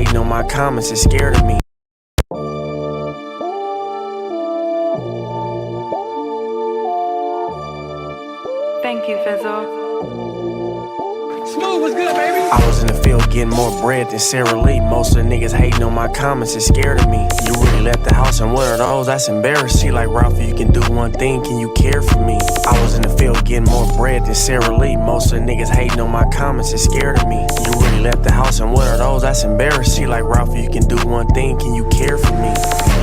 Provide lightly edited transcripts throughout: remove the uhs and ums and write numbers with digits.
hating on my comments is scared of me. Thank you, Fizzle. Smooth, what's good, baby? I was in the field getting more bread than Sarah Lee. Most of the niggas hating on my comments is scared of me. You really left the house and what are those? That's embarrassing. She like, Rufo, you can do one thing, can you care for me? I was in the field getting more bread than Sarah Lee. Most of the niggas hating on my comments is scared of me. You really left the house and what are those? That's embarrassing. She like, Rufo, you can do one thing, can you care for me?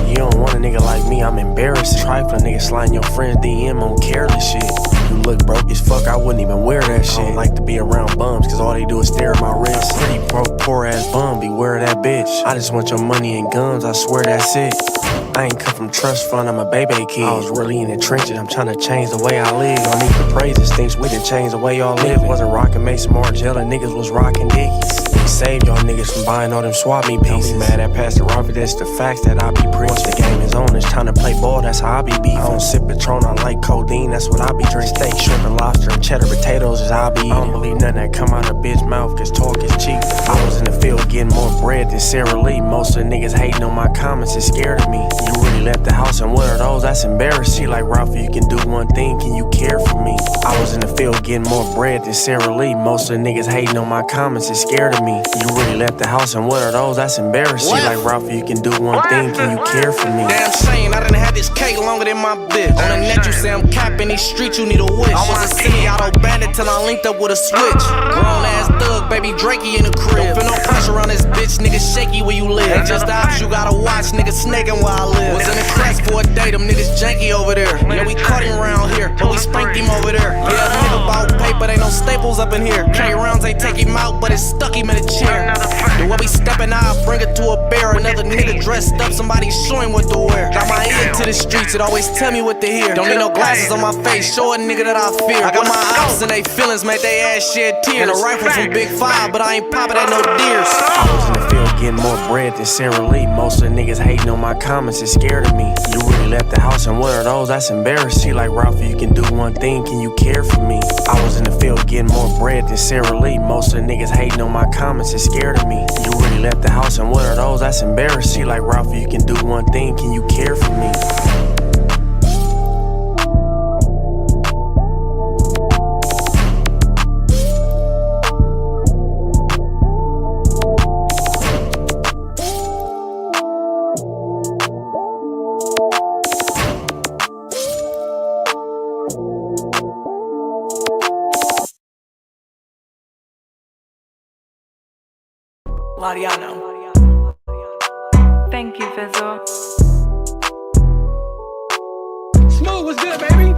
You don't want a nigga like me, I'm embarrassed. Trifling nigga sliding your friends DM on careless shit. You look broke as fuck, I wouldn't even wear that shit. I don't like to be around bums, cause all they do is stare at my wrist. Pretty broke, poor ass bum, beware of that bitch. I just want your money and guns, I swear that's it. I ain't come from trust fund, I'm a baby kid. I was really in the trenches, I'm trying to change the way I live. Don't need the praises, thinks we done changed the way y'all live. Wasn't rockin' Mason Margiela, niggas was rockin' Dickies. We saved y'all niggas from buying all them swap meet pieces. Don't be mad at Pastor Rufo, that's the facts that I be preaching. Once the game is on, it's time to play ball, that's how I be beefing. I don't sip Patron, I like codeine, that's what I be drinking. Steak, shrimp, and lobster, and cheddar potatoes is how I be eating. I don't believe nothing that come out of bitch mouth, cause talk is cheap. I was in the field getting more bread than Sarah Lee. Most of the niggas hating on my comments is scared of me. You really left the house and what are those? That's embarrassing. She like, Rufo, you can do one thing, can you care for me? I was in the field getting more bread than Sarah Lee. Most of the niggas hating on my comments is scared of me. You really left the house and what are those? That's embarrassing. She like, Rufo, you can do one thing, can you care for me? Damn shame, I done had this cake longer than my bitch. On the net you say I'm capping, these streets you need a wish. I was a semi-auto bandit till I linked up with a switch. Grown ass thug, baby Drakey in the crib. Don't feel no pressure on this bitch, nigga shaky where you live. Just the options you gotta watch, nigga snaking where I live. Was in the cracks for a day, them niggas janky over there. Yeah, we caught him around here, but we spanked him over there. Yeah, nigga bought paper, ain't no staples up in here. K rounds ain't take him out, but it stuck him in a chair. The way we steppin' out, bring it to a bear. Another nigga dressed up, somebody show him what to wear. Got my ear to the streets, it always tell me what to hear. Don't need no glasses on my face, show a nigga that I fear. I got my ops and they feelings, make they ass shed tears. And a rifle from Big 5, but I ain't poppin' at no deers. I was in the field getting more bread than Sarah Lee. Most of the niggas hating on my comments is scared of me. You really left the house and what are those? That's embarrassing. She like, Rufo, you can do one thing, can you care for me? I was in the field getting more bread than Sarah Lee. Most of the niggas hating on my comments is scared of me. You really left the house and what are those? That's embarrassing. She like, Rufo, you can do one thing, can you care for me? Lariano. Thank you, Fizzle. Smooth, what's good, baby?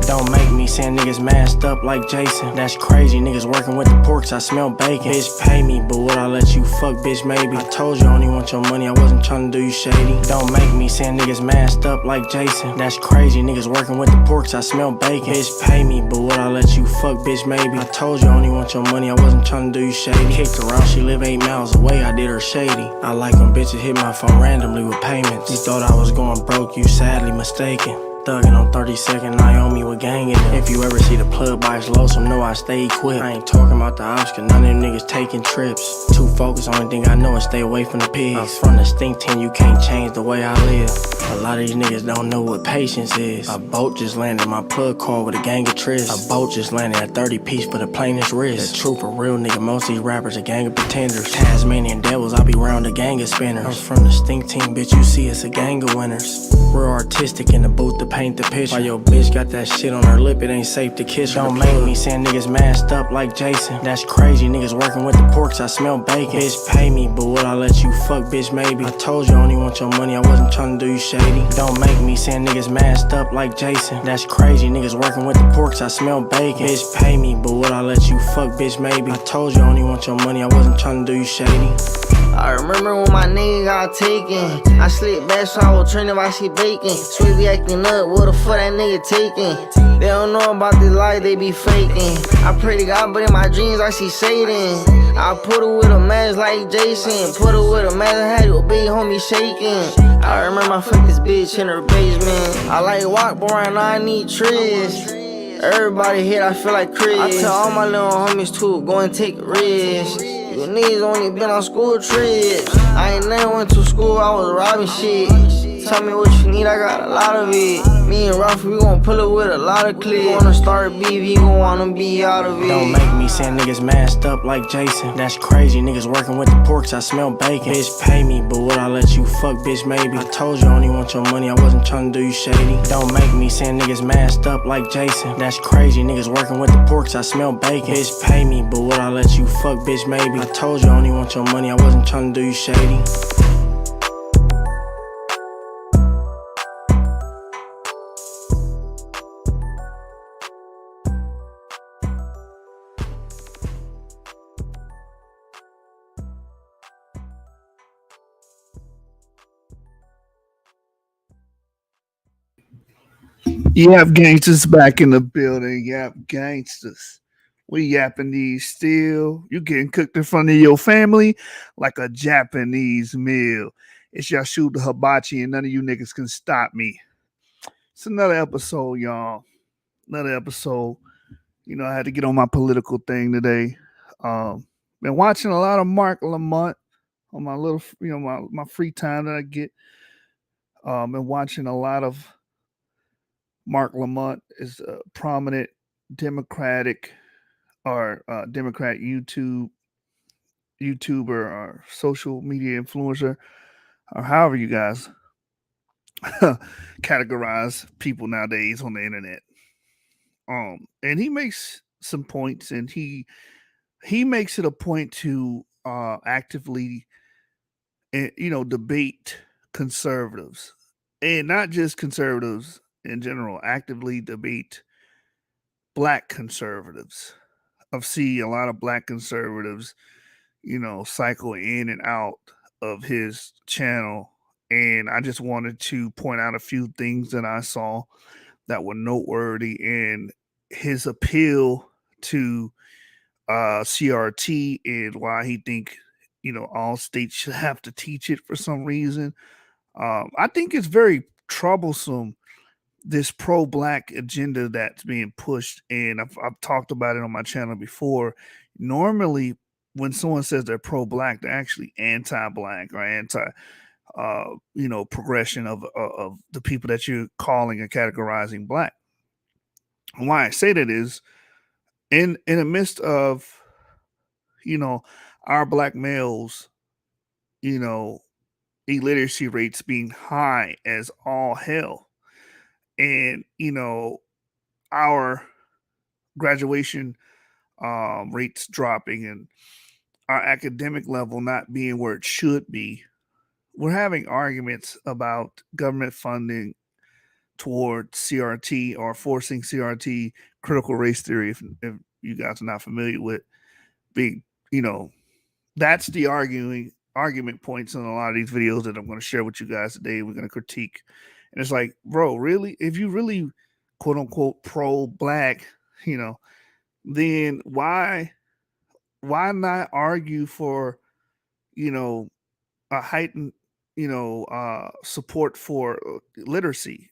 Don't make me send niggas masked up like Jason. That's crazy, niggas working with the porks, I smell bacon. Bitch, pay me, but would I let you fuck, bitch, maybe? I told you I only want your money, I wasn't trying to do you shady. Don't make me send niggas masked up like Jason. That's crazy, niggas working with the porks, I smell bacon. Bitch, pay me, but would I let you fuck, bitch, maybe? I told you I only want your money, I wasn't trying to do you shady. Kicked around, she live 8 miles away, I did her shady. I like when bitches hit my phone randomly with payments. You thought I was going broke, you sadly mistaken. Thuggin' on 32nd, Naomi with gang in it. If you ever see the plug box low, some know I stay equipped. I ain't talking about the ops, cause none of them niggas taking trips. Too focused, only thing I know is stay away from the pigs. I'm from the stink tin, you can't change the way I live. A lot of these niggas don't know what patience is. A boat just landed, my plug call with a gang of trysts. A boat just landed at 30 piece for the plainest wrist. The truth, a real nigga, most of these rappers a gang of pretenders. Tasmanian devils, I be round a gang of spinners. I'm from the stink team, bitch, you see it's a gang of winners. We're artistic in the booth to paint the picture. While your bitch got that shit on her lip, it ain't safe to kiss her. Don't make me send niggas masked up like Jason. That's crazy, niggas working with the porks, I smell bacon. Bitch, pay me, but would I let you fuck, bitch, maybe? I told you I only want your money, I wasn't trying to do you shady. Don't make me send niggas masked up like Jason. That's crazy, niggas working with the porks, I smell bacon. Bitch, pay me, but would I let you fuck, bitch, maybe? I told you I only want your money, I wasn't trying to do you shady. I remember when my nigga got taken. I slid back so I was training while she baking. Sweet be acting up, what the fuck that nigga taking? They don't know about this life, they be faking. I pray to God, but in my dreams I see Satan. I put her with a mask like Jason. Put her with a mask, I had your big homie shaking. I remember I fucked this bitch in her basement. I like walk, but right now I need trees. Everybody hit, I feel like Chris. I tell all my little homies to go and take a risk. You niggas only been on school trips. I ain't never went to school, I was robbing shit. Tell me what you need, I got a lot of it. Me and Rufo, we gon' pull it with a lot of clips. Wanna start beef, you gon' wanna be out of it. Don't make me send niggas masked up like Jason. That's crazy, niggas working with the porks, I smell bacon. Bitch, pay me, but would I let you fuck, bitch, maybe? I told you I only want your money, I wasn't trying to do you shady. Don't make me send niggas masked up like Jason. That's crazy, niggas working with the porks, I smell bacon. Bitch, pay me, but would I let you fuck, bitch, maybe? I told you I only want your money, I wasn't trying to do you shady. Yap gangsters back in the building. Yap gangsters. We yapping these still. You getting cooked in front of your family like a Japanese meal. It's Yashu the Hibachi, and none of you niggas can stop me. It's another episode, y'all. Another episode. You know, I had to get on my political thing today. Been watching a lot of Marc Lamont on my little, my free time that I get. Been watching a lot of Marc Lamont is a prominent Democratic or Democrat YouTuber or social media influencer, or however you guys categorize people nowadays on the internet. And he makes some points, and he makes it a point to actively, debate conservatives, and not just conservatives in general, actively debate black conservatives. I've seen a lot of black conservatives, cycle in and out of his channel. And I just wanted to point out a few things that I saw that were noteworthy in his appeal to CRT and why he think, all states should have to teach it for some reason. I think it's very troublesome, this pro-black agenda that's being pushed, and I've talked about it on my channel before. Normally, when someone says they're pro-black, they're actually anti-black or anti, progression of the people that you're calling and categorizing black. And why I say that is, in the midst of, our black males, illiteracy rates being high as all hell, and our graduation rates dropping, and our academic level not being where it should be, we're having arguments about government funding toward CRT or forcing CRT, critical race theory, if you guys are not familiar with being, that's the argument points in a lot of these videos that I'm going to share with you guys today. We're going to critique. And it's like, bro, really? If you really, quote unquote, pro-black, then why not argue for, a heightened, support for literacy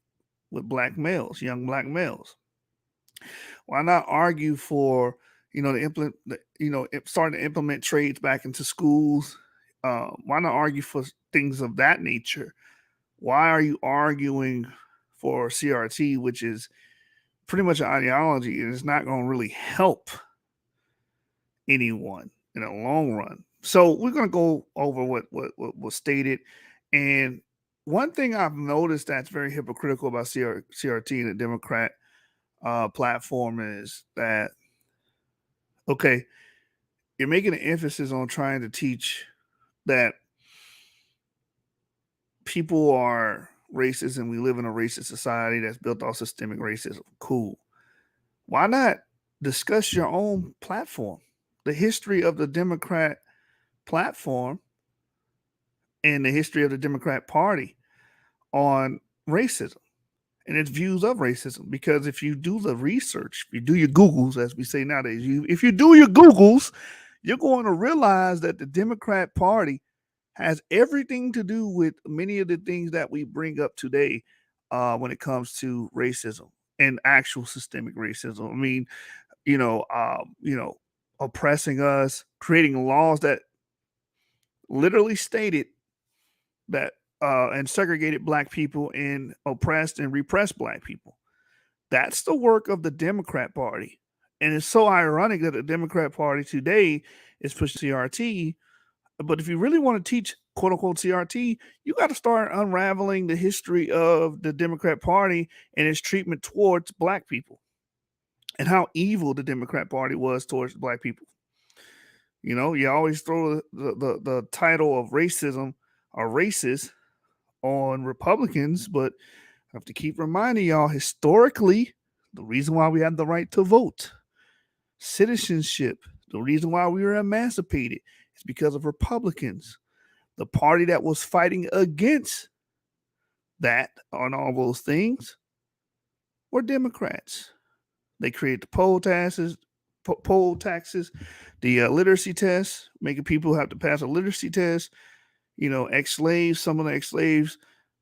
with black males, young black males? Why not argue for, starting to implement trades back into schools? Why not argue for things of that nature? Why are you arguing for CRT, which is pretty much an ideology, and it's not going to really help anyone in the long run? So we're going to go over what was stated. And one thing I've noticed that's very hypocritical about CRT and the Democrat platform is that, okay, you're making an emphasis on trying to teach that people are racist and we live in a racist society that's built off systemic racism. Cool. Why not discuss your own platform, the history of the Democrat platform and the history of the Democrat Party on racism and its views of racism? Because if you do the research, if you do your Googles, as we say nowadays, if you do your Googles, you're going to realize that the Democrat Party has everything to do with many of the things that we bring up today when it comes to racism and actual systemic racism. I mean, oppressing us, creating laws that literally stated that and segregated black people and oppressed and repressed black people. That's the work of the Democrat Party. And it's so ironic that the Democrat Party today is pushing CRT. But if you really want to teach quote unquote CRT, you got to start unraveling the history of the Democrat Party and its treatment towards black people and how evil the Democrat Party was towards black people. You know, you always throw the title of racism or racist on Republicans, but I have to keep reminding y'all historically, the reason why we have the right to vote, citizenship, the reason why we were emancipated is because of Republicans. The party that was fighting against that on all those things were Democrats. They created the poll taxes, the literacy test, making people have to pass a literacy test. You know, ex-slaves, some of the ex-slaves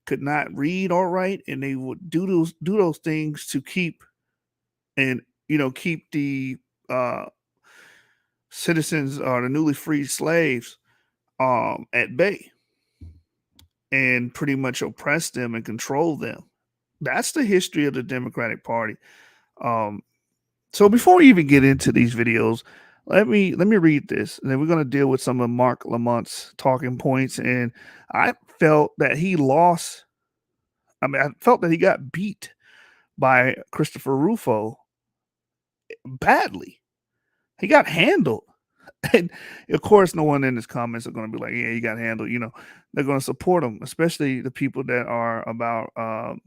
could not read or write, and they would do those things to keep the citizens or the newly freed slaves at bay and pretty much oppress them and control them. That's the history of the Democratic Party. So before we even get into these videos, let me read this, and then we're going to deal with some of Marc Lamont's talking points. And I felt that he lost. I mean, I felt that he got beat by Christopher Rufo badly. He got handled. And of course, no one in his comments are going to be like, yeah, he got handled. You know, they're going to support him, especially the people that are about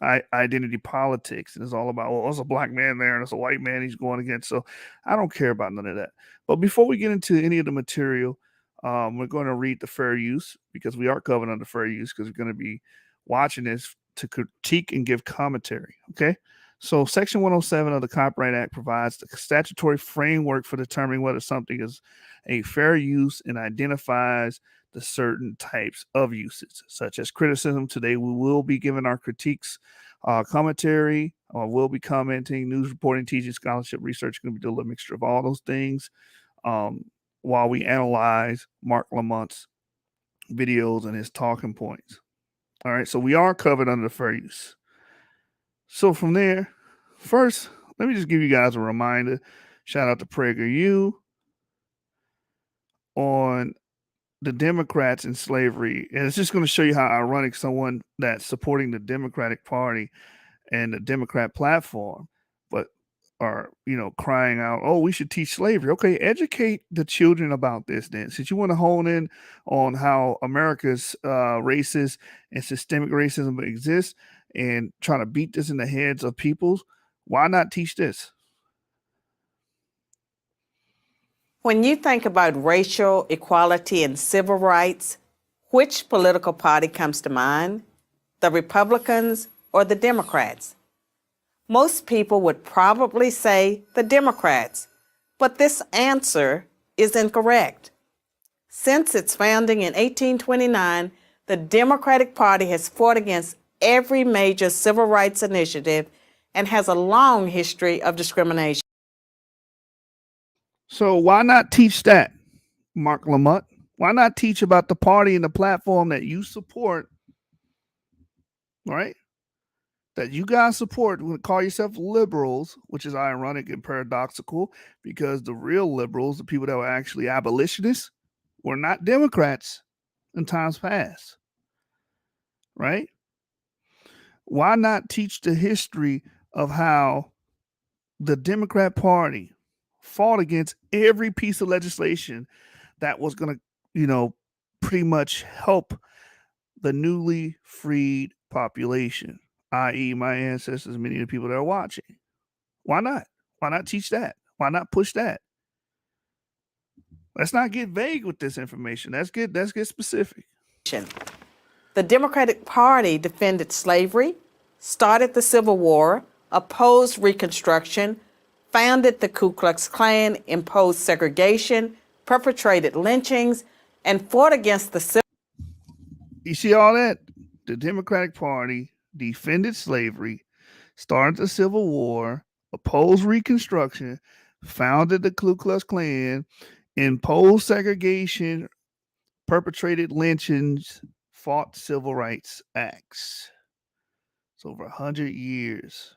identity politics. And it's all about, well, there's a black man there and there's a white man he's going against. So I don't care about none of that. But before we get into any of the material, we're going to read the fair use, because we are covered under fair use, because we're going to be watching this to critique and give commentary. Okay. So Section 107 of the Copyright Act provides the statutory framework for determining whether something is a fair use and identifies the certain types of uses, such as criticism. Today, we will be giving our critiques, commentary, or we'll be commenting, news reporting, teaching, scholarship, research. Going to be doing a mixture of all those things while we analyze Marc Lamont's videos and his talking points. All right, so we are covered under the fair use. So from there, first, let me just give you guys a reminder. Shout out to PragerU on the Democrats and slavery. And it's just going to show you how ironic someone that's supporting the Democratic Party and the Democrat platform, but are, you know, crying out, oh, we should teach slavery. Okay, educate the children about this then. Since you want to hone in on how America's racist and systemic racism exists and trying to beat this in the heads of peoples, why not teach this? When you think about racial equality and civil rights, which political party comes to mind? The Republicans or the Democrats? Most people would probably say the Democrats, but this answer is incorrect. Since its founding in 1829, the Democratic Party has fought against every major civil rights initiative and has a long history of discrimination. So why not teach that, Marc Lamont? Why not teach about the party and the platform that you support, right? That you guys support, when call yourself liberals, which is ironic and paradoxical, because the real liberals, the people that were actually abolitionists, were not Democrats in times past, right? Why not teach the history of how the Democrat Party fought against every piece of legislation that was going to, you know, pretty much help the newly freed population, i.e. my ancestors, many of the people that are watching? Why not? Why not teach that? Why not push that? Let's not get vague with this information. Let's get specific. The Democratic Party defended slavery, started the Civil War, opposed Reconstruction, founded the Ku Klux Klan, imposed segregation, perpetrated lynchings, and fought against the civil. You see all that? The Democratic Party defended slavery, started the Civil War, opposed Reconstruction, founded the Ku Klux Klan, imposed segregation, perpetrated lynchings, fought civil rights acts. It's over 100 years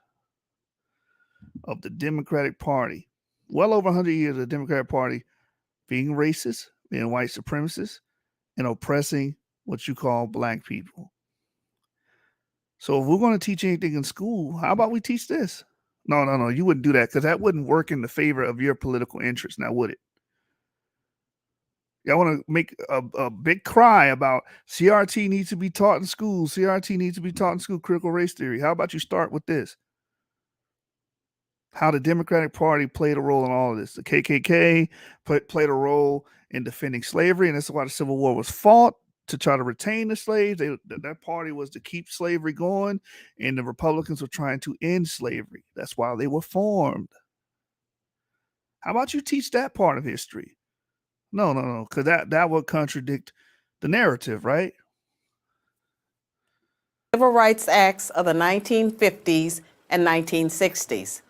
of the Democratic Party, well over 100 years of the Democratic Party being racist, being white supremacist, and oppressing what you call black people. So if we're going to teach anything in school, how about we teach this? No, you wouldn't do that because that wouldn't work in the favor of your political interest, now would it? Y'all want to make a big cry about CRT needs to be taught in school. CRT needs to be taught in school, critical race theory. How about you start with this? How the Democratic Party played a role in all of this. The KKK played a role in defending slavery, and that's why the Civil War was fought, to try to retain the slaves. That party was to keep slavery going, and the Republicans were trying to end slavery. That's why they were formed. How about you teach that part of history? No, because that would contradict the narrative, right? Civil Rights Acts of the 1950s and 1960s.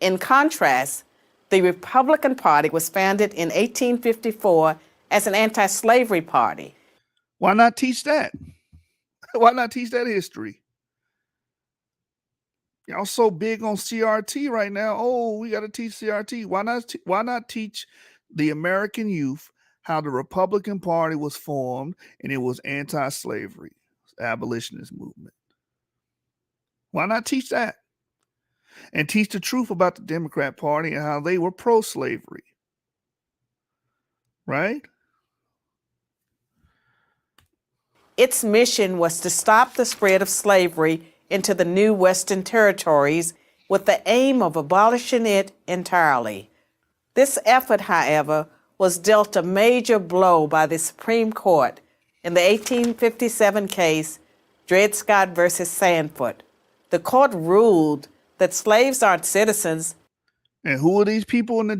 In contrast, the Republican Party was founded in 1854 as an anti-slavery party. Why not teach that? Why not teach that history? Y'all so big on CRT right now. Oh, we got to teach CRT. Why not teach the American youth how the Republican Party was formed and it was anti-slavery, abolitionist movement? Why not teach that? And teach the truth about the Democrat Party and how they were pro-slavery. Right? Its mission was to stop the spread of slavery into the new Western territories with the aim of abolishing it entirely. This effort, however, was dealt a major blow by the Supreme Court in the 1857 case Dred Scott versus Sanford. The court ruled that slaves aren't citizens. And who are these people in the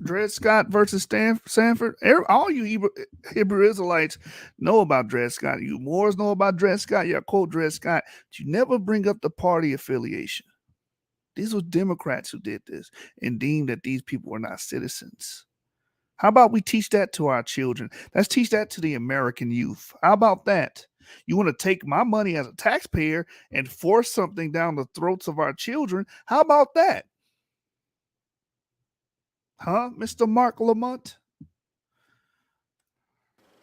Dred Scott versus Sanford? All you Hebrew Israelites know about Dred Scott. You Moors know about Dred Scott. You quote Dred Scott. But you never bring up the party affiliation. These were Democrats who did this and deemed that these people were not citizens. How about we teach that to our children? Let's teach that to the American youth. How about that? You want to take my money as a taxpayer and force something down the throats of our children? How about that? Huh, Mr. Marc Lamont?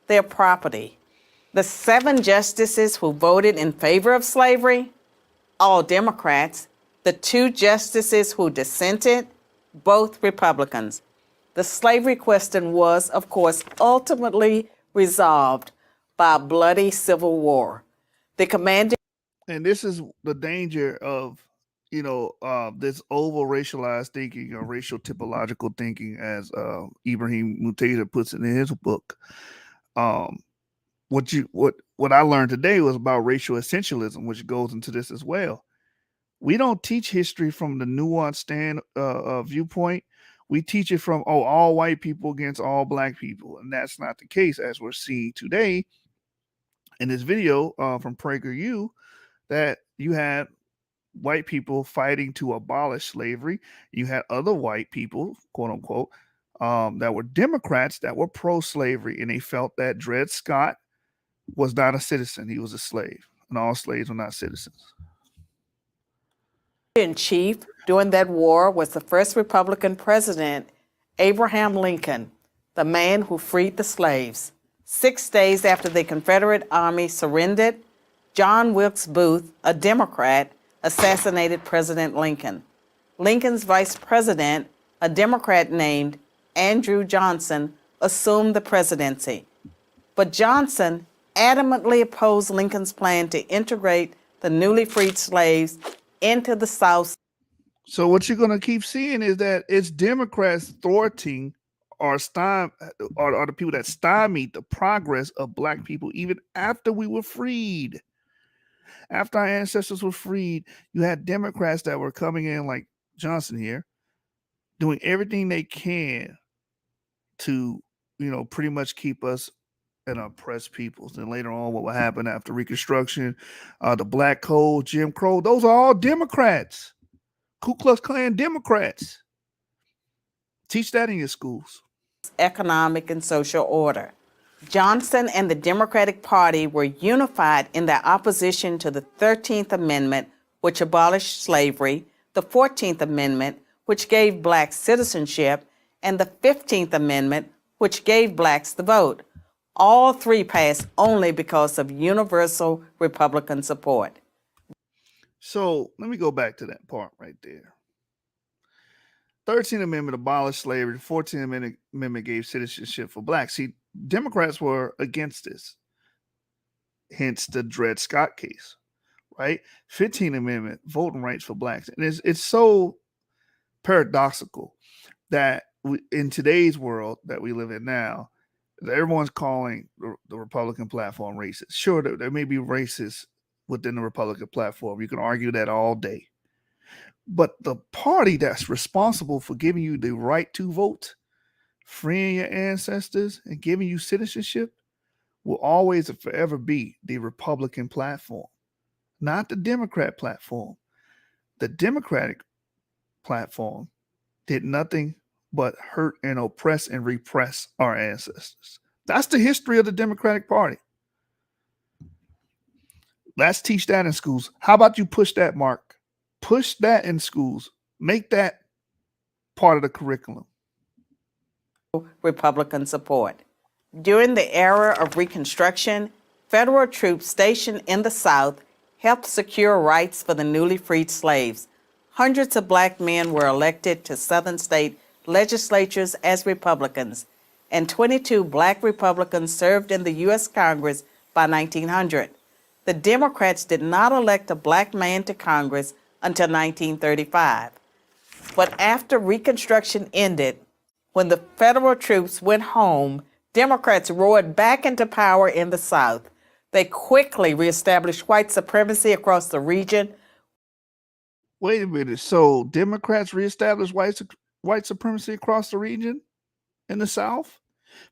Their property. The 7 justices who voted in favor of slavery, all Democrats. The 2 justices who dissented, both Republicans. The slavery question was, of course, ultimately resolved by a bloody civil war. The commanding... And this is the danger of, this over-racialized thinking or racial typological thinking, as Ibrahim Mutahar puts it in his book. What I learned today was about racial essentialism, which goes into this as well. We don't teach history from the nuanced viewpoint. We teach it from, all white people against all black people. And that's not the case, as we're seeing today in this video from PragerU, that you had white people fighting to abolish slavery. You had other white people, quote unquote, that were Democrats that were pro-slavery, and they felt that Dred Scott was not a citizen. He was a slave, and all slaves were not citizens. In chief during that war was the first Republican president, Abraham Lincoln, the man who freed the slaves. 6 days after the Confederate Army surrendered, John Wilkes Booth, a Democrat, assassinated President Lincoln. Lincoln's vice president, a Democrat named Andrew Johnson, assumed the presidency. But Johnson adamantly opposed Lincoln's plan to integrate the newly freed slaves into the South. So what you're going to keep seeing is that it's Democrats thwarting or the people that stymied the progress of black people even after we were freed. After our ancestors were freed, you had Democrats that were coming in, like Johnson here, doing everything they can to, pretty much keep us an oppressed peoples. And later on, what will happen after Reconstruction, the Black Code, Jim Crow, those are all Democrats. Ku Klux Klan Democrats. Teach that in your schools. Economic and social order. Johnson and the Democratic Party were unified in their opposition to the 13th Amendment, which abolished slavery, the 14th Amendment, which gave blacks citizenship, and the 15th Amendment, which gave blacks the vote. All three passed only because of universal Republican support. So let me go back to that part right there. 13th Amendment abolished slavery. 14th Amendment gave citizenship for blacks. See, Democrats were against this. Hence the Dred Scott case, right? 15th Amendment, voting rights for blacks. And it's so paradoxical that in today's world that we live in now, everyone's calling the Republican platform racist. Sure, there may be racists within the Republican platform. You can argue that all day. But the party that's responsible for giving you the right to vote, freeing your ancestors, and giving you citizenship will always and forever be the Republican platform, not the Democrat platform. The Democratic platform did nothing but hurt and oppress and repress our ancestors. That's the history of the Democratic Party. Let's teach that in schools. How about you push that, Mark? Push that in schools. Make that part of the curriculum. Republican support. During the era of Reconstruction, federal troops stationed in the South helped secure rights for the newly freed slaves. Hundreds of black men were elected to Southern state legislatures as Republicans, and 22 black Republicans served in the U.S. Congress by 1900. The Democrats did not elect a black man to Congress until 1935. But after Reconstruction ended, when the federal troops went home, Democrats roared back into power in the South. They quickly reestablished white supremacy across the region. Wait a minute. So Democrats reestablished white supremacy across the region in the South?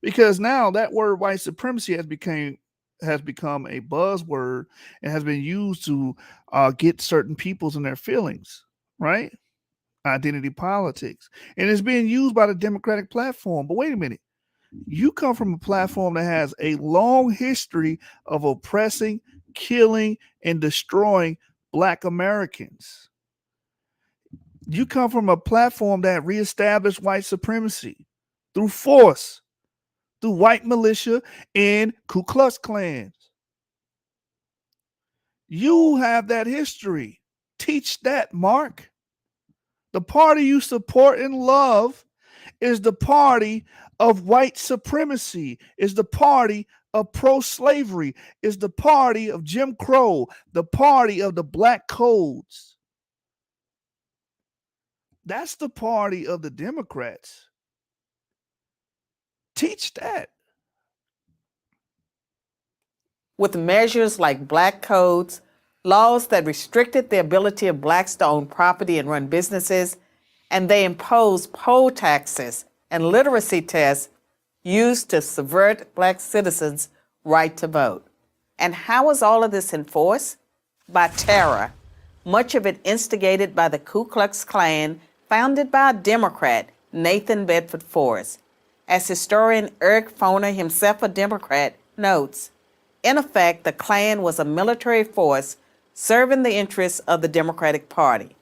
Because now that word white supremacy has become a buzzword and has been used to get certain peoples in their feelings, right? Identity politics. And it's being used by the Democratic platform. But wait a minute. You come from a platform that has a long history of oppressing, killing, and destroying Black Americans. You come from a platform that reestablished white supremacy through force, through white militia and Ku Klux Klans. You have that history. Teach that, Mark. The party you support and love is the party of white supremacy, is the party of pro-slavery, is the party of Jim Crow, the party of the black codes. That's the party of the Democrats. Teach that. With measures like black codes, laws that restricted the ability of blacks to own property and run businesses, and they imposed poll taxes and literacy tests used to subvert black citizens' right to vote. And how was all of this enforced? By terror, much of it instigated by the Ku Klux Klan, founded by a Democrat, Nathan Bedford Forrest. As historian Eric Foner, himself a Democrat, notes, in effect, the Klan was a military force serving the interests of the Democratic Party.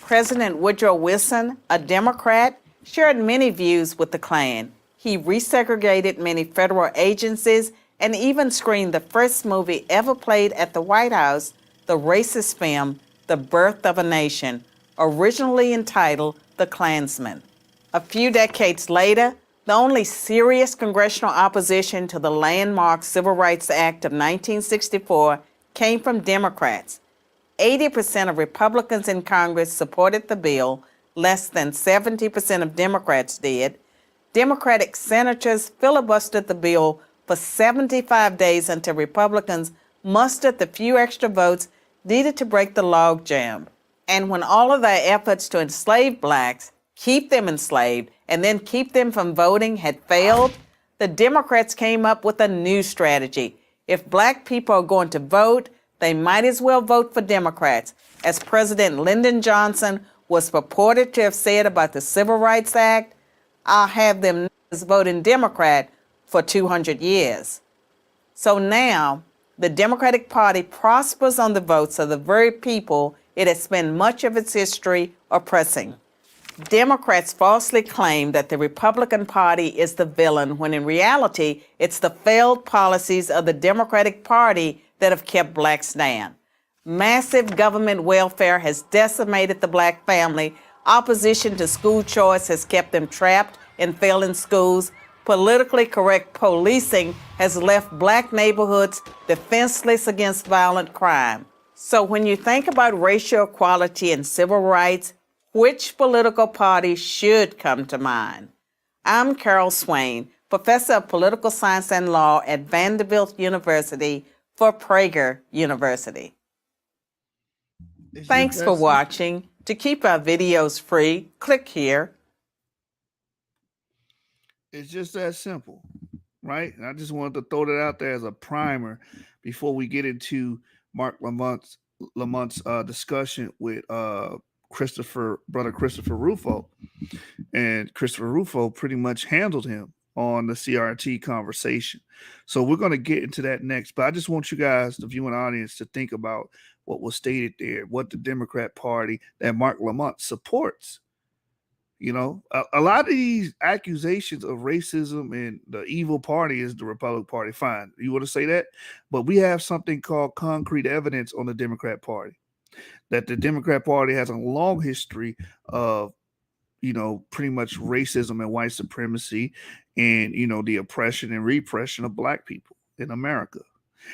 President Woodrow Wilson, a Democrat, shared many views with the Klan. He resegregated many federal agencies and even screened the first movie ever played at the White House, the racist film, The Birth of a Nation, originally entitled The Klansman. A few decades later, the only serious congressional opposition to the landmark Civil Rights Act of 1964 came from Democrats. 80% of Republicans in Congress supported the bill, less than 70% of Democrats did. Democratic senators filibustered the bill for 75 days until Republicans mustered the few extra votes needed to break the logjam. And when all of their efforts to enslave blacks, keep them enslaved, and then keep them from voting had failed, the Democrats came up with a new strategy. If black people are going to vote, they might as well vote for Democrats, as President Lyndon Johnson was purported to have said about the Civil Rights Act. I'll have them niggas voting Democrat for 200 years. So now, the Democratic Party prospers on the votes of the very people it has spent much of its history oppressing. Democrats falsely claim that the Republican Party is the villain, when in reality, it's the failed policies of the Democratic Party that have kept blacks down. Massive government welfare has decimated the black family. Opposition to school choice has kept them trapped in failing schools. Politically correct policing has left black neighborhoods defenseless against violent crime. So when you think about racial equality and civil rights, which political party should come to mind? I'm Carol Swain, professor of political science and law at Vanderbilt University for Prager University. Thanks for watching. To keep our videos free, click here. It's just that simple, right? And I just wanted to throw that out there as a primer before we get into Marc Lamont's discussion with brother Christopher Rufo. And Christopher Rufo pretty much handled him on the CRT conversation. So we're going to get into that next. But I just want you guys, the viewing audience, to think about what was stated there, what the Democrat Party that Marc Lamont supports. You know, a lot of these accusations of racism and the evil party is the Republican Party. Fine. You want to say that? But we have something called concrete evidence on the Democrat Party, that the Democrat Party has a long history of, you know, pretty much racism and white supremacy and, you know, the oppression and repression of black people in America.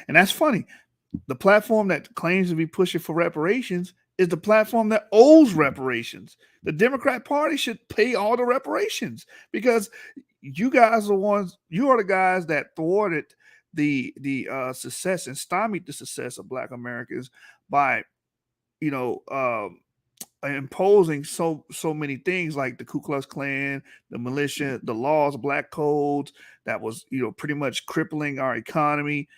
And that's funny. The platform that claims to be pushing for reparations is the platform that owes reparations. The Democrat Party should pay all the reparations, because you guys are the ones, you are the guys that thwarted the success and stymied the success of black Americans by, you know, imposing so many things like the Ku Klux Klan, the militia, the laws, black codes that was, you know, pretty much crippling our economy,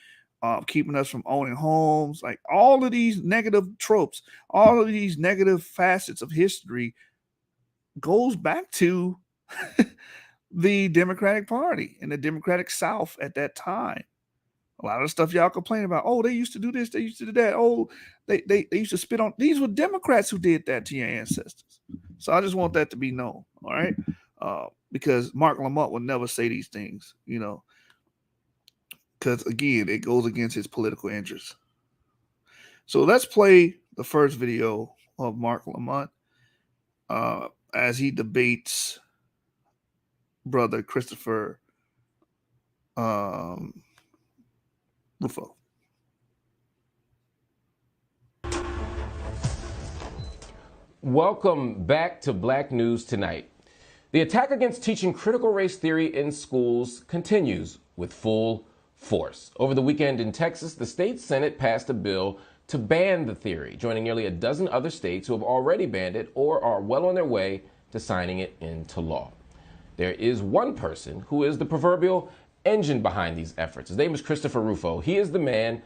keeping us from owning homes. Like all of these negative tropes, all of these negative facets of history goes back to the Democratic Party and the Democratic South at that time. A lot of the stuff y'all complain about, oh, they used to do this, they used to do that. Oh, they used to spit on. These were Democrats who did that to your ancestors. So I just want that to be known, all right? Because Marc Lamont would never say these things, you know, because, again, it goes against his political interests. So let's play the first video of Marc Lamont as he debates brother Christopher Rufo. Welcome back to Black News Tonight. The attack against teaching critical race theory in schools continues with full force. Over the weekend in Texas, the state Senate passed a bill to ban the theory, joining nearly a dozen other states who have already banned it or are well on their way to signing it into law. There is one person who is the proverbial engine behind these efforts. His name is Christopher Rufo. He is the man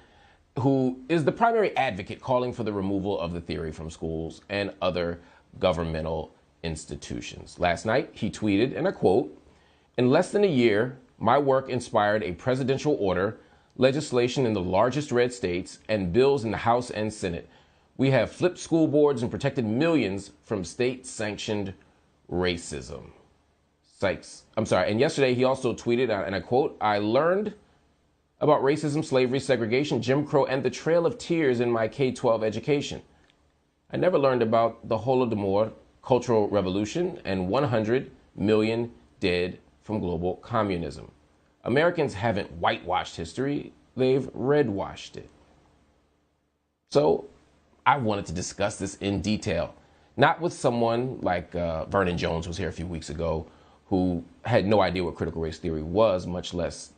who is the primary advocate calling for the removal of the theory from schools and other governmental institutions. Last night, he tweeted, and I quote, "In less than a year, my work inspired a presidential order, legislation in the largest red states, and bills in the House and Senate. We have flipped school boards and protected millions from state-sanctioned racism." And yesterday he also tweeted, and I quote, "I learned about racism, slavery, segregation, Jim Crow, and the Trail of Tears in my K-12 education. I never learned about the Holodomor Cultural Revolution and 100 million dead from global communism. Americans haven't whitewashed history, they've redwashed it." So I wanted to discuss this in detail, not with someone like Vernon Jones was here a few weeks ago, who had no idea what critical race theory was, much less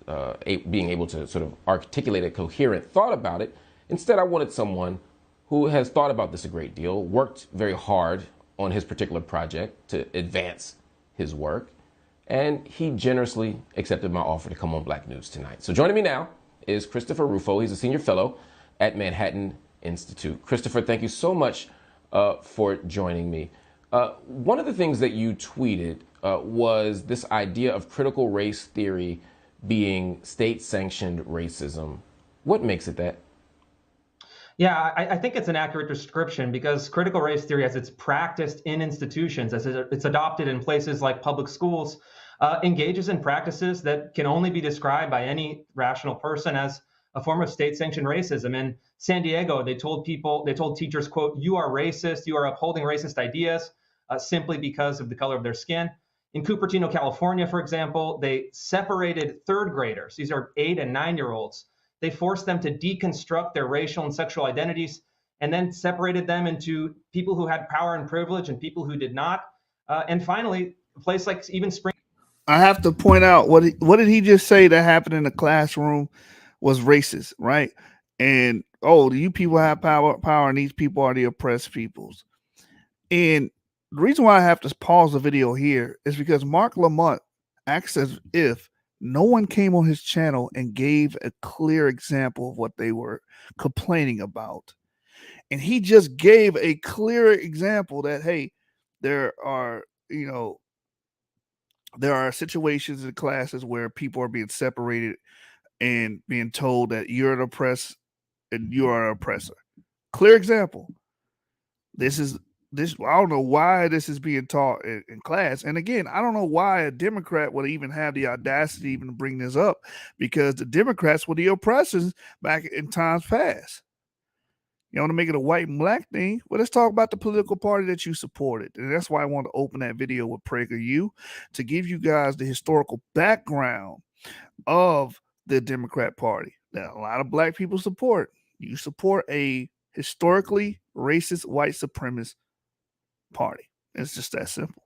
being able to sort of articulate a coherent thought about it. Instead, I wanted someone who has thought about this a great deal, worked very hard on his particular project to advance his work, and he generously accepted my offer to come on Black News Tonight. So joining me now is Christopher Rufo. He's a senior fellow at Manhattan Institute. Christopher, thank you so much for joining me. One of the things that you tweeted was this idea of critical race theory being state-sanctioned racism. What makes it that? Yeah, I think it's an accurate description because critical race theory, as it's practiced in institutions, as it's adopted in places like public schools, engages in practices that can only be described by any rational person as a form of state-sanctioned racism. In San Diego, they told teachers, quote, "You are racist, you are upholding racist ideas simply because of the color of their skin." In Cupertino, California, for example, they separated third graders. These are 8 and 9-year-olds. They forced them to deconstruct their racial and sexual identities and then separated them into people who had power and privilege and people who did not. And finally, a place like even Spring. I have to point out what did he just say that happened in the classroom was racist, right? And you people have power, and these people are the oppressed peoples. And the reason why I have to pause the video here is because Marc Lamont acts as if no one came on his channel and gave a clear example of what they were complaining about. And he just gave a clear example that, hey, there are situations in classes where people are being separated and being told that you're an oppressed and you are an oppressor. Clear example. I don't know why this is being taught in class. And again, I don't know why a Democrat would even have the audacity even to bring this up, because the Democrats were the oppressors back in times past. You want to make it a white and black thing? Well, let's talk about the political party that you supported. And that's why I want to open that video with PragerU to give you guys the historical background of the Democrat Party that a lot of black people support. You support a historically racist white supremacist party. It's just that simple.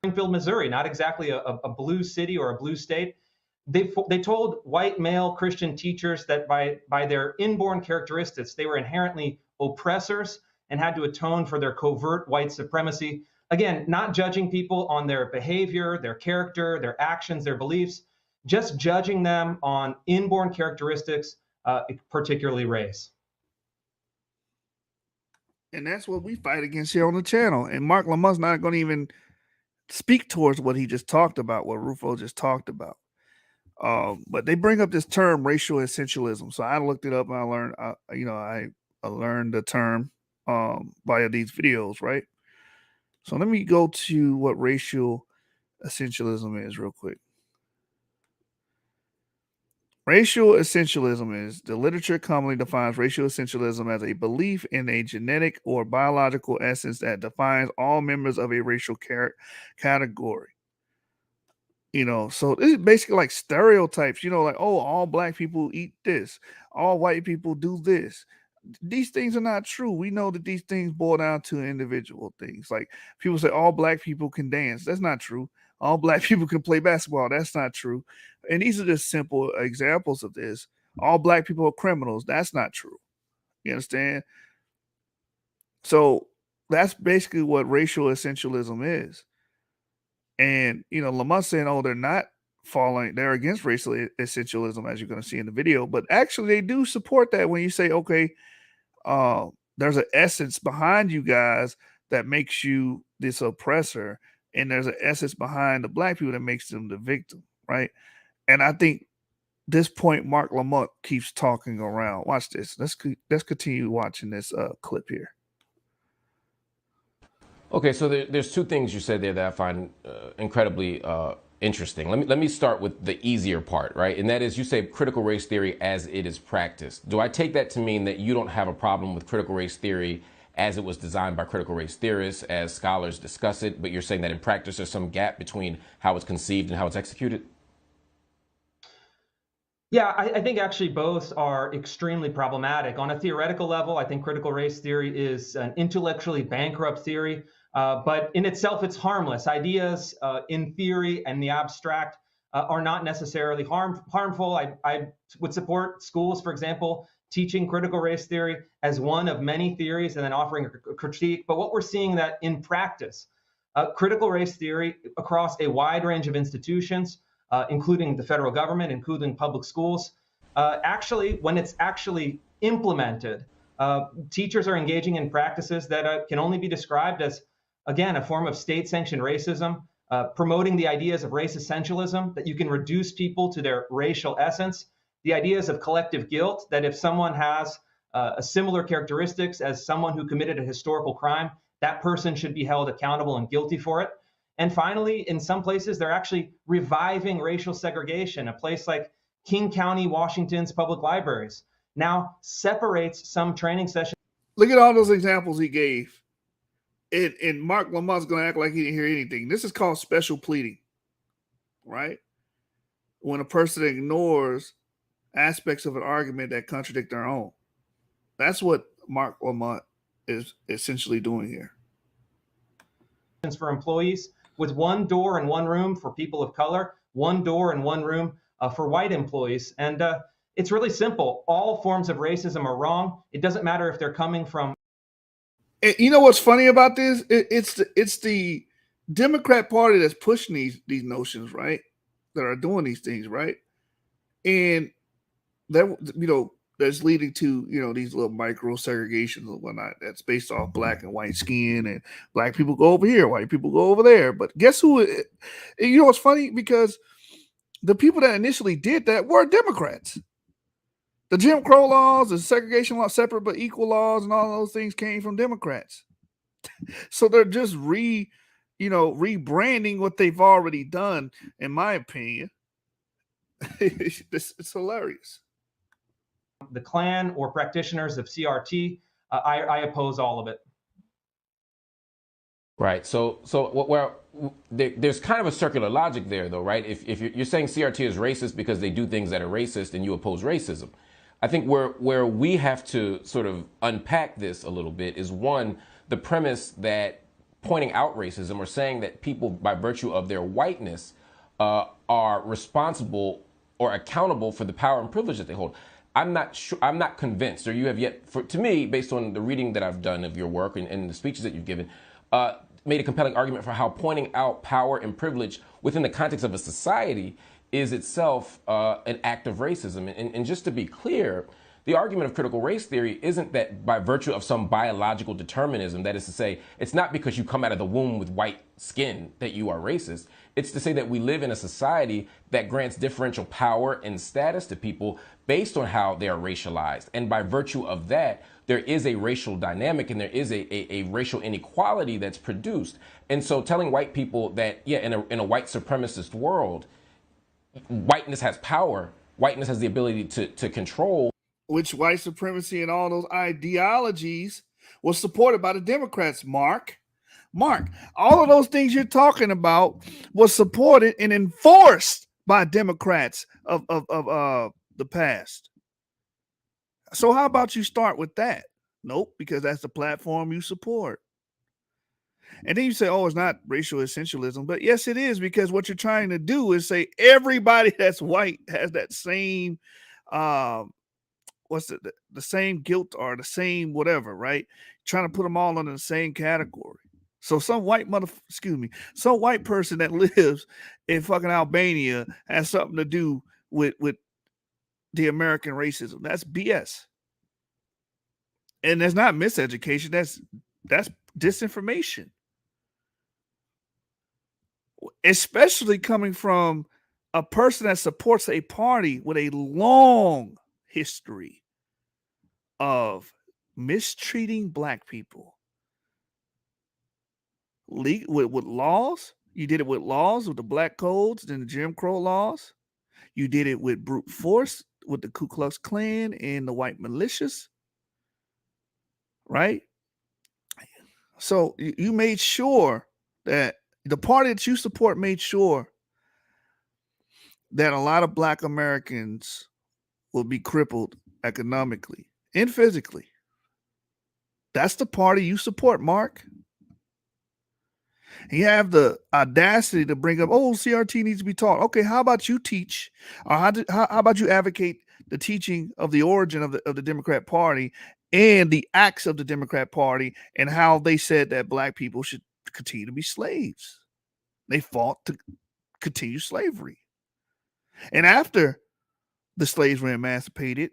Springfield, Missouri, not exactly a blue city or a blue state. They told white male Christian teachers that by their inborn characteristics, they were inherently oppressors and had to atone for their covert white supremacy. Again, not judging people on their behavior, their character, their actions, their beliefs, just judging them on inborn characteristics, particularly race. And that's what we fight against here on the channel. And Marc Lamont's not going to even speak towards what he just talked about, what Rufo just talked about. But they bring up this term racial essentialism. So I looked it up and I learned, I learned the term via these videos, right? So let me go to what racial essentialism is real quick. Racial essentialism is the literature commonly defines racial essentialism as a belief in a genetic or biological essence that defines all members of a racial category. So this is basically like stereotypes, like, all black people eat this, all white people do this. These things are not true. We know that these things boil down to individual things. Like people say all black people can dance. That's not true. All black people can play basketball. That's not true. And these are just simple examples of this. All black people are criminals. That's not true. You understand? So that's basically what racial essentialism is. And, Lamont saying, they're not they're against racial essentialism, as you're going to see in the video. But actually, they do support that when you say, okay, there's an essence behind you guys that makes you this oppressor. And there's an essence behind the black people that makes them the victim, right? And I think this point, Marc Lamont keeps talking around. Watch this. Let's continue watching this clip here. Okay, so there's two things you said there that I find incredibly interesting. Let me start with the easier part, right? And that is, you say critical race theory as it is practiced. Do I take that to mean that you don't have a problem with critical race theory as it was designed by critical race theorists, as scholars discuss it, but you're saying that in practice there's some gap between how it's conceived and how it's executed? Yeah, I think actually both are extremely problematic. On a theoretical level, I think critical race theory is an intellectually bankrupt theory, but in itself, it's harmless. Ideas in theory and the abstract are not necessarily harmful. I would support schools, for example, teaching critical race theory as one of many theories and then offering a critique. But what we're seeing that in practice, critical race theory across a wide range of institutions, including the federal government, including public schools, actually, when it's actually implemented, Teachers are engaging in practices that can only be described as, again, a form of state-sanctioned racism, promoting the ideas of race essentialism, that you can reduce people to their racial essence, the ideas of collective guilt, that if someone has a similar characteristics as someone who committed a historical crime, that person should be held accountable and guilty for it. And finally, in some places, they're actually reviving racial segregation. A place like King County, Washington's public libraries now separates some training sessions. Look at all those examples he gave. And Marc Lamont's going to act like he didn't hear anything. This is called special pleading, right? When a person ignores aspects of an argument that contradict their own. That's what Marc Lamont is essentially doing here. For employees, with one door and one room for people of color, one door and one room for white employees. And it's really simple. All forms of racism are wrong. It doesn't matter if they're coming from. And you know what's funny about this? It's the Democrat Party that's pushing these notions, right? That are doing these things, right? And that, that's leading to, these little micro segregations and whatnot. That's based off black and white skin, and black people go over here, white people go over there. But guess who? You know what's funny? Because the people that initially did that were Democrats. The Jim Crow laws, the segregation laws, separate but equal laws, and all those things came from Democrats. So they're just rebranding what they've already done. In my opinion, it's hilarious. The Klan or practitioners of CRT, I oppose all of it. Right. So there's kind of a circular logic there, though, right? If you're saying CRT is racist because they do things that are racist and you oppose racism, I think where we have to sort of unpack this a little bit is, one, the premise that pointing out racism or saying that people, by virtue of their whiteness, are responsible or accountable for the power and privilege that they hold. I'm not sure. I'm not convinced, or you have yet, to me, based on the reading that I've done of your work and the speeches that you've given, made a compelling argument for how pointing out power and privilege within the context of a society is itself an act of racism. And just to be clear, the argument of critical race theory isn't that by virtue of some biological determinism, that is to say, it's not because you come out of the womb with white skin that you are racist. It's to say that we live in a society that grants differential power and status to people based on how they are racialized. And by virtue of that, there is a racial dynamic and there is a racial inequality that's produced. And so telling white people that, yeah, in a white supremacist world, whiteness has power, whiteness has the ability to control. Which white supremacy and all those ideologies was supported by the Democrats, Mark, all of those things you're talking about was supported and enforced by Democrats of the past. So how about you start with that? Nope, because that's the platform you support. And then you say, oh, it's not racial essentialism. But yes, it is, because what you're trying to do is say everybody that's white has that same the same guilt or the same whatever, right? Trying to put them all under the same category. So some white person that lives in fucking Albania has something to do with the American racism. That's BS. And that's not miseducation. That's disinformation. Especially coming from a person that supports a party with a long history of mistreating black people. With laws. You did it with laws, with the black codes and the Jim Crow laws. You did it with brute force, with the Ku Klux Klan and the white militias. Right? So you made sure that the party that you support made sure that a lot of black Americans will be crippled economically and physically. That's the party you support, Mark. And you have the audacity to bring up, oh, CRT needs to be taught. Okay, how about you teach, or how about you advocate the teaching of the origin of the Democrat Party and the acts of the Democrat Party and how they said that black people should continue to be slaves. They fought to continue slavery. And after the slaves were emancipated,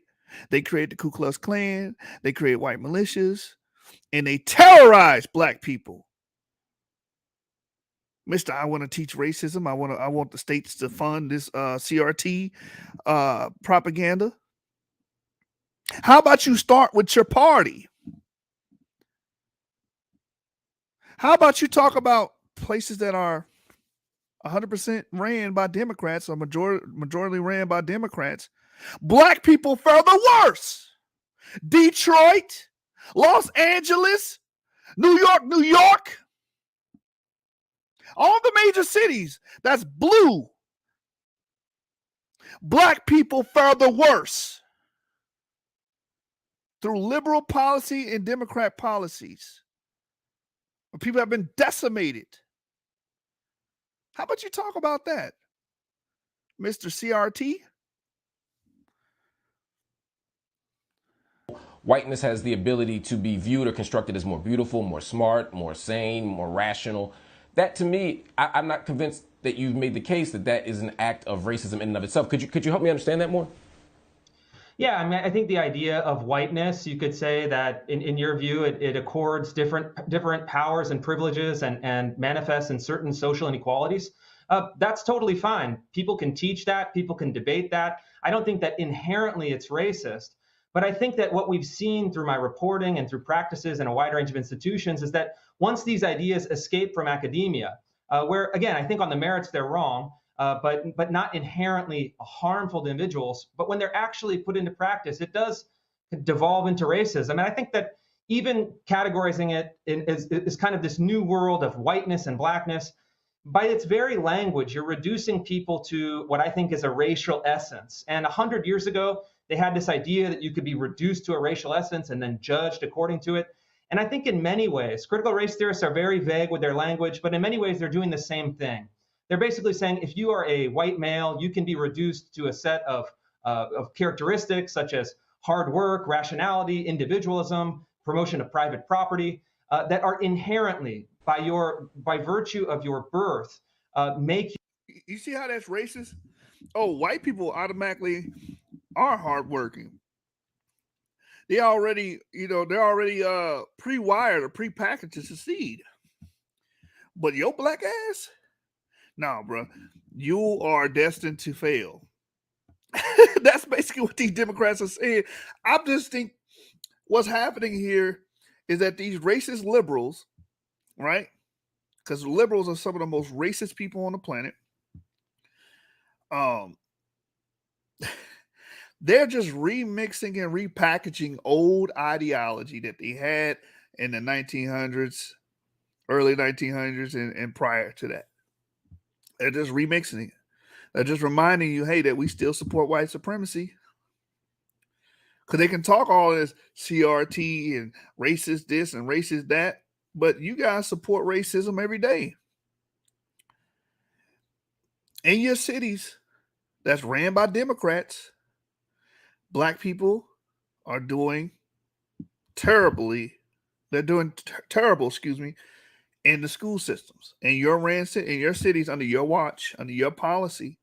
They create the Ku Klux Klan. They create white militias, and they terrorize black people. Mister, I want to teach racism. I want the states to fund this CRT propaganda. How about you start with your party? How about you talk about places that are 100% ran by Democrats or majority ran by Democrats? Black people fare the worse. Detroit, Los Angeles, New York, all the major cities that's blue. Black people fare the worse through liberal policy and Democrat policies. People have been decimated. How about you talk about that, Mr. CRT? Whiteness has the ability to be viewed or constructed as more beautiful, more smart, more sane, more rational. That, to me, I'm not convinced that you've made the case that that is an act of racism in and of itself. Could you help me understand that more? Yeah, I mean, I think the idea of whiteness, you could say that in your view, it accords different powers and privileges and manifests in certain social inequalities. That's totally fine. People can teach that. People can debate that. I don't think that inherently it's racist. But I think that what we've seen through my reporting and through practices in a wide range of institutions is that once these ideas escape from academia, where, again, I think on the merits they're wrong, but not inherently harmful to individuals. But when they're actually put into practice, it does devolve into racism. And I think that even categorizing it is kind of this new world of whiteness and blackness, by its very language, you're reducing people to what I think is a racial essence. And 100 years ago, they had this idea that you could be reduced to a racial essence and then judged according to it. And I think in many ways, critical race theorists are very vague with their language, but in many ways, they're doing the same thing. They're basically saying if you are a white male, you can be reduced to a set of characteristics such as hard work, rationality, individualism, promotion of private property, that are inherently, by virtue of your birth, make you. You see how that's racist? Oh, white people automatically are hardworking. They're already pre-wired or pre-packaged to succeed. But your black ass, no, bro, you are destined to fail. That's basically what these Democrats are saying. I just think what's happening here is that these racist liberals, right? Because liberals are some of the most racist people on the planet. They're just remixing and repackaging old ideology that they had in the 1900s, early 1900s, and prior to that. They're just remixing it. They're just reminding you, hey, that we still support white supremacy. Because they can talk all this CRT and racist this and racist that, but you guys support racism every day. In your cities that's ran by Democrats, black people are doing terribly. They're doing terrible, in the school systems. In your cities, under your watch, under your policy,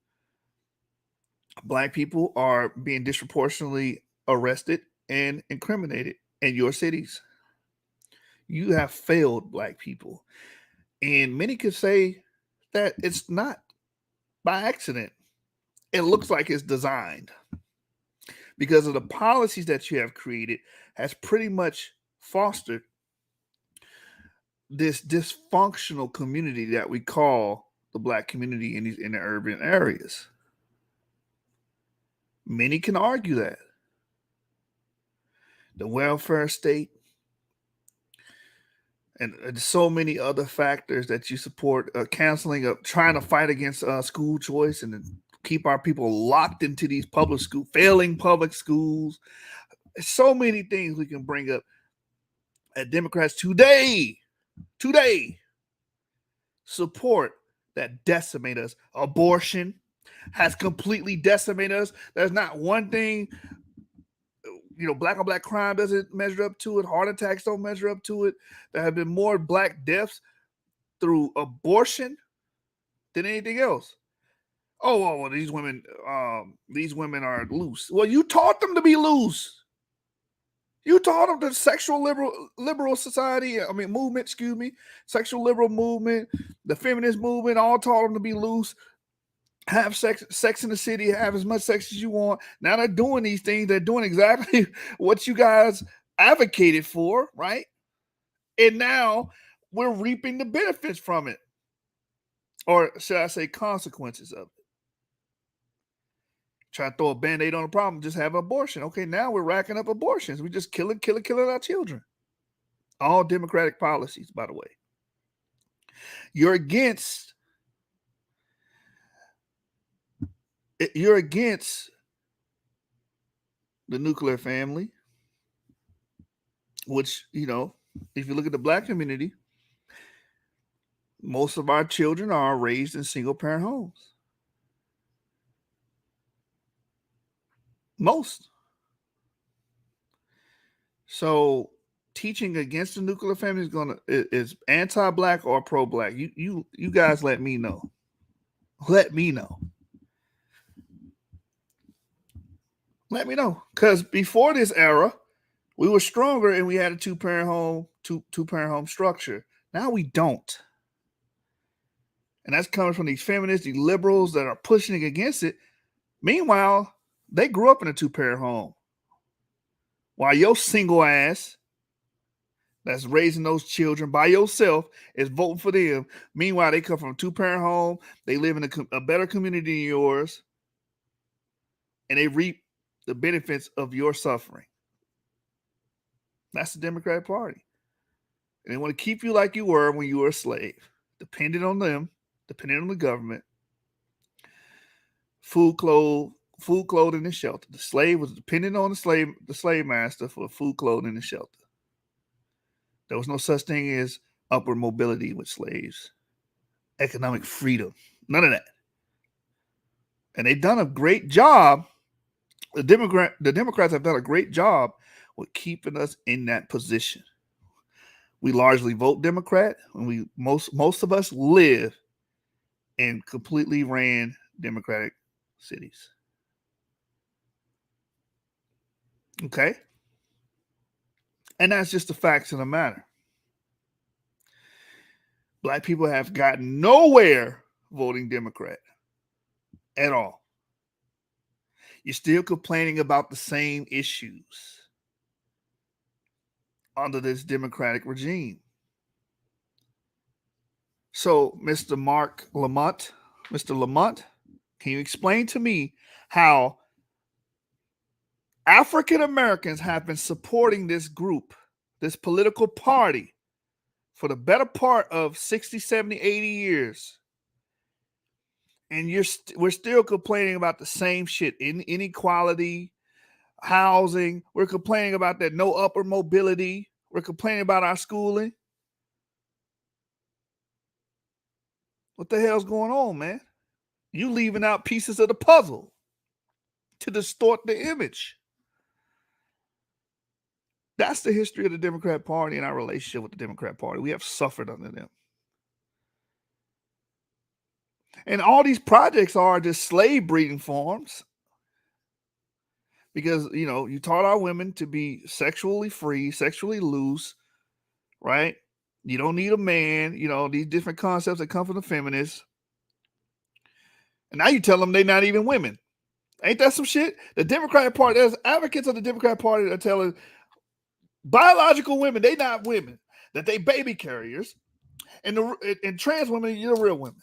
black people are being disproportionately arrested and incriminated in your cities. You have failed black people. And many could say that it's not by accident. It looks like it's designed because of the policies that you have created has pretty much fostered this dysfunctional community that we call the black community in the urban areas. Many can argue that the welfare state and so many other factors that you support, canceling of trying to fight against school choice and keep our people locked into these failing public schools. So many things we can bring up at Democrats today support that decimate us. Abortion has completely decimated us. There's not one thing, black on black crime doesn't measure up to it. Heart attacks don't measure up to it. There have been more black deaths through abortion than anything else. well, these women are loose. Well, you taught them to be loose. You taught them the sexual liberal society, movement, sexual liberal movement, the feminist movement, all taught them to be loose, have sex in the city, have as much sex as you want. Now they're doing these things. They're doing exactly what you guys advocated for, right? And now we're reaping the benefits from it. Or should I say consequences of it? Try to throw a Band-Aid on the problem, just have an abortion. Okay, now we're racking up abortions. We're just killing our children. All Democratic policies, by the way. You're against the nuclear family, which, if you look at the Black community, most of our children are raised in single-parent homes. Most. So teaching against the nuclear family is anti-Black or pro-Black. You guys let me know. Let me know. Let me know. Because before this era, we were stronger and we had a two-parent home structure. Now we don't. And that's coming from these feminists, these liberals that are pushing against it. Meanwhile, they grew up in a two-parent home. While your single ass that's raising those children by yourself is voting for them. Meanwhile, they come from a two-parent home. They live in a better community than yours. And they reap the benefits of your suffering. That's the Democratic Party. And they want to keep you like you were when you were a slave. Dependent on them, dependent on the government. Food, clothing, and shelter. The slave was dependent on the slave master for food, clothing, and shelter. There was no such thing as upward mobility with slaves, economic freedom, none of that. And they've done a great job. The Democrats have done a great job with keeping us in that position. We largely vote Democrat, and most of us live in completely ran Democratic cities. Okay? And that's just the facts of the matter. Black people have gotten nowhere voting Democrat at all. You're still complaining about the same issues under this Democratic regime. So, Mr. Marc Lamont, can you explain to me how African Americans have been supporting this group, this political party, for the better part of 60, 70, 80 years? And we're still complaining about the same shit, inequality, housing. We're complaining about that no upward mobility. We're complaining about our schooling. What the hell's going on, man? You leaving out pieces of the puzzle to distort the image. That's the history of the Democrat Party and our relationship with the Democrat Party. We have suffered under them. And all these projects are just slave breeding farms. Because, you taught our women to be sexually free, sexually loose, right? You don't need a man, these different concepts that come from the feminists. And now you tell them they're not even women. Ain't that some shit? The Democratic Party, there's advocates of the Democratic Party that are telling biological women, they not women, that they baby carriers, and trans women, you're real women.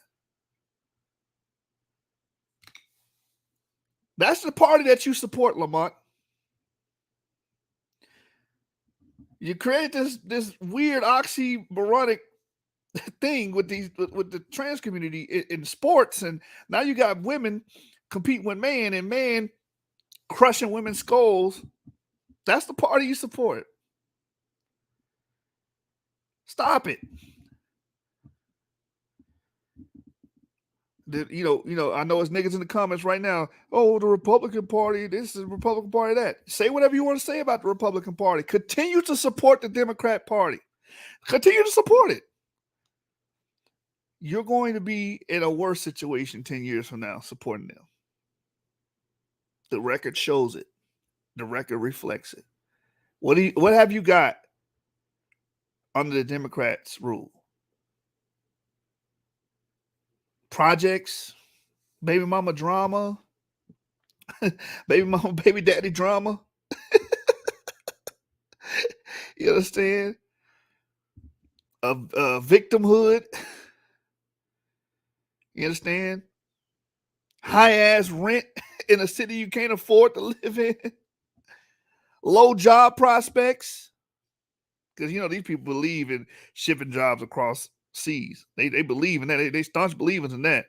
That's the party that you support, Lamont. You create this weird oxymoronic thing with the trans community in sports, and now you got women competing with men and men crushing women's skulls. That's the party you support. Stop it. I know it's niggas in the comments right now. Oh, the Republican Party, this is the Republican Party, that. Say whatever you want to say about the Republican Party. Continue to support the Democrat Party. Continue to support it. you're going to be in a worse situation 10 years from now supporting them. The record shows it. The record reflects it. What have you got under the Democrats' rule? Projects, baby mama drama, baby mama, baby daddy drama. You understand? Victimhood. You understand? High ass rent in a city you can't afford to live in. Low job prospects. Because, you know, these people believe in shipping jobs across seas. They believe in that. They staunch believers in that.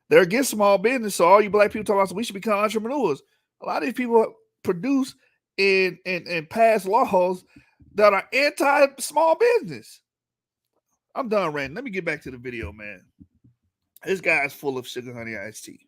They're against small business. So all you black people talk about, so we should become entrepreneurs. A lot of these people produce and pass laws that are anti-small business. I'm done ranting. Let me get back to the video, man. This guy's full of sugar honey iced tea.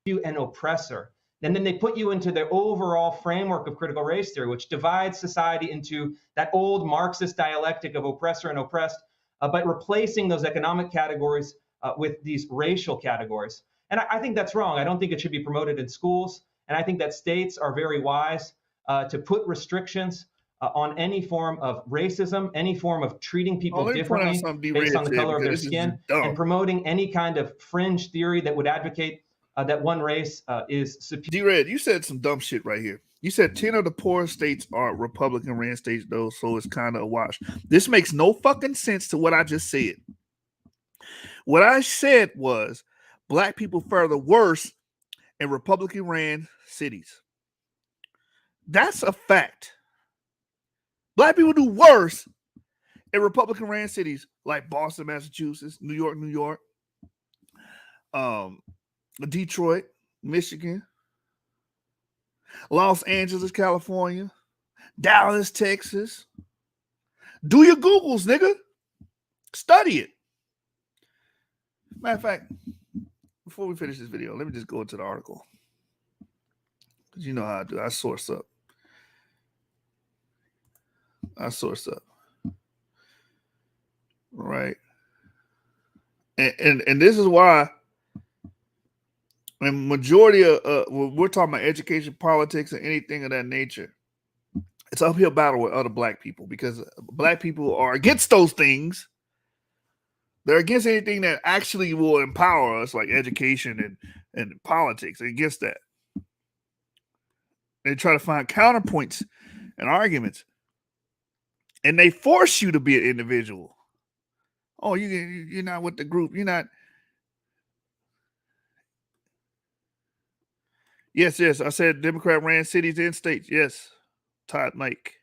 You an oppressor. And then they put you into their overall framework of critical race theory, which divides society into that old Marxist dialectic of oppressor and oppressed, but replacing those economic categories with these racial categories. And I think that's wrong. I don't think it should be promoted in schools. And I think that states are very wise to put restrictions on any form of racism, any form of treating people differently based on the color of their skin, and promoting any kind of fringe theory that would advocate that one race is superior. D-Red, you said some dumb shit right here. You said 10 of the poorest states are Republican-ran states, though, so it's kind of a wash. This makes no fucking sense to what I just said. What I said was black people fare the worse in Republican-ran cities. That's a fact. Black people do worse in Republican-ran cities like Boston, Massachusetts, New York, Detroit, Michigan, Los Angeles, California, Dallas, Texas. Do your Googles, nigga. Study it. Matter of fact, before we finish this video, let me just go into the article. Because you know how I do. I source up. Right. And this is why, and majority of we're talking about education, politics, and anything of that nature, it's an uphill battle with other black people because black people are against those things. They're against anything that actually will empower us, like education and politics. They're against that. They try to find counterpoints and arguments. And they force you to be an individual. Oh, you're not with the group. You're not. Yes. I said Democrat ran cities and states. Yes. Todd Mike.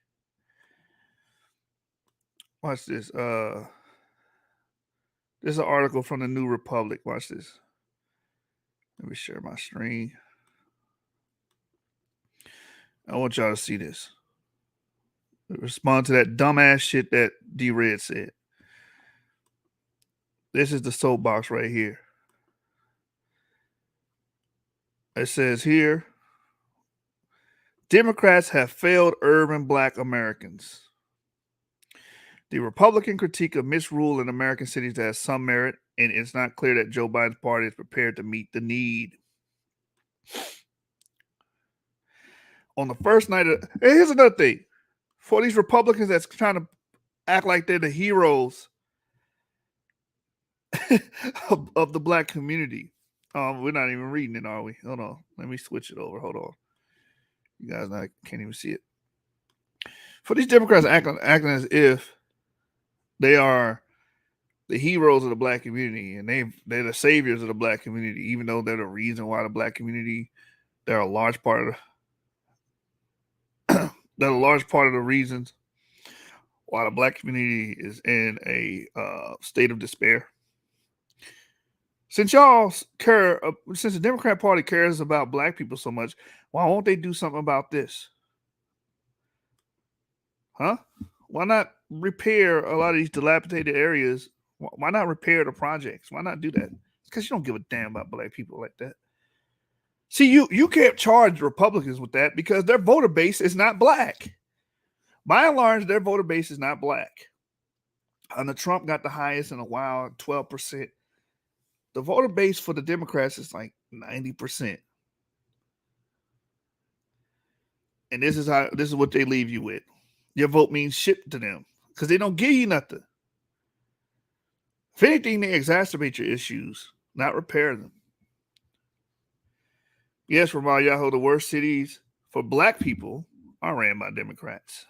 Watch this. This is an article from the New Republic. Watch this. Let me share my screen. I want y'all to see this. Respond to that dumbass shit that D-Red said. This is the soapbox right here. It says here, Democrats have failed urban black Americans. The Republican critique of misrule in American cities has some merit, and it's not clear that Joe Biden's party is prepared to meet the need. On the first night of, and here's another thing. For these Republicans that's trying to act like they're the heroes of the black community. We're not even reading it, are we? Hold on. Let me switch it over. Hold on. You guys can't even see it. For these Democrats acting as if they are the heroes of the black community and they're the saviors of the black community, even though they're the reason why the black community, they're a large part of the reasons why the black community is in a state of despair. Since y'all care, since the Democrat Party cares about black people so much, why won't they do something about this? Huh? Why not repair a lot of these dilapidated areas? Why not repair the projects? Why not do that? It's because you don't give a damn about black people like that. See, you can't charge Republicans with that because their voter base is not black. By and large, their voter base is not black. And the Trump got the highest in a while, 12%. The voter base for the Democrats is like 90%. And this is what they leave you with. Your vote means shit to them because they don't give you nothing. If anything, they exacerbate your issues, not repair them. Yes, YASHAR-YA'OH, the worst cities for black people are ran by Democrats.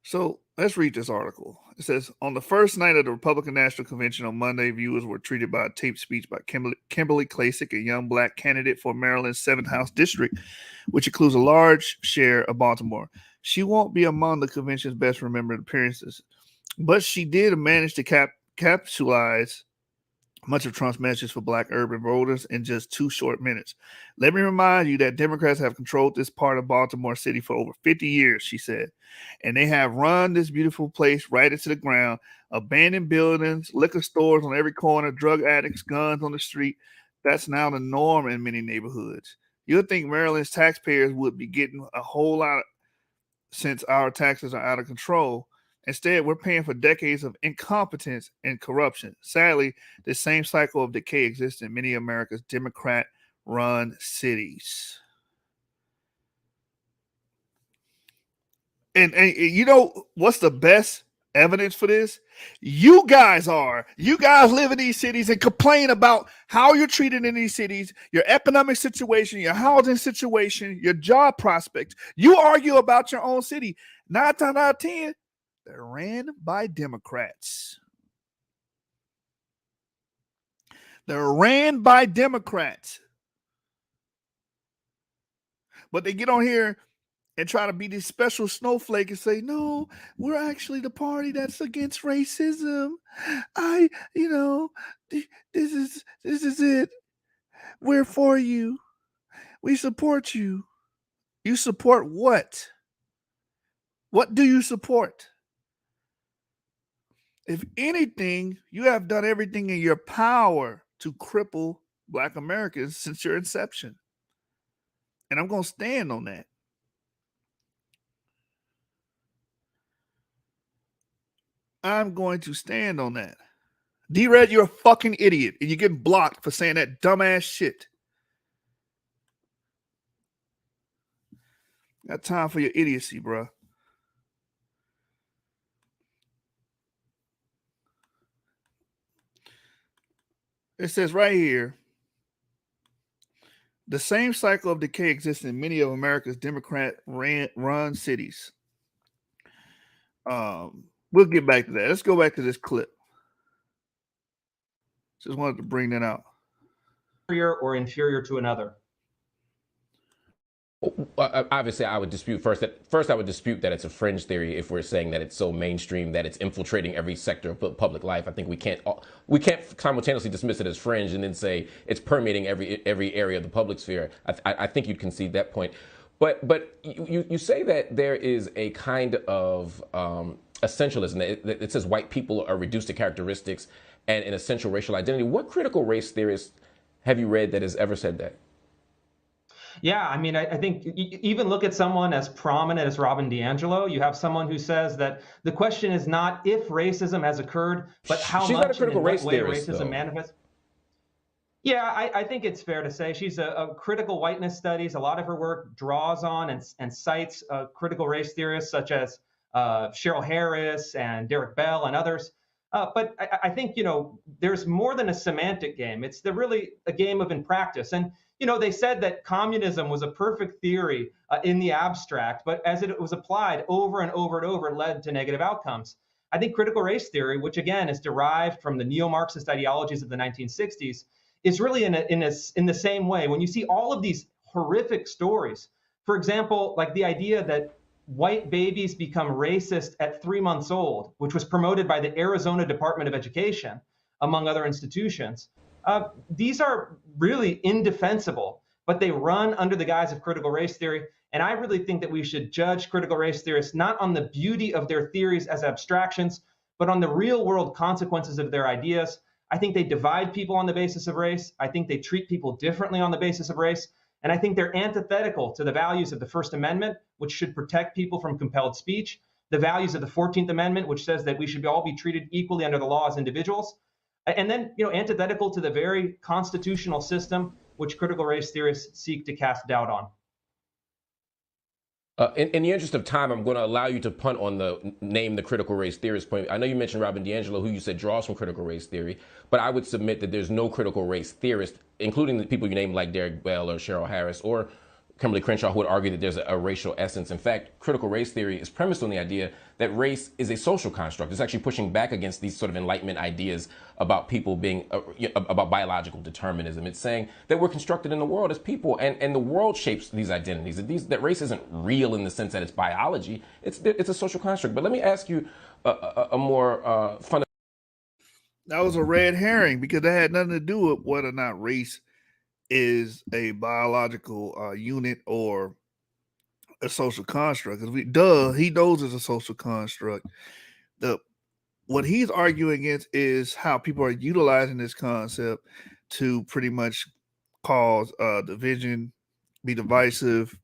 So let's read this article. It says, on the first night of the Republican National Convention on Monday, viewers were treated by a taped speech by Kimberly Klacik, a young black candidate for Maryland's 7th House District, which includes a large share of Baltimore. She won't be among the convention's best remembered appearances, but she did manage to capsulize much of Trump's message for black urban voters in just 2 short minutes. Let me remind you that Democrats have controlled this part of Baltimore City for over 50 years, she said. And they have run this beautiful place right into the ground. Abandoned buildings, liquor stores on every corner, drug addicts, guns on the street. That's now the norm in many neighborhoods. You'd think Maryland's taxpayers would be getting a whole lot since our taxes are out of control. Instead, we're paying for decades of incompetence and corruption. Sadly, the same cycle of decay exists in many of America's Democrat-run cities. And you know what's the best evidence for this? You guys live in these cities and complain about how you're treated in these cities, your economic situation, your housing situation, your job prospects. You argue about your own city. 9 times out of 10, they're ran by Democrats. They're ran by Democrats. But they get on here and try to be this special snowflake and say, no, we're actually the party that's against racism. This is it. We're for you. We support you. You support what? What do you support? If anything, you have done everything in your power to cripple Black Americans since your inception. And I'm going to stand on that. I'm going to stand on that. D-Red, you're a fucking idiot, and you're getting blocked for saying that dumbass shit. Got time for your idiocy, bro. It says right here, the same cycle of decay exists in many of America's Democrat-run cities. We'll get back to that. Let's go back to this clip. Just wanted to bring that out. Superior or inferior to another? Obviously, I would dispute first I would dispute that it's a fringe theory if we're saying that it's so mainstream that it's infiltrating every sector of public life. I think we can't simultaneously dismiss it as fringe and then say it's permeating every area of the public sphere. I think you'd concede that point. But you say that there is a kind of essentialism. It says white people are reduced to characteristics and an essential racial identity. What critical race theorist have you read that has ever said that? Yeah, I mean, I think even look at someone as prominent as Robin DiAngelo. You have someone who says that the question is not if racism has occurred, but how She's much not a critical and in race what way theorist, racism though. manifests. Yeah, I think it's fair to say she's a critical whiteness studies. A lot of her work draws on and cites critical race theorists such as Cheryl Harris and Derek Bell and others. But I think, there's more than a semantic game. It's really a game of in practice. And, they said that communism was a perfect theory in the abstract, but as it was applied over and over and over, it led to negative outcomes. I think critical race theory, which again is derived from the neo-Marxist ideologies of the 1960s, is really in the same way. When you see all of these horrific stories, for example, like the idea that white babies become racist at 3 months old, which was promoted by the Arizona Department of Education, among other institutions. These are really indefensible, but they run under the guise of critical race theory. And I really think that we should judge critical race theorists not on the beauty of their theories as abstractions, but on the real world consequences of their ideas. I think they divide people on the basis of race. I think they treat people differently on the basis of race. And I think they're antithetical to the values of the First Amendment, which should protect people from compelled speech. the values of the 14th Amendment, which says that we should all be treated equally under the law as individuals. And then, antithetical to the very constitutional system which critical race theorists seek to cast doubt on. In the interest of time, I'm going to allow you to punt on the critical race theorist point. I know you mentioned Robin DiAngelo, who you said draws from critical race theory, but I would submit that there's no critical race theorist, including the people you named like Derek Bell or Cheryl Harris or Kimberly Crenshaw, who would argue that there's a racial essence. In fact, critical race theory is premised on the idea that race is a social construct. It's actually pushing back against these sort of Enlightenment ideas about people being, about biological determinism. It's saying that we're constructed in the world as people, and the world shapes these identities. That race isn't real in the sense that it's biology. It's a social construct. But let me ask you a more fundamental. That was a red herring, because that had nothing to do with whether or not race is a biological unit or a social construct. Because he knows it's a social construct. What he's arguing against is how people are utilizing this concept to pretty much cause division, be divisive,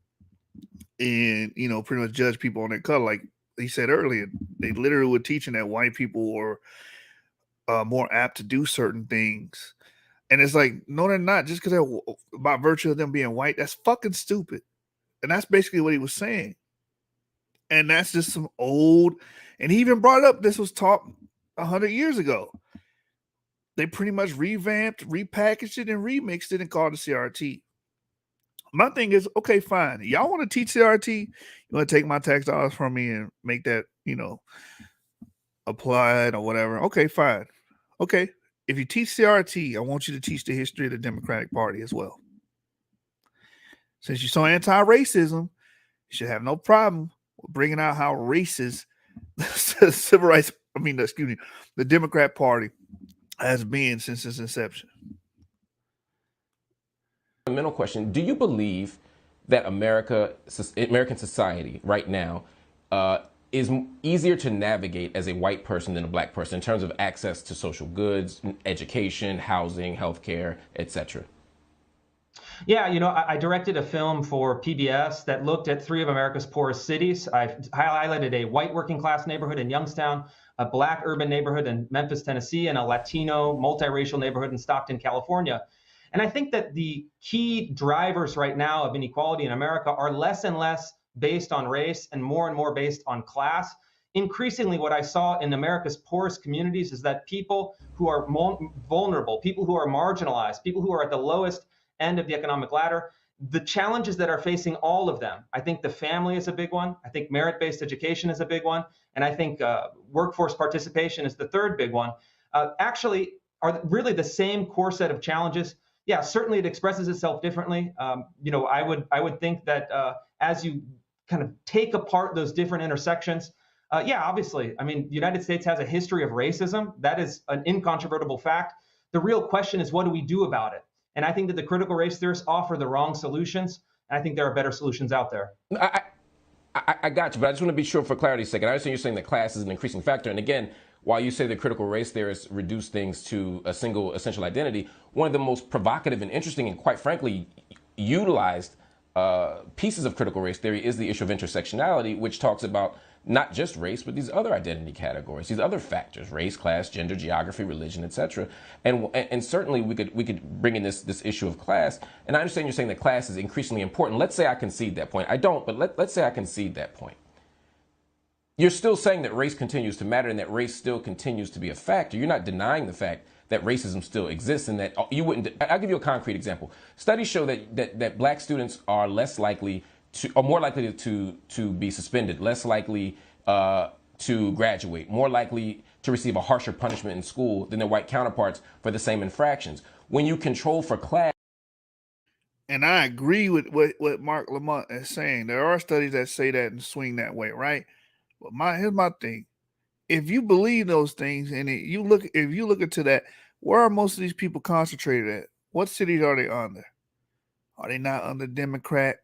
and pretty much judge people on their color. Like he said earlier, they literally were teaching that white people were more apt to do certain things. And it's like, no, they're not. Just because by virtue of them being white, that's fucking stupid. And that's basically what he was saying. And that's just some old, and he even brought up, this was taught 100 years ago. They pretty much revamped, repackaged it, and remixed it and called it CRT. My thing is, okay, fine. Y'all want to teach CRT? You want to take my tax dollars from me and make that, applied or whatever? Okay, fine. Okay. If you teach CRT, I want you to teach the history of the Democratic Party as well. Since you're so anti-racism, you should have no problem with bringing out how racist the Democrat Party has been since its inception. Fundamental question: do you believe that American society right now is easier to navigate as a white person than a black person in terms of access to social goods, education, housing, healthcare, etc.? Yeah, I directed a film for PBS that looked at 3 of America's poorest cities. I highlighted a white working class neighborhood in Youngstown, a black urban neighborhood in Memphis, Tennessee, and a Latino multiracial neighborhood in Stockton, California. And I think that the key drivers right now of inequality in America are less and less based on race and more based on class. Increasingly, what I saw in America's poorest communities is that people who are vulnerable, people who are marginalized, people who are at the lowest end of the economic ladder, the challenges that are facing all of them. I think the family is a big one. I think merit-based education is a big one. And I think workforce participation is the third big one. Actually, are really the same core set of challenges. Yeah, certainly it expresses itself differently. I would think that as you kind of take apart those different intersections, obviously, the United States has a history of racism. That is an incontrovertible fact. The real question is, what do we do about it? And I think that the critical race theorists offer the wrong solutions. And I think there are better solutions out there. I got you, but I just want to be sure for clarity's sake. I understand you're saying that class is an increasing factor. And again, while you say that critical race theorists reduce things to a single essential identity, one of the most provocative and interesting and quite frankly utilized pieces of critical race theory is the issue of intersectionality, which talks about not just race, but these other identity categories, these other factors: race, class, gender, geography, religion, etc. And certainly we could bring in this issue of class. And I understand you're saying that class is increasingly important. Let's say I concede that point. I don't, but let's say I concede that point. You're still saying that race continues to matter and that race still continues to be a factor. You're not denying the fact that racism still exists and that you wouldn't. I'll give you a concrete example. Studies show that black students are more likely to be suspended, less likely to graduate, more likely to receive a harsher punishment in school than their white counterparts for the same infractions. When you control for class. And I agree with what Marc Lamont is saying. There are studies that say that and swing that way, right? But here's my thing. If you believe those things and if you look into that, where are most of these people concentrated at? What cities are they under? Are they not under Democrat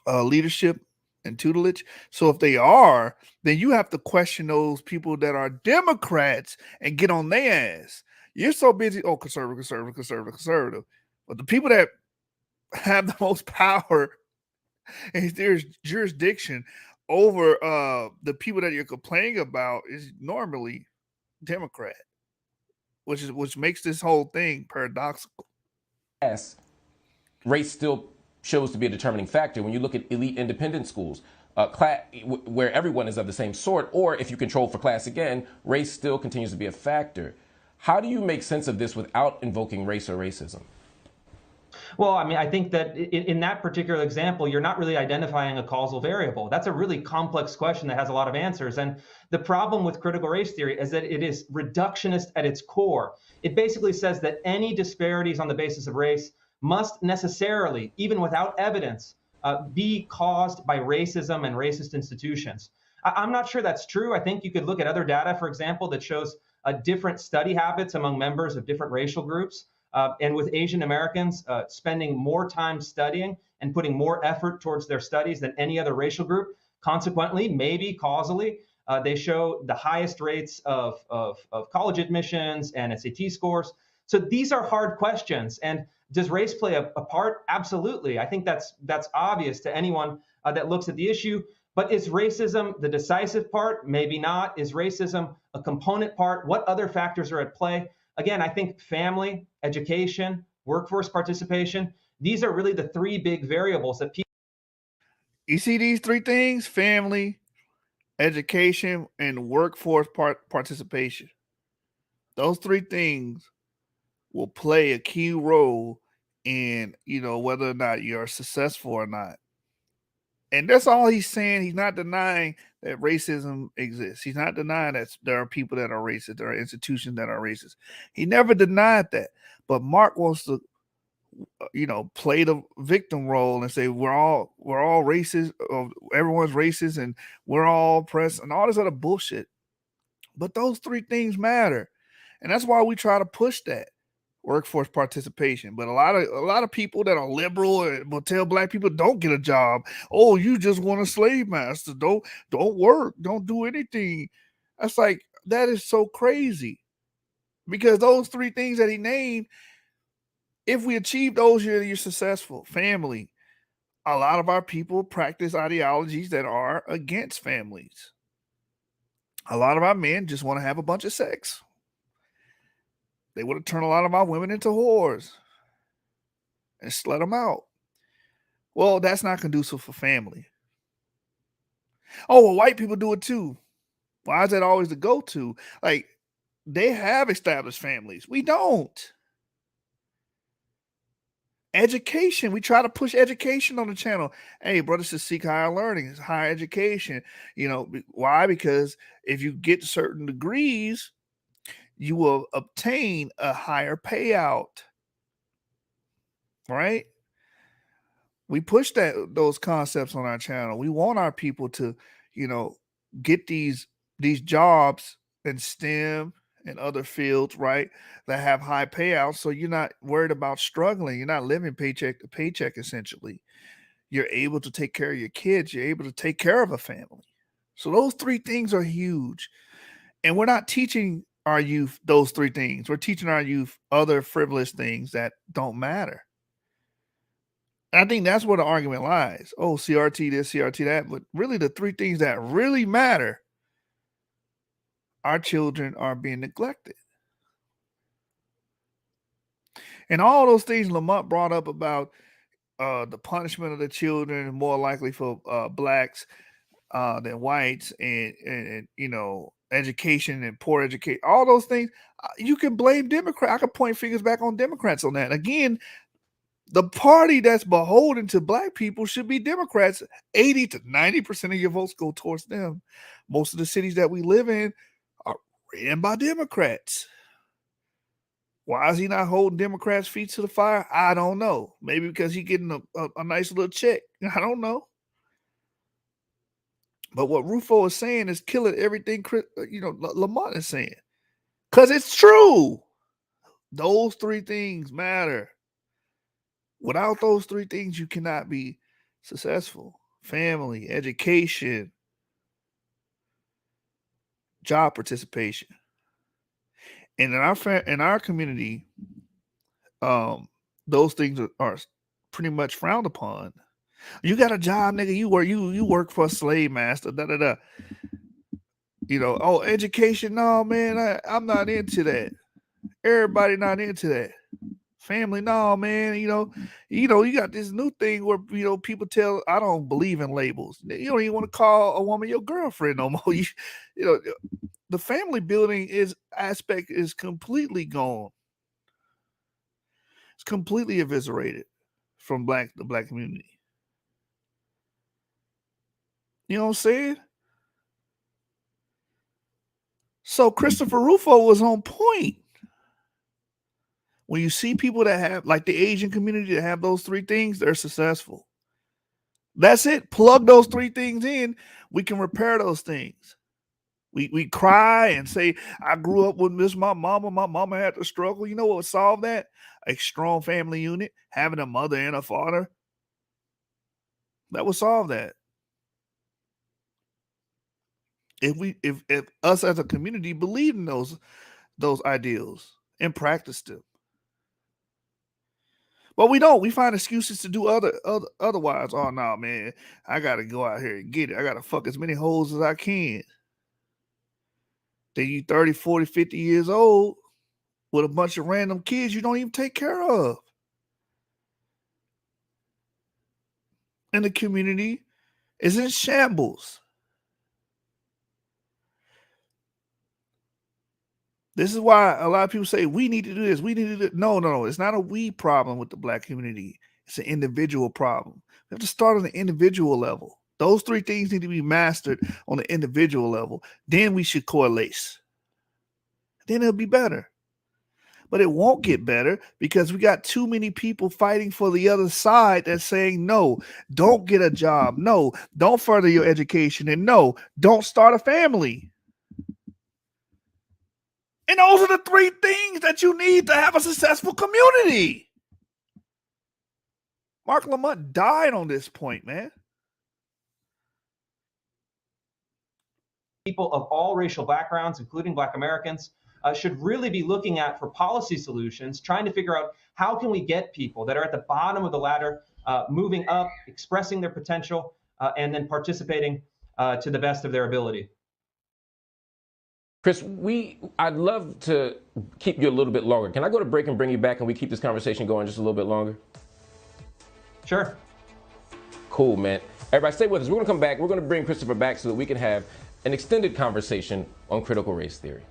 leadership and tutelage? So if they are, then you have to question those people that are Democrats and get on their ass. You're so busy, conservative. But the people that have the most power in their jurisdiction over the people that you're complaining about is normally Democrat, which makes this whole thing paradoxical. Yes, race still shows to be a determining factor when you look at elite independent schools, where everyone is of the same sort, or if you control for class again, race still continues to be a factor. How do you make sense of this without invoking race or racism? Well, I mean, I think that in that particular example, you're not really identifying a causal variable. That's a really complex question that has a lot of answers. And the problem with critical race theory is that it is reductionist at its core. It basically says that any disparities on the basis of race must necessarily, even without evidence, be caused by racism and racist institutions. I'm not sure that's true. I think you could look at other data, for example, that shows different study habits among members of different racial groups. And with Asian Americans spending more time studying and putting more effort towards their studies than any other racial group, consequently, maybe causally, they show the highest rates of college admissions and SAT scores. So these are hard questions. And does race play a part? Absolutely. I think that's obvious to anyone that looks at the issue. But is racism the decisive part? Maybe not. Is racism a component part? What other factors are at play? Again, I think family, education, workforce participation, these are really the three big variables that people. You see these three things: family, education, and workforce participation. Those three things will play a key role in, whether or not you're successful or not. And that's all he's saying. He's not denying that racism exists. He's not denying that there are people that are racist, there are institutions that are racist. He never denied that. But Mark wants to, play the victim role and say we're all racist, everyone's racist, and we're all oppressed, and all this other bullshit. But those three things matter, and that's why we try to push that workforce participation. But a lot of people that are liberal will tell black people don't get a job. Oh, you just want a slave master. Don't work. Don't do anything. That's like, that is so crazy, because those three things that he named, if we achieve those, you're successful. Family. A lot of our people practice ideologies that are against families. A lot of our men just want to have a bunch of sex. They would have turned a lot of our women into whores and slut them out. Well, that's not conducive for family. Oh, well, white people do it too. Why is that always the go-to? Like, they have established families. We don't. Education. We try to push education on the channel. Hey, brothers should seek higher learning. It's higher education. Why? Because if you get certain degrees, you will obtain a higher payout, right? We push those concepts on our channel. We want our people to, get these jobs in STEM and other fields, right, that have high payouts. So you're not worried about struggling. You're not living paycheck to paycheck, essentially. You're able to take care of your kids. You're able to take care of a family. So those three things are huge. And we're not teaching our youth those three things. We're teaching our youth other frivolous things that don't matter. And I think that's where the argument lies. Oh, CRT this, CRT that. But really, the three things that really matter, our children are being neglected. And all those things Lamont brought up about the punishment of the children is more likely for blacks than whites, and education and poor education, all those things, you can blame Democrats. I can point fingers back on Democrats on that. Again, the party that's beholden to black people should be Democrats. 80 to 90% of your votes go towards them. Most of the cities that we live in are ran by Democrats. Why is he not holding Democrats' feet to the fire? I don't know. Maybe because he's getting a nice little check. I don't know. But what Rufo is saying is killing everything, Lamont is saying. Because it's true. Those three things matter. Without those three things, you cannot be successful. Family, education, job participation. And in our community, those things are pretty much frowned upon. You got a job, nigga. You work for a slave master. Da da da. Oh, education. No, man, I'm not into that. Everybody not into that. Family, no, man. You got this new thing where people tell I don't believe in labels. You don't even want to call a woman your girlfriend no more. The family building aspect is completely gone. It's completely eviscerated from the black community. You know what I'm saying? So Christopher Rufo was on point. When you see people that have, like the Asian community that have those three things, they're successful. That's it. Plug those three things in. We can repair those things. We cry and say, I grew up with this, my mama. My mama had to struggle. You know what would solve that? A strong family unit, having a mother and a father. That would solve that. If us as a community believe in those ideals and practice them. But we don't. We find excuses to do otherwise. Oh no, man. I gotta go out here and get it. I gotta fuck as many hoes as I can. Then you 30, 40, 50 years old with a bunch of random kids you don't even take care of. And the community is in shambles. This is why a lot of people say we need to do this. We need to do that. No. It's not a we problem with the black community. It's an individual problem. We have to start on the individual level. Those three things need to be mastered on the individual level. Then we should coalesce. Then it'll be better. But it won't get better because we got too many people fighting for the other side that's saying, no, don't get a job. No, don't further your education. And no, don't start a family. And those are the three things that you need to have a successful community. Marc Lamont died on this point, man. People of all racial backgrounds, including Black Americans, should really be looking at for policy solutions, trying to figure out how can we get people that are at the bottom of the ladder moving up, expressing their potential, and then participating to the best of their ability. Chris, I'd love to keep you a little bit longer. Can I go to break and bring you back and we keep this conversation going just a little bit longer? Sure. Cool, man. Everybody stay with us. We're going to come back. We're going to bring Christopher back so that we can have an extended conversation on critical race theory.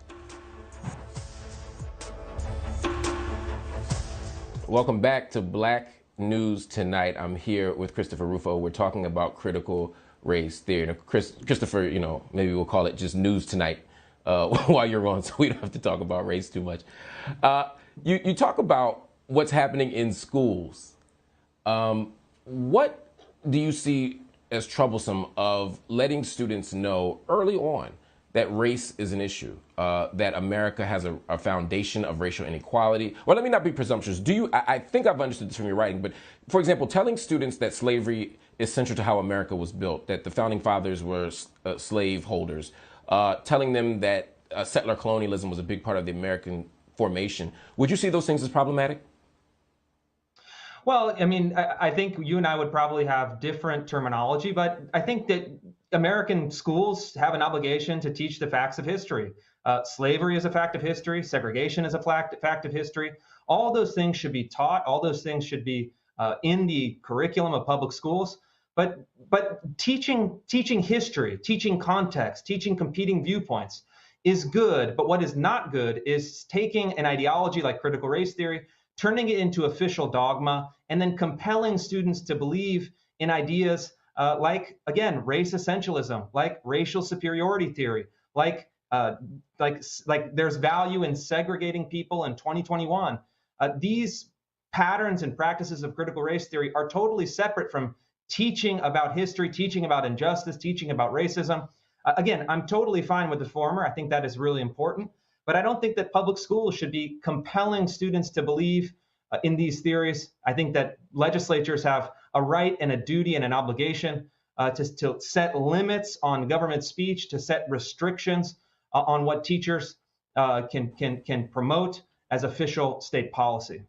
Welcome back to Black News Tonight. I'm here with Christopher Rufo. We're talking about critical race theory. And Christopher, maybe we'll call it just News Tonight while you're on, so we don't have to talk about race too much. You talk about what's happening in schools. What do you see as troublesome of letting students know early on that race is an issue, that America has a foundation of racial inequality? Well, let me not be presumptuous. I think I've understood this from your writing, but for example, telling students that slavery is central to how America was built, that the founding fathers were slave holders, telling them that settler colonialism was a big part of the American formation. Would you see those things as problematic? Well, I mean, I think you and I would probably have different terminology, but I think that American schools have an obligation to teach the facts of history. Slavery is a fact of history. Segregation is a fact of history. All those things should be taught. All those things should be in the curriculum of public schools. But teaching history, teaching context, teaching competing viewpoints is good. But what is not good is taking an ideology like critical race theory, turning it into official dogma, and then compelling students to believe in ideas like, again, race essentialism, like racial superiority theory, like there's value in segregating people in 2021. These patterns and practices of critical race theory are totally separate from teaching about history, teaching about injustice, teaching about racism. Again, I'm totally fine with the former. I think that is really important. But I don't think that public schools should be compelling students to believe in these theories. I think that legislatures have a right and a duty and an obligation to set limits on government speech, to set restrictions on what teachers can promote as official state policy.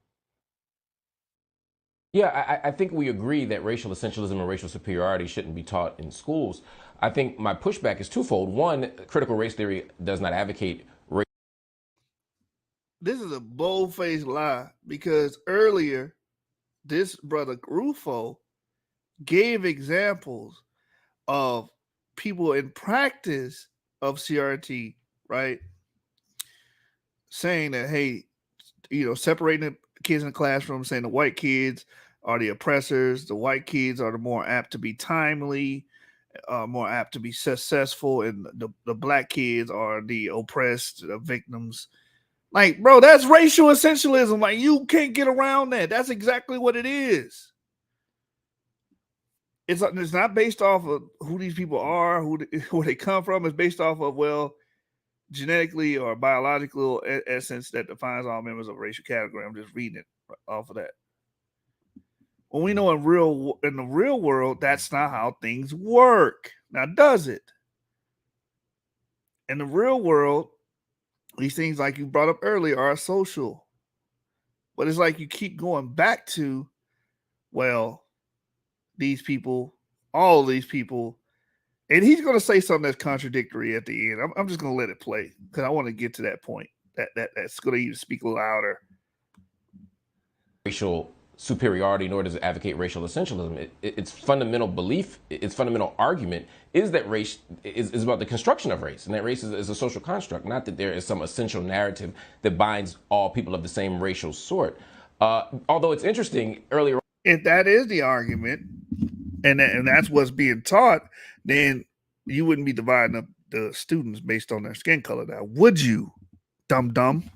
Yeah, I think we agree that racial essentialism and racial superiority shouldn't be taught in schools. I think my pushback is twofold. One, critical race theory does not advocate race. This is a bold-faced lie because earlier, this brother Rufo gave examples of people in practice of CRT, right? Saying that, hey, separating the kids in the classroom, saying the white kids are the oppressors, the white kids are the more apt to be timely, more apt to be successful, and the black kids are the oppressed, the victims. Like, bro, that's racial essentialism. Like, you can't get around that. That's exactly what it is. It's not based off of who these people are, where they come from. It's based off of, well, genetically or biological essence that defines all members of a racial category. I'm just reading it off of that. When we know in the real world, that's not how things work. Now, does it? In the real world, these things, like you brought up earlier, are social. But it's like you keep going back to, well, these people, all these people, and he's going to say something that's contradictory at the end. I'm just going to let it play because I want to get to that point that's going to even speak louder. Racial superiority, nor does it advocate racial essentialism. Its fundamental belief, its fundamental argument is that race is about the construction of race, and that race is a social construct, not that there is some essential narrative that binds all people of the same racial sort. Although it's interesting, earlier, if that is the argument, and that's what's being taught, then you wouldn't be dividing up the students based on their skin color now, would you, dumb?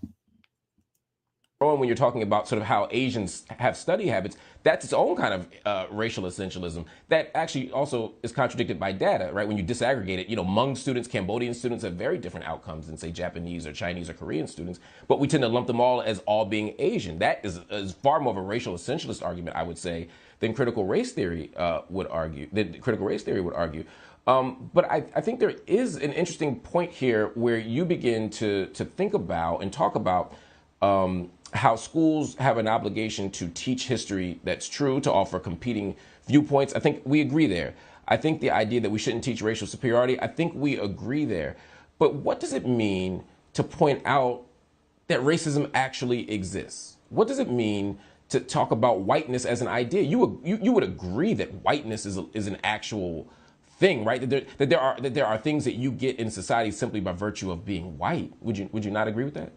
when you're talking about sort of how Asians have study habits, that's its own kind of racial essentialism that actually also is contradicted by data, right? When you disaggregate it, Hmong students, Cambodian students have very different outcomes than, say, Japanese or Chinese or Korean students, but we tend to lump them all as all being Asian. That is far more of a racial essentialist argument, I would say, than critical race theory would argue. But I think there is an interesting point here where you begin to think about and talk about how schools have an obligation to teach history that's true, to offer competing viewpoints. I think we agree there. I think the idea that we shouldn't teach racial superiority, I think we agree there. But what does it mean to point out that racism actually exists? What does it mean to talk about whiteness as an idea? You would agree that whiteness is an actual thing, right? That there are things that you get in society simply by virtue of being white. Would you not agree with that?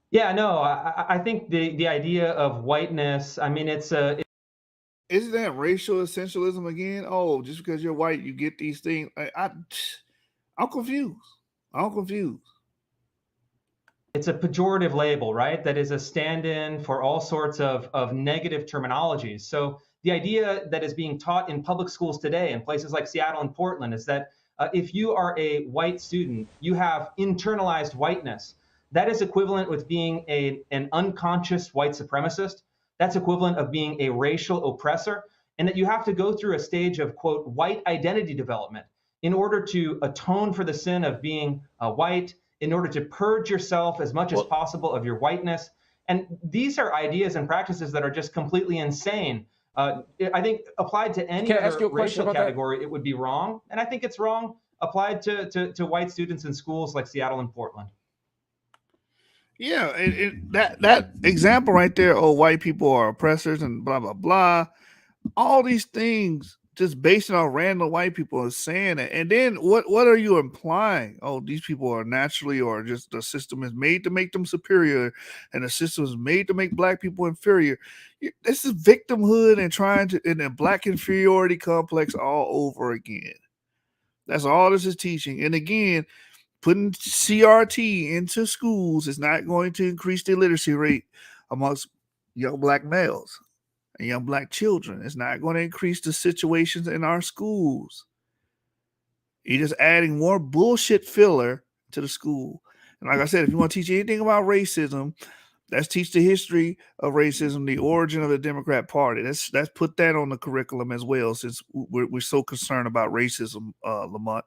Yeah, no, I think the idea of whiteness, I mean, isn't that racial essentialism again? Oh, just because you're white, you get these things. I'm confused. It's a pejorative label, right? That is a stand-in for all sorts of negative terminologies. So the idea that is being taught in public schools today in places like Seattle and Portland is that if you are a white student, you have internalized whiteness. That is equivalent with being an unconscious white supremacist. That's equivalent of being a racial oppressor, and that you have to go through a stage of, quote, white identity development in order to atone for the sin of being white, in order to purge yourself as much as possible of your whiteness. And these are ideas and practices that are just completely insane. I think applied to any other racial category, it would be wrong. And I think it's wrong applied to white students in schools like Seattle and Portland. Yeah, that example right there, oh, white people are oppressors and blah, blah, blah. All these things just based on random white people is saying it. And then what are you implying? Oh, these people are naturally, or just the system is made to make them superior and the system is made to make black people inferior. This is victimhood and a black inferiority complex all over again. That's all this is teaching. And again, putting CRT into schools is not going to increase the literacy rate amongst young black males and young black children. It's not going to increase the situations in our schools. You're just adding more bullshit filler to the school. And like I said, if you want to teach anything about racism, let's teach the history of racism, the origin of the Democrat Party. Let's put that on the curriculum as well, since we're so concerned about racism, Lamont.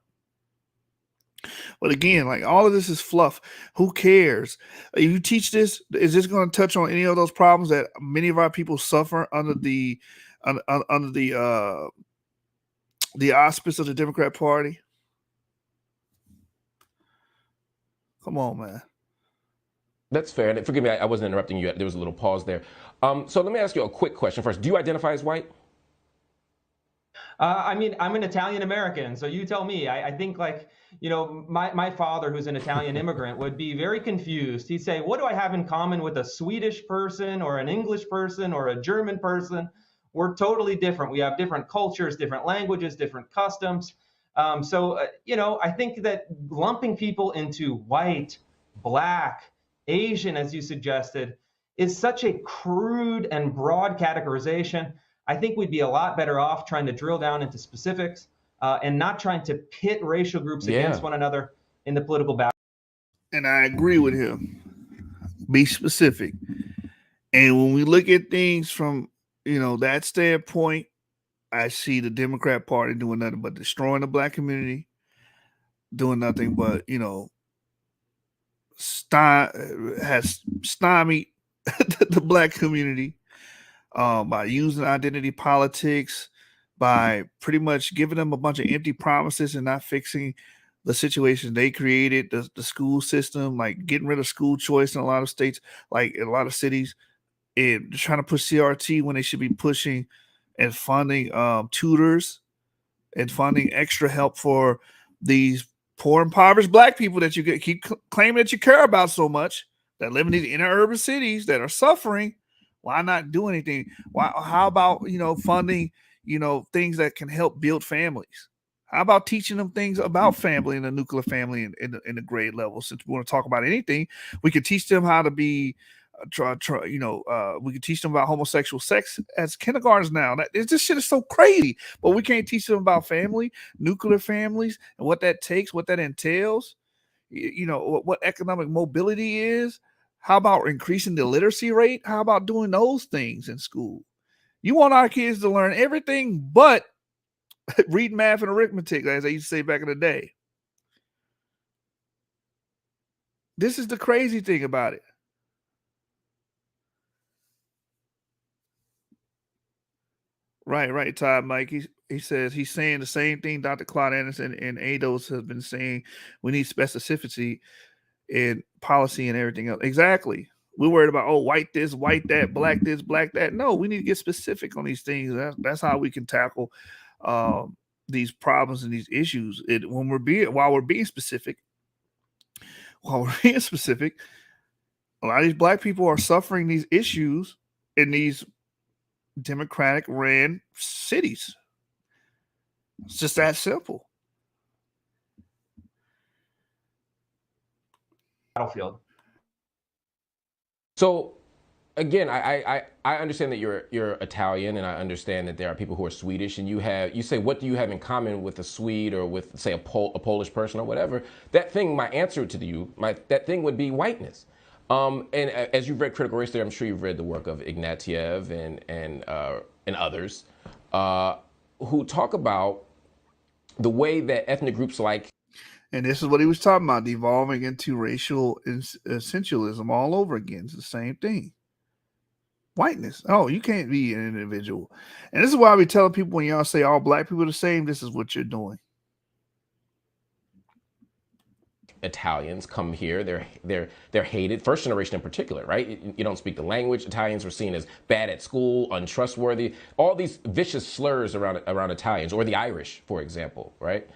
But again, like all of this is fluff. Who cares? If you teach this, is this going to touch on any of those problems that many of our people suffer under under the auspice of the Democrat Party? Come on, man. That's fair. And forgive me, I wasn't interrupting you. There was a little pause there. So let me ask you a quick question first. Do you identify as white? I mean, I'm an Italian American, so you tell me. I think, like, you know, my father, who's an Italian immigrant, would be very confused. He'd say, what do I have in common with a Swedish person or an English person or a German person? We're totally different. We have different cultures, different languages, different customs. You know, I think that lumping people into white, black, Asian, as you suggested, is such a crude and broad categorization. I think we'd be a lot better off trying to drill down into specifics and not trying to pit racial groups against one another in the political battle. And I agree with him. Be specific. And when we look at things from, you know, that standpoint, I see the Democrat Party doing nothing but destroying the black community, doing nothing but, you know, has stymied the black community by using identity politics, by pretty much giving them a bunch of empty promises and not fixing the situation they created, the school system, like getting rid of school choice in a lot of states, like in a lot of cities, and trying to push CRT when they should be pushing and funding tutors and funding extra help for these poor, impoverished black people that you keep claiming that you care about so much, that live in these inner urban cities that are suffering. Why not do anything? How about, you know, funding, you know, things that can help build families? How about teaching them things about family and the nuclear family in the grade level? Since we want to talk about anything, we could teach them how to be, we could teach them about homosexual sex as kindergartens now. This shit is so crazy, but we can't teach them about family, nuclear families, and what that takes, what that entails. You know, what economic mobility is. How about increasing the literacy rate? How about doing those things in school? You want our kids to learn everything but read, math, and arithmetic, as they used to say back in the day. This is the crazy thing about it. Right, Todd, Mike. He says he's saying the same thing Dr. Claude Anderson and ADOS has been saying. We need specificity in policy and everything else. Exactly. We're worried about, oh, white this, white that, black this, black that. No, we need to get specific on these things. That's how we can tackle these problems and these issues. While we're being specific, a lot of these black people are suffering these issues in these Democratic ran cities. It's just that simple. Battlefield. So again, I understand that you're Italian, and I understand that there are people who are Swedish, and you say, what do you have in common with a Swede or with, say, a Polish person or whatever? That thing, my answer to you, that thing would be whiteness. And as you've read critical race theory, I'm sure you've read the work of Ignatieff and others who talk about the way that ethnic groups like. And this is what he was talking about, devolving into racial essentialism all over again. It's the same thing. Whiteness. Oh, you can't be an individual. And this is why we tell people, when y'all say all black people are the same, this is what you're doing. Italians come here, they're hated, first generation in particular, right? You don't speak the language. Italians were seen as bad at school, untrustworthy, all these vicious slurs around Italians, or the Irish, for example, right?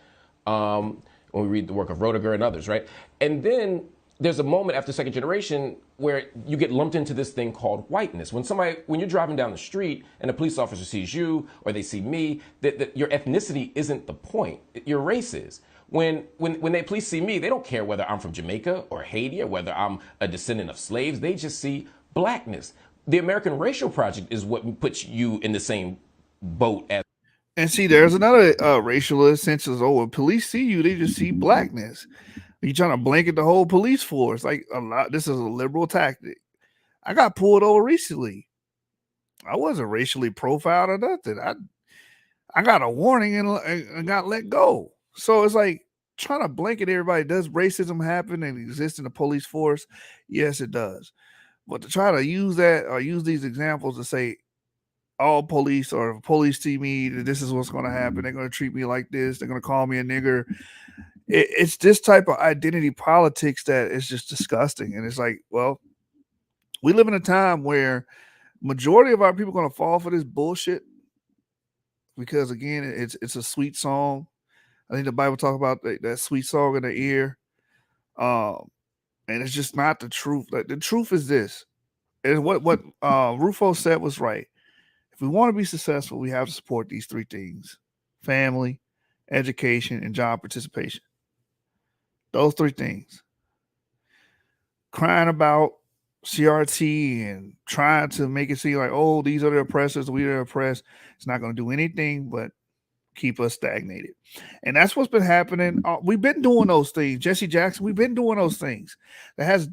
When we read the work of Roediger and others, right? And then there's a moment after second generation where you get lumped into this thing called whiteness. When you're driving down the street and a police officer sees you or they see me, that your ethnicity isn't the point. Your race is. When they police see me, they don't care whether I'm from Jamaica or Haiti or whether I'm a descendant of slaves. They just see blackness. The American Racial Project is what puts you in the same boat as. And see, there's another racialist sense of, when police see you, they just see blackness. You're trying to blanket the whole police force. Like, this is a liberal tactic. I got pulled over recently. I wasn't racially profiled or nothing. I got a warning and got let go. So it's like, trying to blanket everybody. Does racism happen and exist in the police force? Yes, it does. But to try to use that or use these examples to say all police or if police see me, this is what's going to happen. They're going to treat me like this. They're going to call me a nigger. It's this type of identity politics that is just disgusting. And it's like, well, we live in a time where majority of our people are going to fall for this bullshit because, again, it's a sweet song. I think the Bible talks about that sweet song in the ear. And it's just not the truth. Like, the truth is this. And what Rufo said was right. If we want to be successful, we have to support these three things: family, education, and job participation. Those three things. Crying about CRT and trying to make it seem like, oh, these are the oppressors, we are the oppressed. It's not going to do anything but keep us stagnated. And that's what's been happening. We've been doing those things. Jesse Jackson, we've been doing those things. It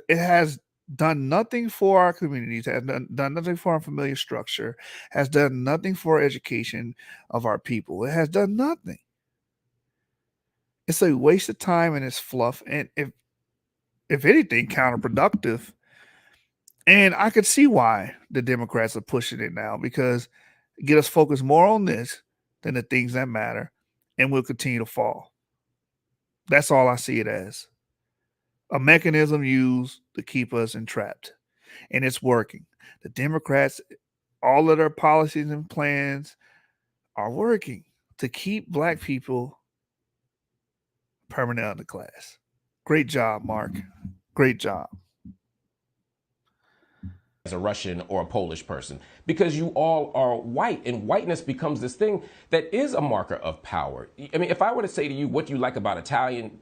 has done nothing for our communities, has done nothing for our familiar structure, has done nothing for education of our people. It has done nothing. It's a waste of time and it's fluff. And if anything, counterproductive. And I could see why the Democrats are pushing it now, because get us focused more on this than the things that matter, and we'll continue to fall. That's all I see it as. A mechanism used to keep us entrapped. And it's working. The Democrats, all of their policies and plans are working to keep Black people permanent underclass. Great job, Mark. Great job. As a Russian or a Polish person, because you all are white, and whiteness becomes this thing that is a marker of power. I mean, if I were to say to you what you like about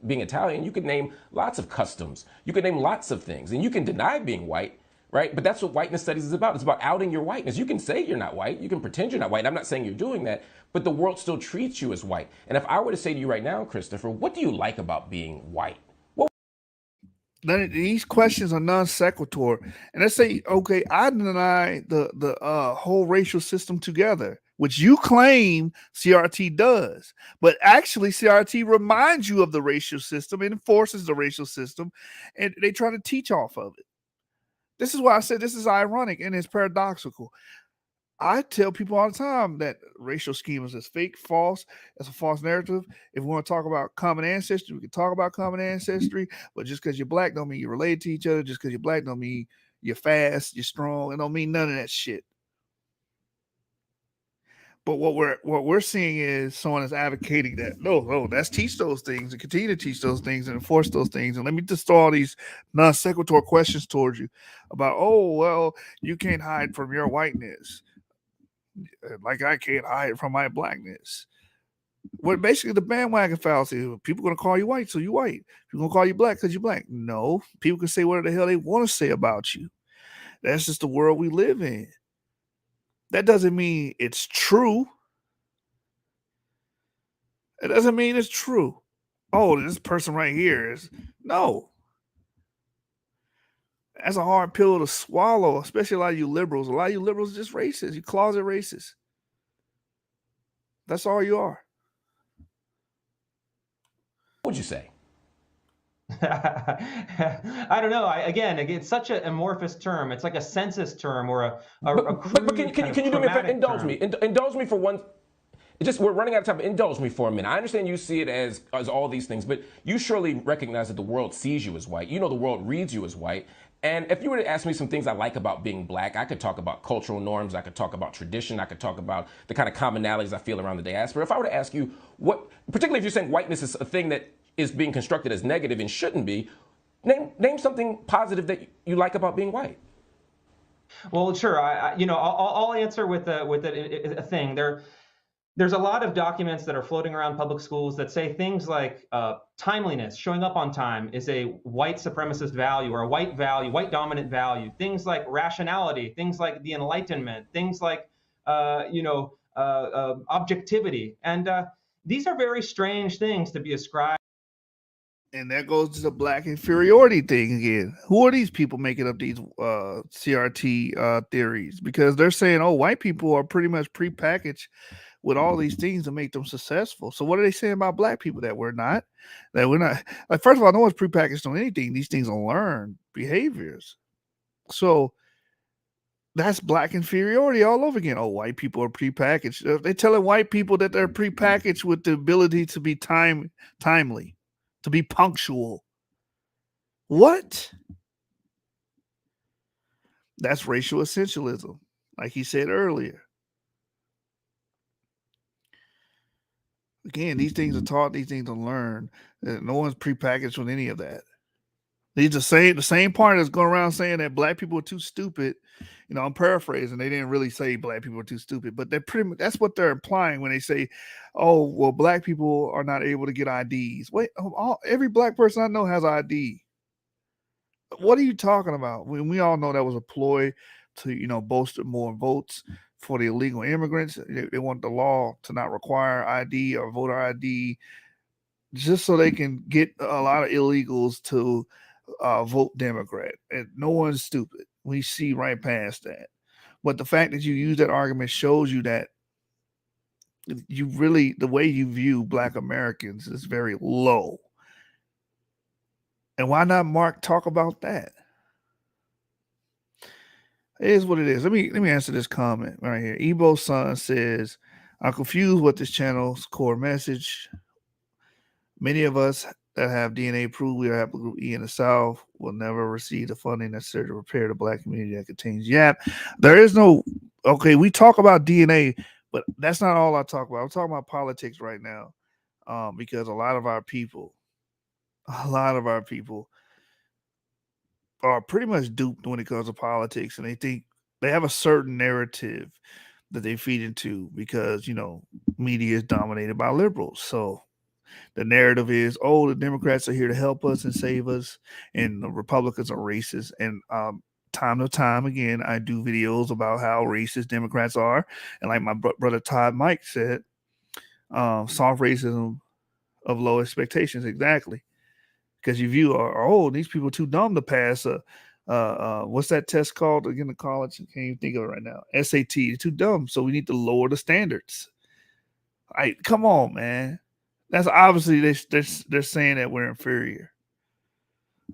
being Italian, you could name lots of customs. You could name lots of things, and you can deny being white, right? But that's what whiteness studies is about. It's about outing your whiteness. You can say you're not white. You can pretend you're not white. I'm not saying you're doing that, but the world still treats you as white. And if I were to say to you right now, Christopher, what do you like about being white? These questions are non sequitur, and let's say, okay, I deny the whole racial system together, which you claim CRT does, but actually CRT reminds you of the racial system and enforces the racial system, and they try to teach off of it. This is why I said this is ironic and it's paradoxical. I tell people all the time that racial schemas is fake, false. It's a false narrative. If we want to talk about common ancestry, we can talk about common ancestry. But just because you're Black don't mean you're related to each other. Just because you're Black don't mean you're fast, you're strong. It don't mean none of that shit. But what we're seeing is someone is advocating that no, let's teach those things and continue to teach those things and enforce those things. And let me just throw all these non sequitur questions towards you about, oh, well, you can't hide from your whiteness. Like I can't hide from my Blackness. What basically the bandwagon fallacy. People going to call you white, so you white. People going to call you Black because you're Black. No, people can say whatever the hell they want to say about you. That's just the world we live in. That doesn't mean it's true. It doesn't mean it's true. Oh, this person right here is no. That's a hard pill to swallow, especially a lot of you liberals. A lot of you liberals are just racist. You closet racist. That's all you are. What would you say? I don't know. Again, it's such an amorphous term. It's like a census term or a but can you do me a favor? Indulge me for one. We're running out of time. Indulge me for a minute. I understand you see it as all these things, but you surely recognize that the world sees you as white. You know the world reads you as white. And if you were to ask me some things I like about being Black, I could talk about cultural norms, I could talk about tradition, I could talk about the kind of commonalities I feel around the diaspora. If I were to ask you what, particularly if you're saying whiteness is a thing that is being constructed as negative and shouldn't be, name something positive that you like about being white. Well, sure. I'll answer with a thing. There's a lot of documents that are floating around public schools that say things like timeliness, showing up on time is a white supremacist value or a white dominant value. Things like rationality, things like the Enlightenment, things like objectivity. And these are very strange things to be ascribed. And that goes to the Black inferiority thing again. Who are these people making up these CRT theories? Because they're saying, oh, white people are pretty much prepackaged with all these things to make them successful. So what are they saying about black people? That we're not? Like, first of all, no one's prepackaged on anything. These things are learned behaviors. So that's black inferiority all over again. Oh, white people are prepackaged. They're telling white people that they're prepackaged with the ability to be timely, to be punctual. What? That's racial essentialism, like he said earlier. Again, these things are taught, these things are learned. No one's prepackaged with any of that. These the same party that's going around saying that black people are too stupid. You know, I'm paraphrasing. They didn't really say black people are too stupid, but they're pretty much, that's what they're implying when they say, "Oh, well, black people are not able to get IDs." Wait, every black person I know has ID. What are you talking about? We all know that was a ploy to, you know, bolster more votes for the illegal immigrants. They want the law to not require ID or voter ID, just so they can get a lot of illegals to vote Democrat. And no one's stupid. We see right past that. But the fact that you use that argument shows you that you really, the way you view black Americans is very low. And why not, Mark, talk about that? It is what it is. Let me answer this comment right here. Ebo's son says, "I'm confused with this channel's core message. Many of us that have DNA prove we are haplogroup E in the South will never receive the funding necessary to repair the black community that contains YAP." There is no, okay, we talk about DNA, but that's not all I talk about. I'm talking about politics right now, because a lot of our people are pretty much duped when it comes to politics, and they think they have a certain narrative that they feed into because, you know, media is dominated by liberals. So the narrative is, oh, the Democrats are here to help us and save us, and the Republicans are racist. And time to time again, I do videos about how racist Democrats are, and like my brother Todd Mike said, soft racism of low expectations. Exactly. Because you view, oh, these people are too dumb to pass what's that test called again in college? I can't even think of it right now. SAT. They're too dumb, so we need to lower the standards. Come on, man. That's obviously they're saying that we're inferior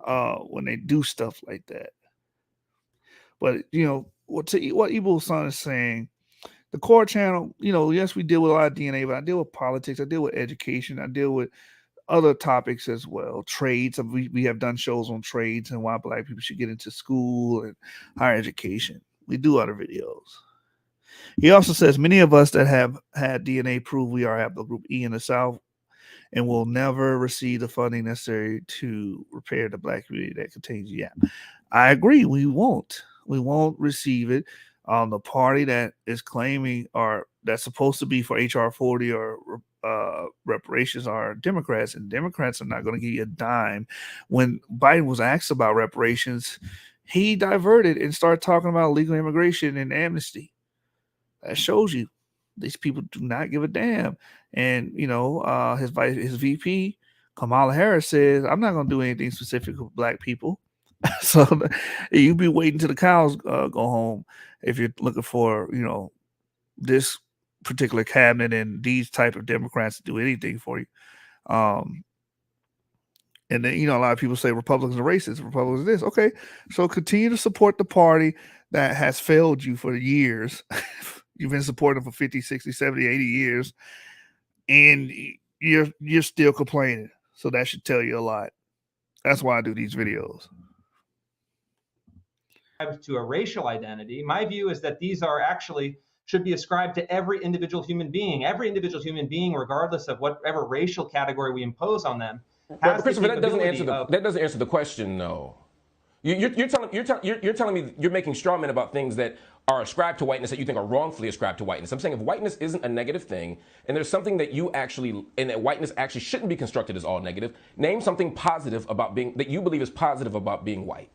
when they do stuff like that. But you know what Ebo's son is saying, the core channel, you know, yes, we deal with a lot of DNA, but I deal with politics, I deal with education, I deal with other topics as well. Trades. We have done shows on trades and why black people should get into school and higher education. We do other videos. He also says many of us that have had DNA prove we are haplogroup E in the South and will never receive the funding necessary to repair the black community that contains YAP. I agree. We won't receive it. The party that is claiming or that's supposed to be for HR 40 or reparations are Democrats, and Democrats are not going to give you a dime. When Biden was asked about reparations, he diverted and started talking about legal immigration and amnesty. That shows you these people do not give a damn. And you know, his VP Kamala Harris says, "I'm not going to do anything specific for black people." So you be waiting till the cows go home if you're looking for, you know, this particular cabinet and these type of Democrats to do anything for you. And then, you know, a lot of people say Republicans are racist, Republicans are this. Okay, so continue to support the party that has failed you for years. You've been supporting for 50, 60, 70, 80 years, and you're still complaining. So that should tell you a lot. That's why I do these videos. To a racial identity, my view is that these are actually should be ascribed to every individual human being. Every individual human being, regardless of whatever racial category we impose on them, has Christopher, the that doesn't capability answer the question, though. You're telling me you're making straw men about things that are ascribed to whiteness that you think are wrongfully ascribed to whiteness. I'm saying if whiteness isn't a negative thing, and there's something that you actually, and that whiteness actually shouldn't be constructed as all negative, name something positive about being, that you believe is positive about being white.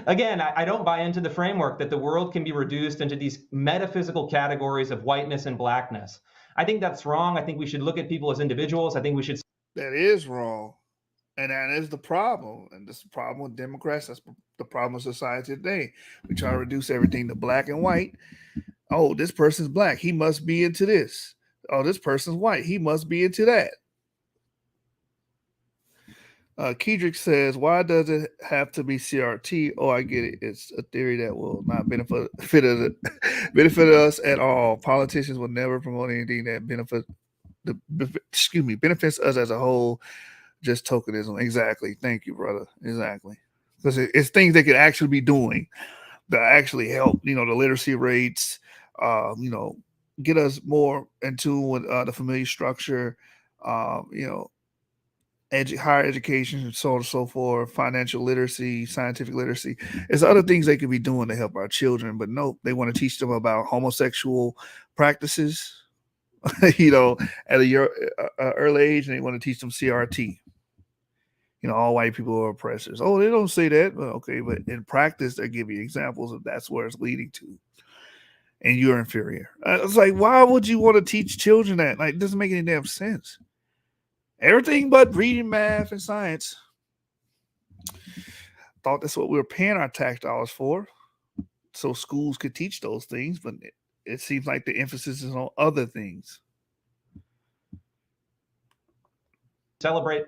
Again, I don't buy into the framework that the world can be reduced into these metaphysical categories of whiteness and blackness. I think that's wrong. I think we should look at people as individuals. I think we should. That is wrong. And that is the problem. And this is the problem with Democrats. That's the problem with society today. We try to reduce everything to black and white. Oh, this person's black. He must be into this. Oh, this person's white. He must be into that. Kedrick says, why does it have to be CRT? Oh, I get it. It's a theory that will not benefit us at all. Politicians will never promote anything that benefits us as a whole. Just tokenism. Exactly. Thank you, brother. Exactly. Because it's things they could actually be doing that actually help, the literacy rates, get us more in tune with the familiar structure, higher education, and so on and so forth, financial literacy, scientific literacy. There's other things they could be doing to help our children, but nope, they want to teach them about homosexual practices, at a early age, and they want to teach them CRT. All white people are oppressors. Oh, they don't say that. Well, okay, but in practice, they give you examples of that's where it's leading to. And you're inferior. It's like, why would you want to teach children that? Like, it doesn't make any damn sense. Everything but reading, math, and science. Thought that's what we were paying our tax dollars for, so schools could teach those things, but it seems like the emphasis is on other things. Celebrate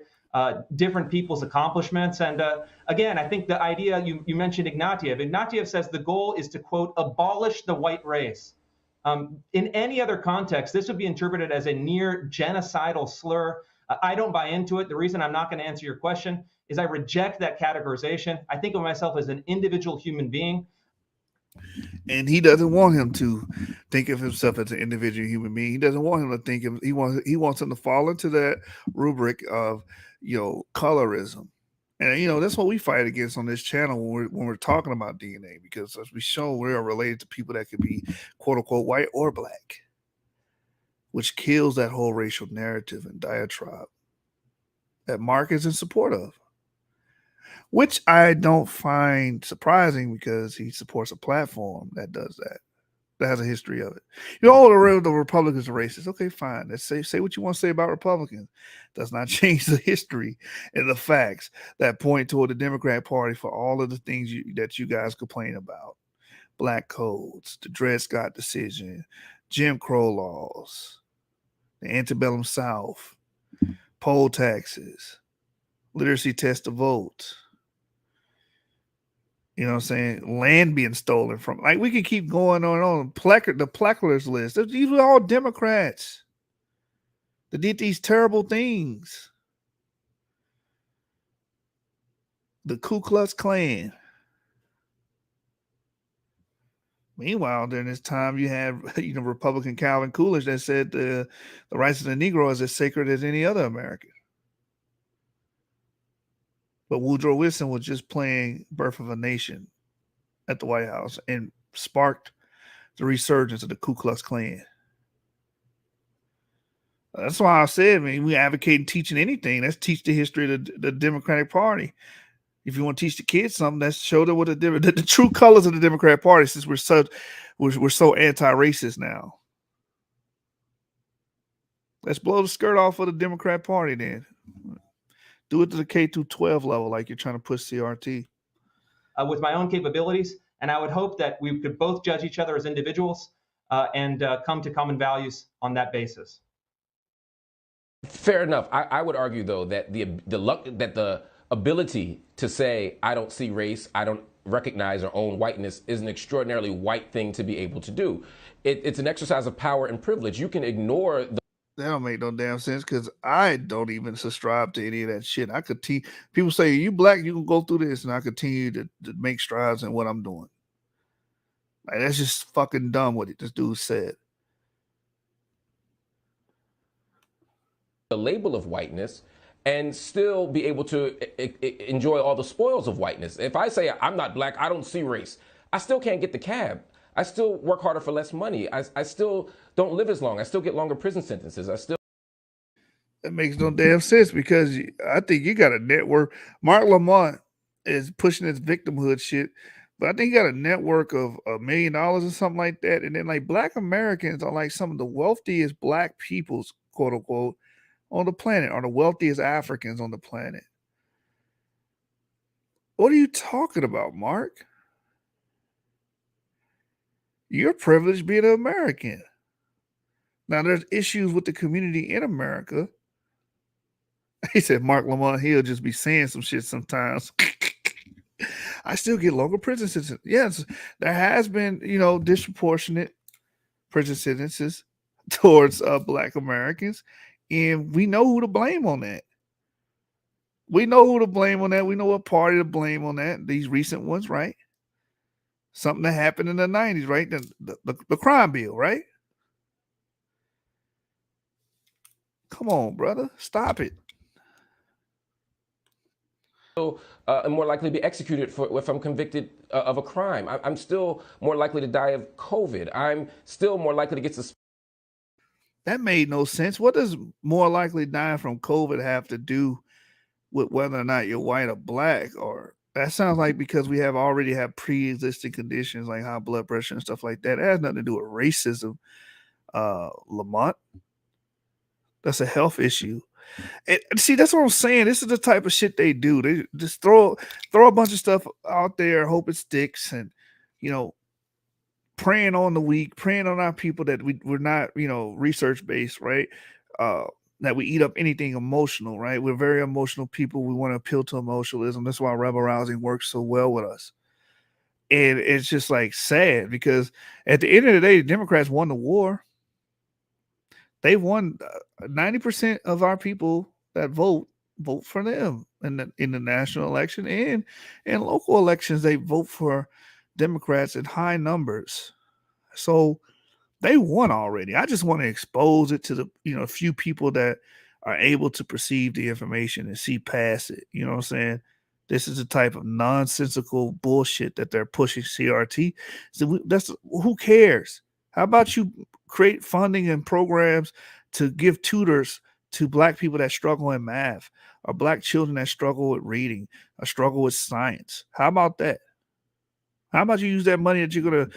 different people's accomplishments. And again, I think the idea, you mentioned Ignatieff. Ignatieff says the goal is to, quote, abolish the white race. In any other context, this would be interpreted as a near genocidal slur. I don't buy into it. The reason I'm not going to answer your question is I reject that categorization. I think of myself as an individual human being. And he doesn't want him to think of himself as an individual human being. He doesn't want him to think of, he wants him to fall into that rubric of, colorism. And that's what we fight against on this channel when we're talking about DNA, because as we show, we are related to people that could be quote unquote white or black, which kills that whole racial narrative and diatribe that Mark is in support of. Which I don't find surprising, because he supports a platform that does that has a history of it. All the Republicans are racist. Okay, fine. Let's say what you want to say about Republicans. Does not change the history and the facts that point toward the Democrat Party for all of the things that you guys complain about. Black codes, the Dred Scott decision, Jim Crow laws, the antebellum South, poll taxes, literacy test to vote. You know what I'm saying? Land being stolen from. Like, we could keep going on and on. The placarders list. These were all Democrats that did these terrible things. The Ku Klux Klan. Meanwhile, during this time, you had Republican Calvin Coolidge that said the rights of the Negro is as sacred as any other American. But Woodrow Wilson was just playing Birth of a Nation at the White House and sparked the resurgence of the Ku Klux Klan. That's why I said, we advocate teaching anything. Let's teach the history of the Democratic Party. If you want to teach the kids something, let's show them what the true colors of the Democratic Party, since we're so anti-racist now. Let's blow the skirt off of the Democrat Party then. Do it to the K-12 level, like you're trying to push CRT. With my own capabilities, and I would hope that we could both judge each other as individuals and come to common values on that basis. Fair enough. I would argue, though, that the ability to say I don't see race, I don't recognize or own whiteness is an extraordinarily white thing to be able to do. It's an exercise of power and privilege. You can ignore the That don't make no damn sense, because I don't even subscribe to any of that shit. I could people say, you black, you can go through this, and I continue to make strides in what I'm doing. Like, that's just fucking dumb what this dude said. the label of whiteness and still be able to enjoy all the spoils of whiteness. If I say I'm not black, I don't see race, I still can't get the cab. I still work harder for less money. I still don't live as long. I still get longer prison sentences. That makes no damn sense, because I think you got a network. Marc Lamont is pushing this victimhood shit, but I think you got a network of $1 million or something like that. And then, like, black Americans are like some of the wealthiest black peoples, quote unquote, on the planet, are the wealthiest Africans on the planet. What are you talking about, Mark? You're privileged being an American. Now, there's issues with the community in America. He said Marc Lamont, he'll just be saying some shit sometimes. I still get longer prison sentences. Yes, there has been, disproportionate prison sentences towards Black Americans, and we know who to blame on that. We know who to blame on that. We know what party to blame on that. These recent ones, right? Something that happened in the 90s, right? The crime bill, right? Come on, brother. Stop it. I'm more likely to be executed if I'm convicted of a crime. I'm still more likely to die of COVID. I'm still more likely to get suspended. That made no sense. What does more likely dying from COVID have to do with whether or not you're white or black? Or that sounds like because we already have pre-existing conditions like high blood pressure and stuff like that. It has nothing to do with racism, Lamont. That's a health issue. And see, that's what I'm saying. This is the type of shit they do. They just throw a bunch of stuff out there, hope it sticks, and preying on the weak, preying on our people that we're not, research based, right? That we eat up anything emotional, right? We're very emotional people. We want to appeal to emotionalism. That's why rebel rousing works so well with us. And it's just like sad because at the end of the day, the Democrats won the war. They won 90% of our people that vote for them in the national election and in local elections. They vote for Democrats in high numbers. So they won already. I just want to expose it to the few people that are able to perceive the information and see past it. You know what I'm saying? This is the type of nonsensical bullshit that they're pushing CRT. So who cares? How about you create funding and programs to give tutors to Black people that struggle in math or Black children that struggle with reading or struggle with science? How about that? How about you use that money that you're going to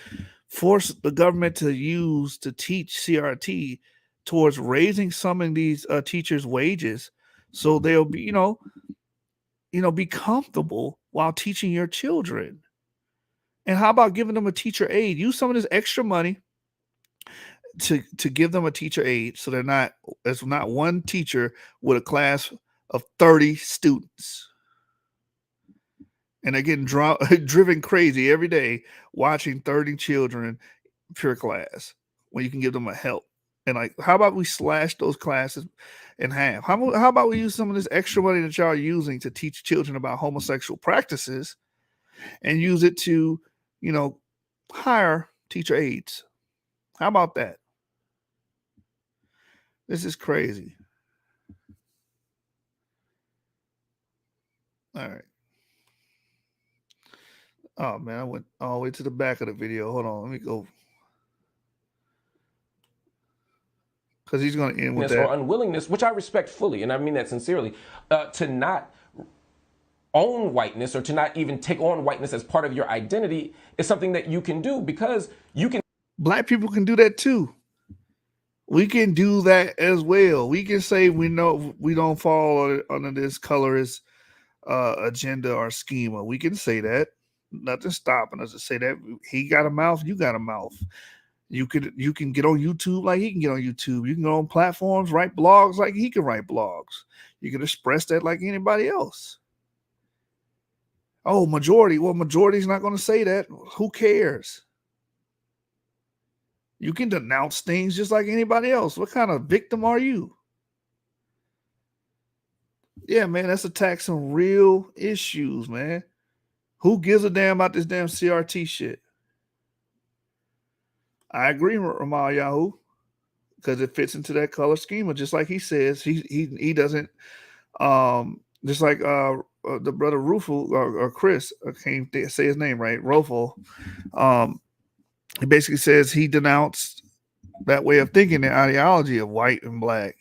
force the government to use to teach CRT towards raising some of these teachers' wages so they'll be, be comfortable while teaching your children? And how about giving them a teacher aide? Use some of this extra money to give them a teacher aide so there's not one teacher with a class of 30 students. And they're getting driven crazy every day watching 30 children per class when you can give them a help. And how about we slash those classes in half? How about we use some of this extra money that y'all are using to teach children about homosexual practices and use it to, hire teacher aides? How about that? This is crazy. All right. Oh, man, I went all the way to the back of the video. Hold on. Let me go. Because he's going to end with that. Or unwillingness, which I respect fully, and I mean that sincerely, to not own whiteness or to not even take on whiteness as part of your identity is something that you can do because you can. Black people can do that too. We can do that as well. We can say we know we don't fall under this colorist agenda or schema. We can say that. Nothing stopping us to say that. He got a mouth, you got a mouth. You can get on YouTube like he can get on YouTube. You can go on platforms, write blogs like he can write blogs. You can express that like anybody else. Oh, majority. Well, majority's not going to say that. Who cares? You can denounce things just like anybody else. What kind of victim are you? Yeah, man, that's attack some real issues, man. Who gives a damn about this damn CRT shit? I agree with YASHAR-YA'OH because it fits into that color schema, just like he says. He doesn't just like the brother Rufo or Chris, I can't say his name right, Rufo. He basically says he denounced that way of thinking, the ideology of white and black.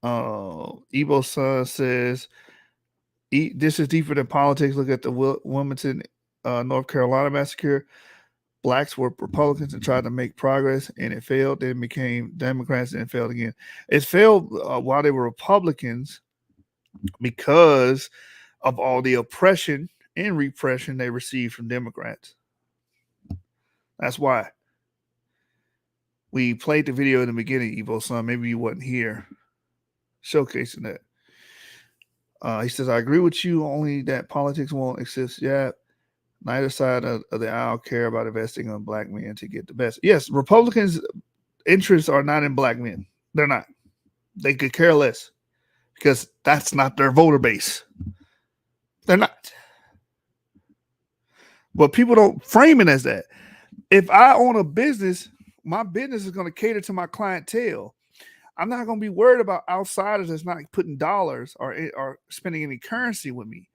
Evo Son says this is deeper than politics. Look at the Wilmington, North Carolina massacre. Blacks were Republicans and tried to make progress, and it failed. Then became Democrats, and it failed again. It failed while they were Republicans because of all the oppression and repression they received from Democrats. That's why. We played the video in the beginning, Evo Son. Maybe you wasn't here showcasing that. He says, I agree with you, only that politics won't exist yet. Neither side of the aisle care about investing on black men to get the best. Yes, Republicans' interests are not in black men. They're not. They could care less because that's not their voter base. They're not. But people don't frame it as that. If I own a business, my business is going to cater to my clientele. I'm not going to be worried about outsiders that's not putting dollars or spending any currency with me.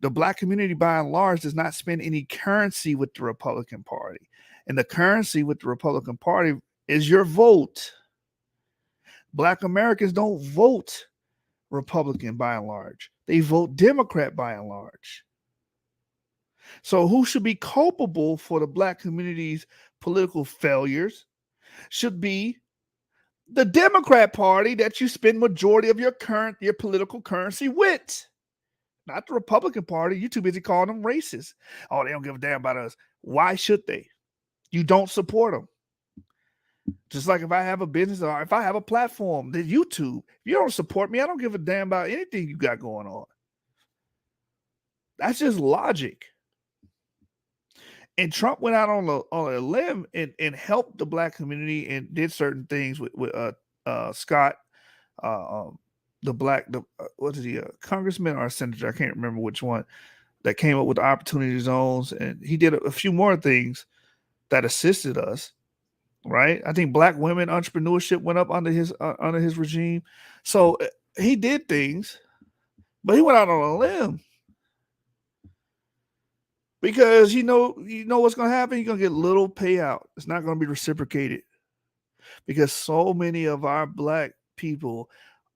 The black community, by and large, does not spend any currency with the Republican Party. And the currency with the Republican Party is your vote. Black Americans don't vote Republican by and large. They vote Democrat by and large. So who should be culpable for the black community's political failures should be the Democrat Party that you spend majority of your political currency with. Not the Republican Party. You're too busy calling them racist. Oh, they don't give a damn about us. Why should they? You don't support them. Just like if I have a business or if I have a platform, then YouTube, if you don't support me, I don't give a damn about anything you got going on. That's just logic. And Trump went out on a limb and helped the black community and did certain things with Scott, what is he, congressman or a senator? I can't remember which one, that came up with the opportunity zones, and he did a few more things that assisted us. Right? I think black women entrepreneurship went up under his regime. So he did things, but he went out on a limb. Because you know what's going to happen? You're going to get little payout. It's not going to be reciprocated. Because so many of our black people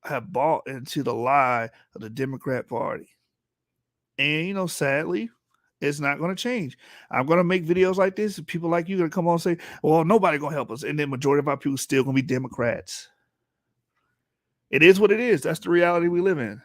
have bought into the lie of the Democrat Party. And, sadly, it's not going to change. I'm going to make videos like this, and people like you are going to come on and say, well, nobody going to help us. And then majority of our people still going to be Democrats. It is what it is. That's the reality we live in.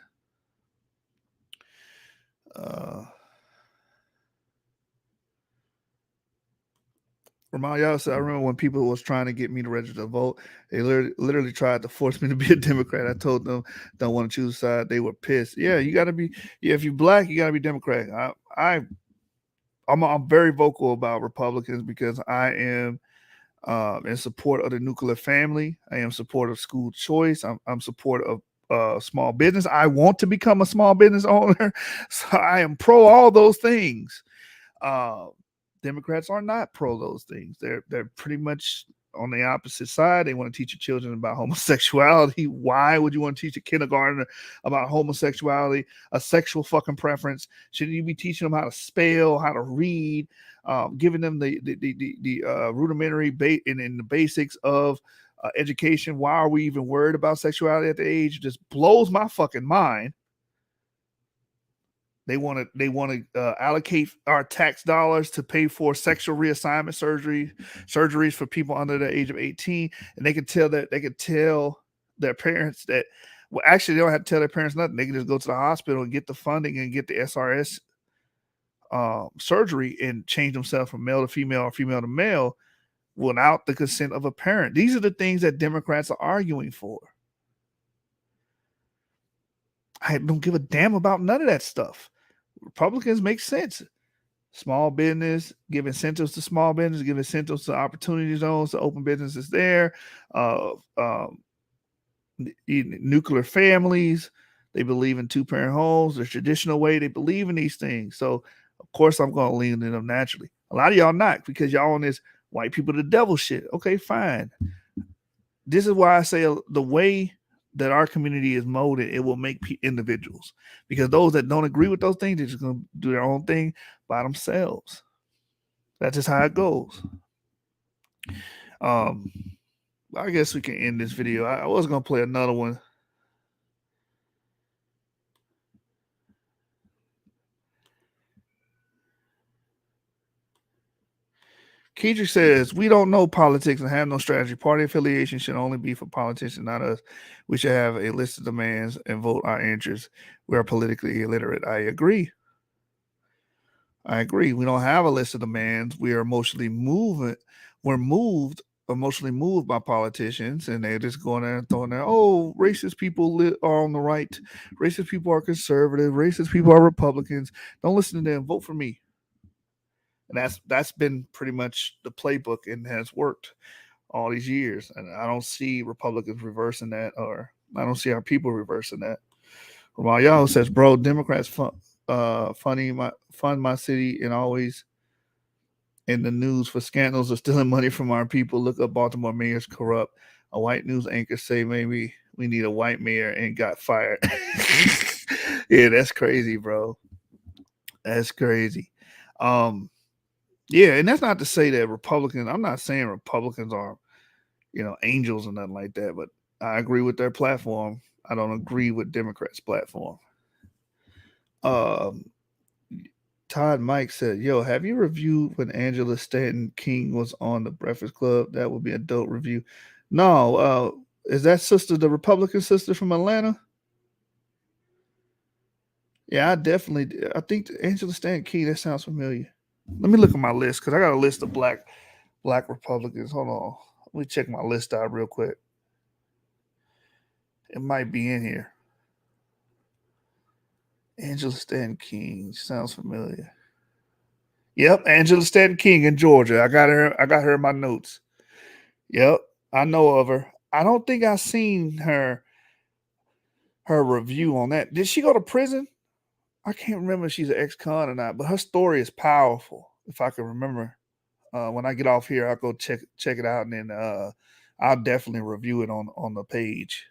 Ramon Y'all said, I remember when people was trying to get me to register to vote, they literally tried to force me to be a Democrat. I told them, don't want to choose a side. They were pissed. Yeah, you got to be. Yeah, if you're black, you got to be Democrat. I'm very vocal about Republicans because I am in support of the nuclear family. I am support of school choice. I'm support of small business. I want to become a small business owner. So I am pro all those things. Democrats are not pro those things. They're pretty much on the opposite side. They want to teach your children about homosexuality. Why would you want to teach a kindergartner about homosexuality, a sexual fucking preference? Shouldn't you be teaching them how to spell, how to read, giving them the rudimentary in the basics of education? Why are we even worried about sexuality at the age? It just blows my fucking mind. They want to allocate our tax dollars to pay for sexual reassignment surgeries for people under the age of 18, and they can tell their parents that. Well, actually, they don't have to tell their parents nothing. They can just go to the hospital and get the funding and get the SRS surgery and change themselves from male to female or female to male without the consent of a parent. These are the things that Democrats are arguing for. I don't give a damn about none of that stuff. Republicans make sense. Small business, give incentives to small business, give incentives to opportunity zones to open businesses there. Nuclear families, they believe in two-parent homes, the traditional way. They believe in these things. So, of course, I'm going to lean in them naturally. A lot of y'all not, because y'all on this white people the devil shit. Okay, fine. This is why I say the way that our community is molded, it will make individuals, because those that don't agree with those things, they're just going to do their own thing by themselves. That's just how it goes. I guess we can end this video. I was going to play another one. Kedrick says, we don't know politics and have no strategy. Party affiliation should only be for politicians, not us. We should have a list of demands and vote our interests. We are politically illiterate. I agree. I agree. We don't have a list of demands. We are emotionally moving. We're emotionally moved by politicians, and they're just going there and throwing there. Oh, racist people are on the right. Racist people are conservative. Racist people are Republicans. Don't listen to them. Vote for me. And that's been pretty much the playbook and has worked all these years. And I don't see Republicans reversing that, or I don't see our people reversing that. While y'all says, bro, Democrats fund my city and always in the news for scandals of stealing money from our people. Look up Baltimore mayor's corrupt. A white news anchor say maybe we need a white mayor and got fired. Yeah, that's crazy, bro. That's crazy. Yeah, and that's not to say that Republicans, I'm not saying Republicans are, angels or nothing like that, but I agree with their platform. I don't agree with Democrats' platform. Todd Mike said, yo, have you reviewed when Angela Stanton King was on the Breakfast Club? That would be a dope review. No, is that sister the Republican sister from Atlanta? Yeah, I think Angela Stanton King, that sounds familiar. Let me look at my list because I got a list of black Republicans. Hold on. Let me check my list out real quick. It might be in here. Angela Stanton King sounds familiar. Yep, Angela Stanton King in Georgia. I got her in my notes. Yep, I know of her. I don't think I seen her review on that. Did she go to prison? I can't remember if she's an ex-con or not, but her story is powerful. If I can remember, when I get off here, I'll go check it out, and then I'll definitely review it on the page.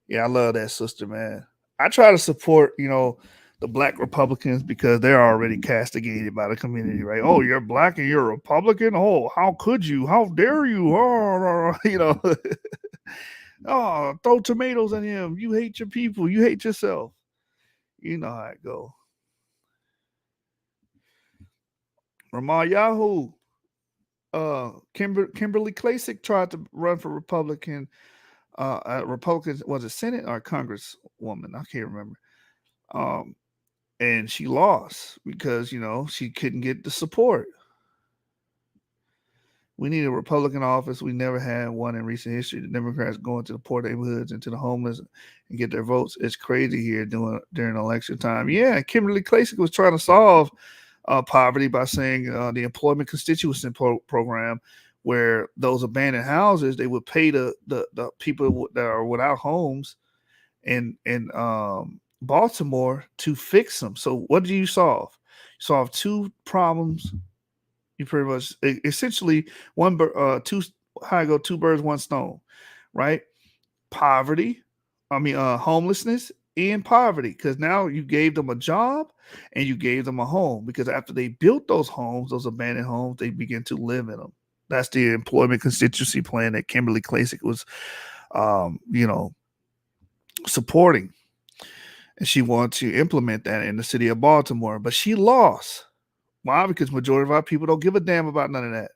Yeah, I love that sister, man. I try to support, the black Republicans because they're already castigated by the community, right? Oh, you're black and you're a Republican. Oh, how could you? How dare you? Oh, oh, throw tomatoes at him. You hate your people. You hate yourself. You know how it go. YASHAR-YA'OH. Kimberly Klacik tried to run for Republican. Republicans, was it Senate or Congresswoman? I can't remember. And she lost because she couldn't get the support. We need a Republican office. We never had one in recent history. The Democrats go into the poor neighborhoods and to the homeless and get their votes. It's crazy here during election time. Yeah, Kimberly Klacik was trying to solve poverty by saying the employment constituency program, where those abandoned houses, they would pay the people that are without homes in Baltimore to fix them. So what do you solve? You solve two problems. You pretty much essentially two birds, one stone, right? Homelessness and poverty, because now you gave them a job and you gave them a home, because after they built those homes, those abandoned homes, they begin to live in them. That's the employment constituency plan that Kimberly Klacik was, supporting. And she wanted to implement that in the city of Baltimore, but she lost. Why? Because majority of our people don't give a damn about none of that.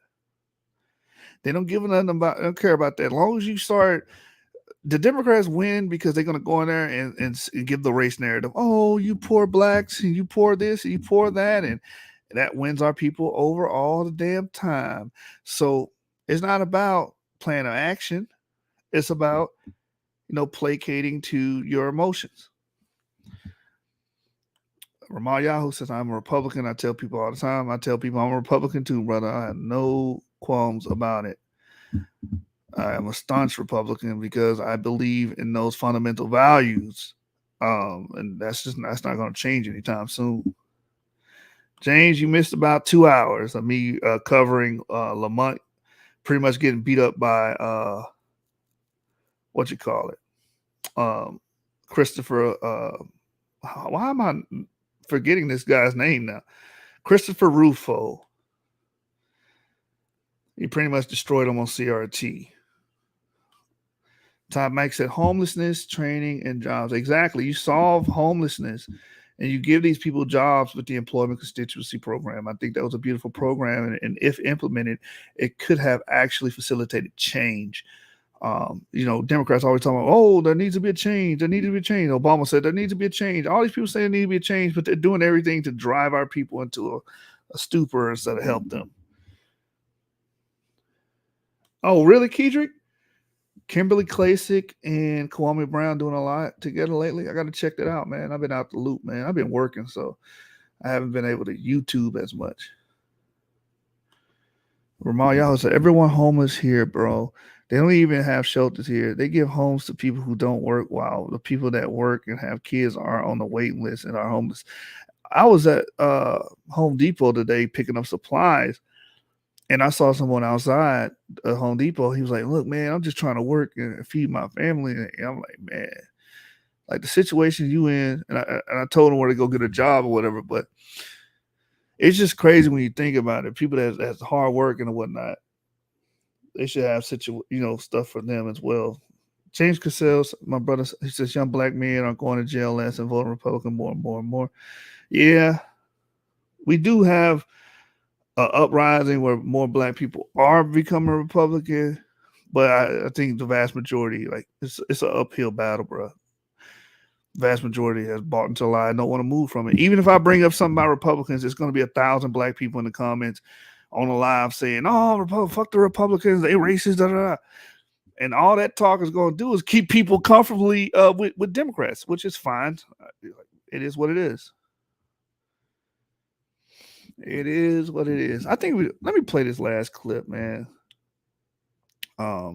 They don't don't care about that. As long as you start, the Democrats win because they're going to go in there and give the race narrative. Oh, you poor blacks, and you poor this, and you poor that, and that wins our people over all the damn time. So it's not about plan of action. It's about, placating to your emotions. YASHAR-YA'OH says, I'm a Republican. I tell people all the time. I tell people I'm a Republican too, brother. I have no qualms about it. I am a staunch Republican because I believe in those fundamental values. And that's not going to change anytime soon. James, you missed about 2 hours of me covering Lamont pretty much getting beat up by Christopher. Why am I forgetting this guy's name now? Christopher Rufo. He pretty much destroyed him on CRT. Todd Mike said homelessness, training, and jobs. Exactly. You solve homelessness and you give these people jobs with the employment constituency program. I think that was a beautiful program. And if implemented, it could have actually facilitated change. Democrats always talking about, oh, there needs to be a change. There needs to be a change. Obama said there needs to be a change. All these people say there needs to be a change, but they're doing everything to drive our people into a stupor instead of help them. Oh, really, Kedrick? Kimberly Klasick and Kwame Brown doing a lot together lately. I got to check that out, man. I've been out the loop, man. I've been working, so I haven't been able to YouTube as much. YASHAR-YA'OH said, everyone homeless here, bro. They don't even have shelters here. They give homes to people who don't work, while the people that work and have kids are on the waiting list and are homeless. I was at Home Depot today picking up supplies, and I saw someone outside Home Depot. He was like, look, man, I'm just trying to work and feed my family. And I'm like, man, like the situation you in, and I told him where to go get a job or whatever, but it's just crazy when you think about it. People that's hard working and whatnot, they should have stuff for them as well. James Cassell, my brother, he says young black men are going to jail less and voting Republican more and more and more. Yeah, we do have an uprising where more black people are becoming Republican, but I think the vast majority, like it's an uphill battle, bro. Vast majority has bought into a lie. I don't want to move from it. Even if I bring up something about Republicans, it's going to be 1,000 black people in the comments on the live saying, "Oh, fuck the Republicans, they racist." Da, da, da. And all that talk is going to do is keep people comfortably with Democrats, which is fine. It is what it is. It is what it is. I think let me play this last clip, man.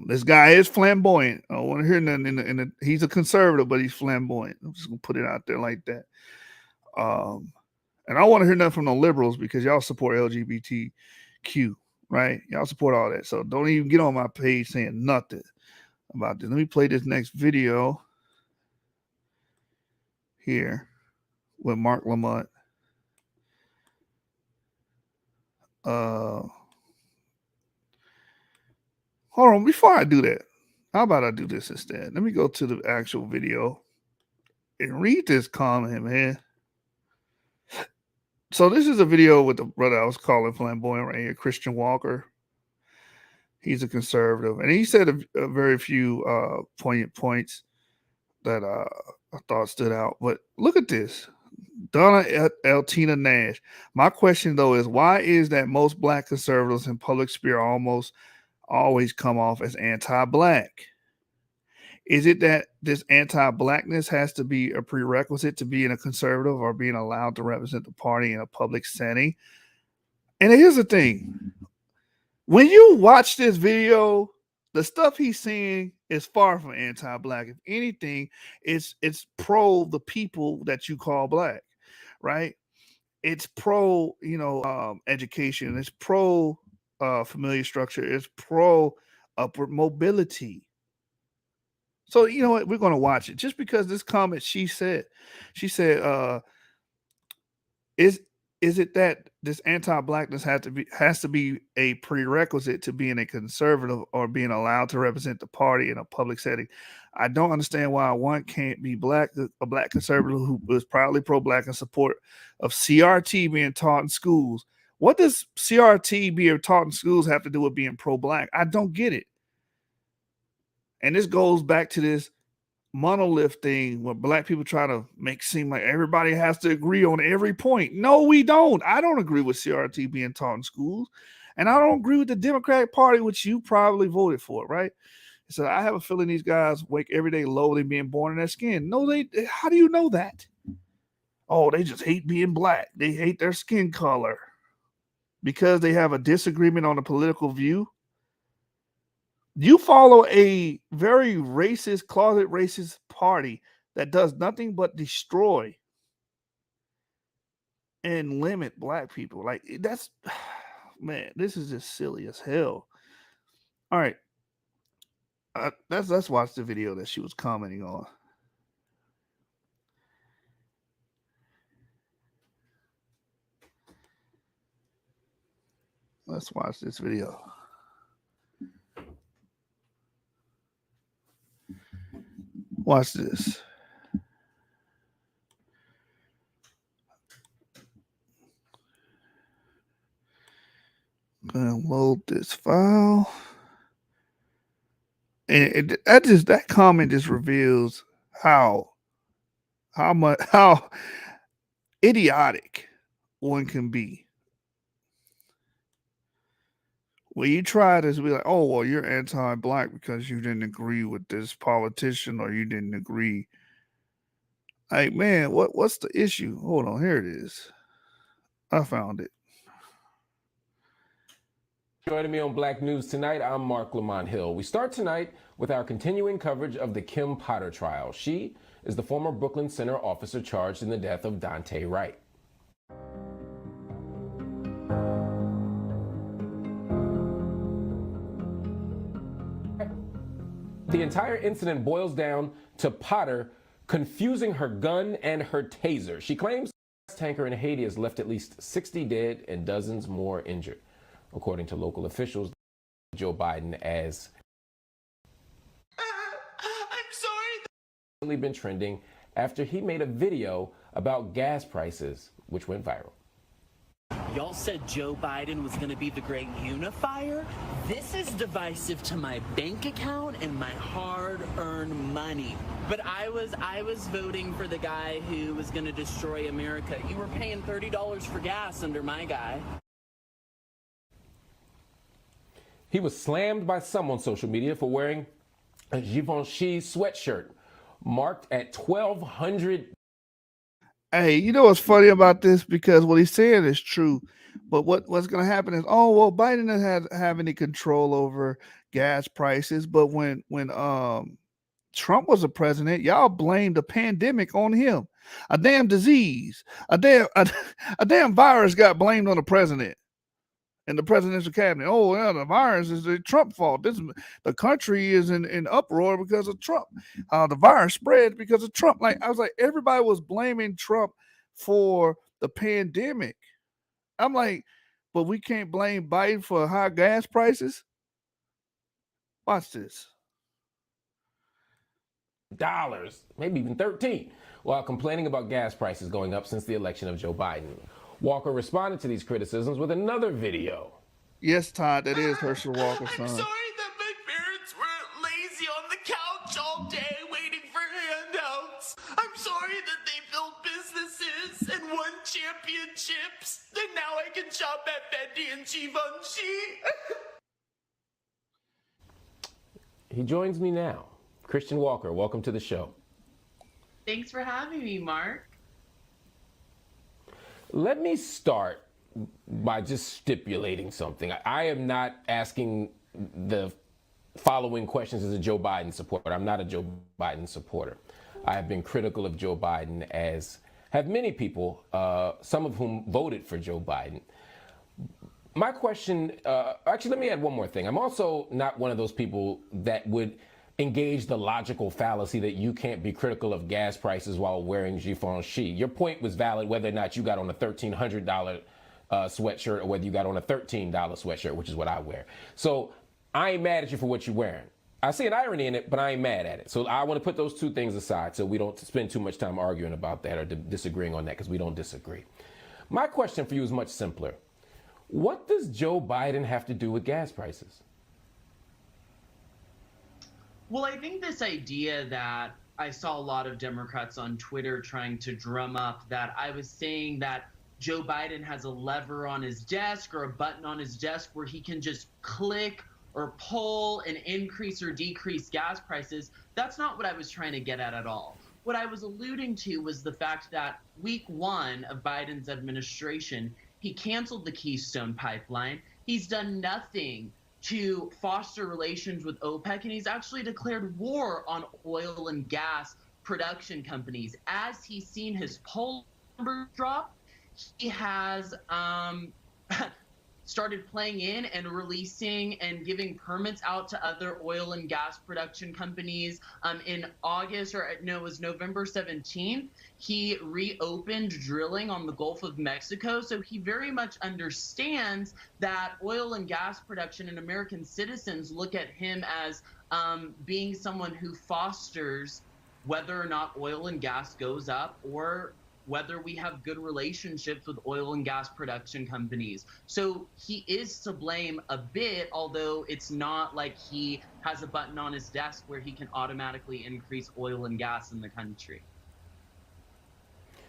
This guy is flamboyant. I don't want to hear nothing he's a conservative, but he's flamboyant. I'm just gonna put it out there like that. And I don't want to hear nothing from the liberals because y'all support LGBTQ, right? Y'all support all that. So don't even get on my page saying nothing about this. Let me play this next video here with Marc Lamont. Hold on, before I do that, how about I do this instead? Let me go to the actual video and read this comment, man. So this is a video with the brother I was calling flamboyant right here, Christian Walker. He's a conservative, and he said a very few poignant points that I thought stood out. But look at this. Donna Eltina Nash. My question, though, is why is that most black conservatives in public sphere almost always come off as anti-black? Is it that this anti-blackness has to be a prerequisite to being a conservative or being allowed to represent the party in a public setting? And here's the thing. When you watch this video, the stuff he's saying is far from anti-black. If anything, it's pro the people that you call black, right? It's pro, education. It's pro familiar structure. It's pro upward mobility. So you know what? We're going to watch it just because this comment she said, is it that this anti-blackness has to be a prerequisite to being a conservative or being allowed to represent the party in a public setting? I don't understand why one can't be a black conservative who is proudly pro-black in support of CRT being taught in schools. What does CRT being taught in schools have to do with being pro-black? I don't get it. And this goes back to this monolith thing where black people try to make seem like everybody has to agree on every point. No, we don't. I don't agree with CRT being taught in schools. And I don't agree with the Democratic Party, which you probably voted for, right? So I have a feeling these guys wake every day low than being born in their skin. No, how do you know that? Oh, they just hate being black. They hate their skin color because they have a disagreement on a political view. You follow a very racist, closet racist party that does nothing but destroy and limit black people. Like that's, man, this is just silly as hell. All right, let's watch the video that she was commenting on. Let's watch this video. Watch this. I'm gonna load this file. And that comment just reveals how idiotic one can be. When you try to be like, oh, well, you're anti-black because you didn't agree with this politician or you didn't agree. Like, man, what's the issue? Hold on, here it is. I found it. Joining me on Black News Tonight, I'm Marc Lamont Hill. We start tonight with our continuing coverage of the Kim Potter trial. She is the former Brooklyn Center officer charged in the death of Dante Wright. The entire incident boils down to Potter confusing her gun and her taser. She claims the tanker in Haiti has left at least 60 dead and dozens more injured. According to local officials, Joe Biden as been trending after he made a video about gas prices, which went viral. Y'all said Joe Biden was going to be the great unifier? This is divisive to my bank account and my hard-earned money. But I was voting for the guy who was going to destroy America. You were paying $30 for gas under my guy. He was slammed by some on social media for wearing a Givenchy sweatshirt marked at $1,200. Hey, you know what's funny about this? Because what he's saying is true, but what's going to happen is, oh well, Biden doesn't have any control over gas prices. But when Trump was the president, y'all blamed the pandemic on him. A damn disease, a damn virus got blamed on the president and the presidential cabinet. Oh yeah, the virus is the Trump fault. The country is in uproar because of Trump. The virus spread because of Trump. Like, I was like, everybody was blaming Trump for the pandemic. I'm like, but we can't blame Biden for high gas prices. Watch this. Dollars, maybe even 13, while complaining about gas prices going up since the election of Joe Biden. Walker responded to these criticisms with another video. Yes, Todd, that is Herschel Walker's son. I'm sorry that my parents were lazy on the couch all day waiting for handouts. I'm sorry that they built businesses and won championships. And now I can shop at Fendi and Givenchy. He joins me now. Christian Walker, welcome to the show. Thanks for having me, Mark. Let me start by just stipulating something. I am not asking the following questions as a Joe Biden supporter. I'm not a Joe Biden supporter. I have been critical of Joe Biden, as have many people, some of whom voted for Joe Biden. My question, actually, let me add one more thing. I'm also not one of those people that would engage the logical fallacy that you can't be critical of gas prices while wearing Givenchy. Your point was valid whether or not you got on a $1,300 sweatshirt or whether you got on a $13 sweatshirt, which is what I wear. So I ain't mad at you for what you're wearing. I see an irony in it, but I ain't mad at it. So I want to put those two things aside so we don't spend too much time arguing about that or disagreeing on that, because we don't disagree. My question for you is much simpler. What does Joe Biden have to do with gas prices? Well, I think this idea that I saw a lot of Democrats on Twitter trying to drum up that I was saying that Joe Biden has a lever on his desk or a button on his desk where he can just click or pull and increase or decrease gas prices. That's not what I was trying to get at all. What I was alluding to was the fact that week one of Biden's administration, he canceled the Keystone Pipeline. He's done nothing to foster relations with OPEC, and he's actually declared war on oil and gas production companies. As he's seen his poll numbers drop, he has started playing in and releasing and giving permits out to other oil and gas production companies. In August, or no, it was November 17th, he reopened drilling on the Gulf of Mexico. So he very much understands that oil and gas production and American citizens look at him as being someone who fosters whether or not oil and gas goes up or whether we have good relationships with oil and gas production companies. So he is to blame a bit, although it's not like he has a button on his desk where he can automatically increase oil and gas in the country.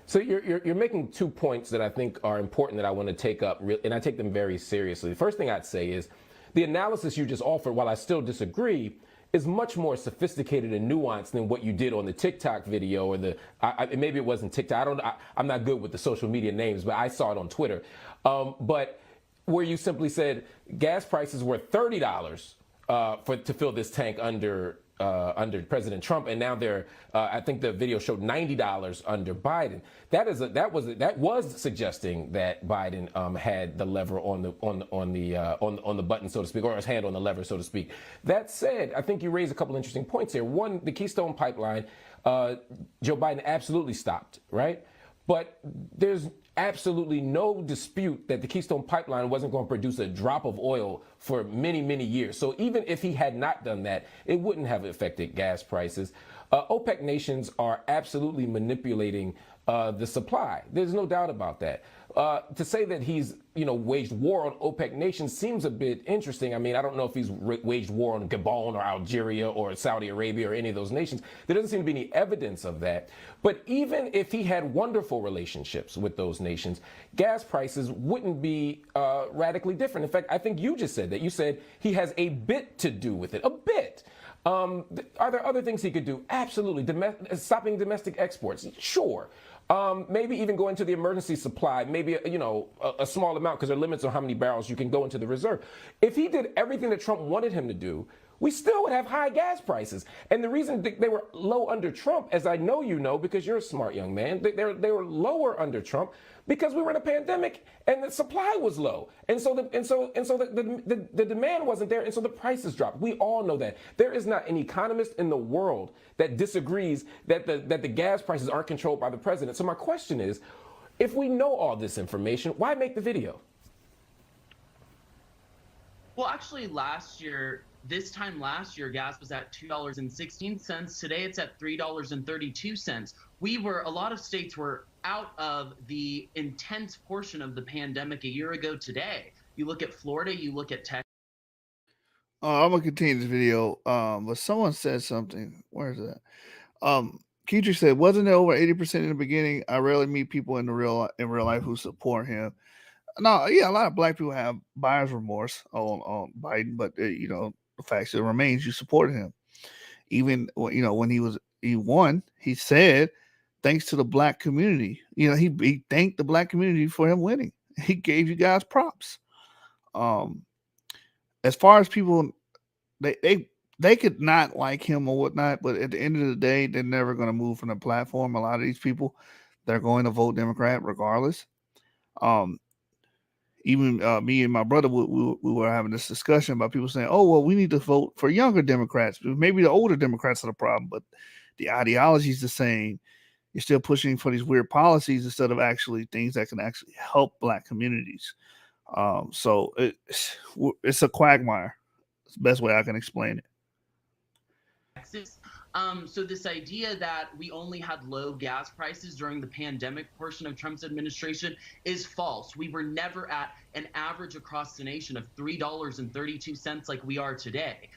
So you're making 2 points that I think are important that I want to take up, and I take them very seriously. The first thing I'd say is the analysis you just offered, while I still disagree, is much more sophisticated and nuanced than what you did on the TikTok video or maybe it wasn't TikTok. I'm not good with the social media names, but I saw it on Twitter. But where you simply said gas prices were $30 to fill this tank under President Trump, and now they're I think the video showed $90 under Biden. That was suggesting that Biden had the lever on the button, so to speak, or his hand on the lever, so to speak. That said, I think you raised a couple interesting points here. One, the Keystone Pipeline, Joe Biden absolutely stopped, right? But there's absolutely no dispute that the Keystone Pipeline wasn't going to produce a drop of oil for many, many years. So even if he had not done that, it wouldn't have affected gas prices. OPEC nations are absolutely manipulating the supply. There's no doubt about that. To say that he's, waged war on OPEC nations seems a bit interesting. I mean, I don't know if he's waged war on Gabon or Algeria or Saudi Arabia or any of those nations. There doesn't seem to be any evidence of that. But even if he had wonderful relationships with those nations, gas prices wouldn't be radically different. In fact, I think you just said that. You said he has a bit to do with it, a bit. Are there other things he could do? Absolutely. Stopping domestic exports, sure. Maybe even go into the emergency supply, maybe, a small amount, because there are limits on how many barrels you can go into the reserve. If he did everything that Trump wanted him to do, we still would have high gas prices. And the reason they were low under Trump, as I know you know, because you're a smart young man, they were lower under Trump because we were in a pandemic and the supply was low. And so the demand wasn't there, and so the prices dropped. We all know that. There is not an economist in the world that disagrees that the gas prices aren't controlled by the president. So my question is, if we know all this information, why make the video? Well, actually, this time last year, gas was at $2.16. Today, it's at $3.32. A lot of states were out of the intense portion of the pandemic a year ago today. You look at Florida, you look at Texas. I'm gonna continue this video. But someone said something. Where is that? Keitry said, "Wasn't it over 80% in the beginning? I rarely meet people in real life who support him." No, yeah, a lot of black people have buyer's remorse on Biden, but the fact still remains, you supported him. Even when he won, he said, thanks to the black community. He thanked the black community for him winning. He gave you guys props. As far as people, they could not like him or whatnot, but at the end of the day, they're never going to move from the platform. A lot of these people, they're going to vote Democrat regardless. Even me and my brother, we were having this discussion about people saying, oh, well, we need to vote for younger Democrats. Maybe the older Democrats are the problem, but the ideology is the same. You're still pushing for these weird policies instead of actually things that can actually help black communities. So it's a quagmire. It's the best way I can explain it. So this idea that we only had low gas prices during the pandemic portion of Trump's administration is false. We were never at an average across the nation of $3.32 like we are today.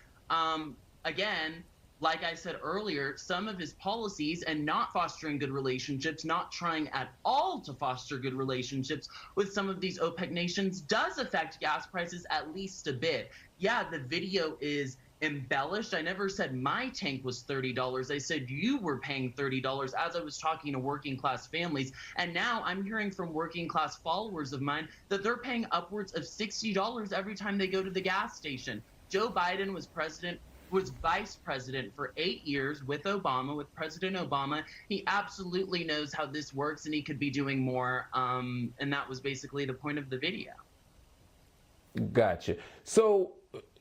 Again, like I said earlier, some of his policies and not fostering good relationships, not trying at all to foster good relationships with some of these OPEC nations does affect gas prices at least a bit. Yeah, the video is embellished. I never said my tank was $30. I said you were paying $30 as I was talking to working class families. And now I'm hearing from working class followers of mine that they're paying upwards of $60 every time they go to the gas station. Joe Biden was vice president for 8 years with President Obama. He absolutely knows how this works and he could be doing more. And that was basically the point of the video. Gotcha. So,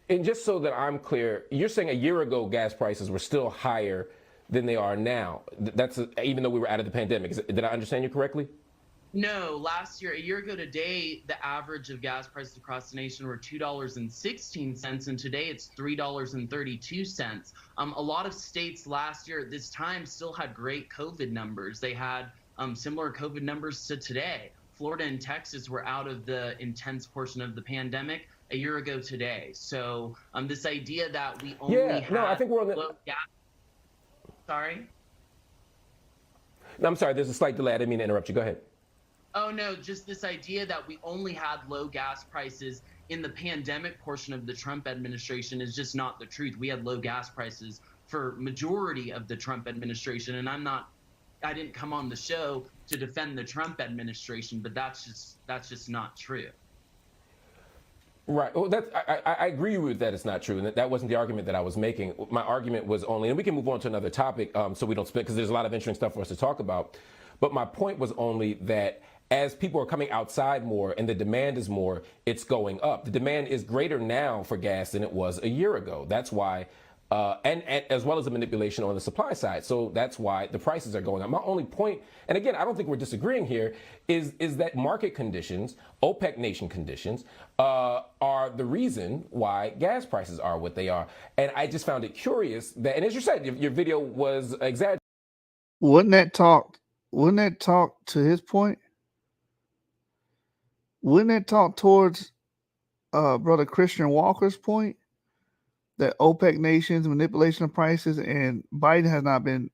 and just so that I'm clear, you're saying a year ago gas prices were still higher than they are now. That's even though we were out of the pandemic. Did I understand you correctly? No, last year, a year ago today, the average of gas prices across the nation were $2.16, and today it's $3.32. A lot of states last year at this time still had great COVID numbers. They had similar COVID numbers to today. Florida and Texas were out of the intense portion of the pandemic a year ago today. So this idea that we only I think we're on the. low gas. Sorry. No, I'm sorry. There's a slight delay. I didn't mean to interrupt you. Go ahead. Oh no, just this idea that we only had low gas prices in the pandemic portion of the Trump administration is just not the truth. We had low gas prices for majority of the Trump administration, and I didn't come on the show to defend the Trump administration, but that's just not true. Right. Well, I agree with that. It's not true, and that wasn't the argument that I was making. My argument was only, and we can move on to another topic, so we don't spend, because there's a lot of interesting stuff for us to talk about. But my point was only that as people are coming outside more and the demand is more, it's going up. The demand is greater now for gas than it was a year ago. That's why. And as well as the manipulation on the supply side. So that's why the prices are going up. My only point, and again, I don't think we're disagreeing here, is that market conditions, OPEC nation conditions, are the reason why gas prices are what they are. And I just found it curious that, and as you said, your video was exaggerated. Wouldn't that talk to his point? Wouldn't that talk towards Brother Christian Walker's point? That OPEC nations manipulation of prices, and Biden has not been,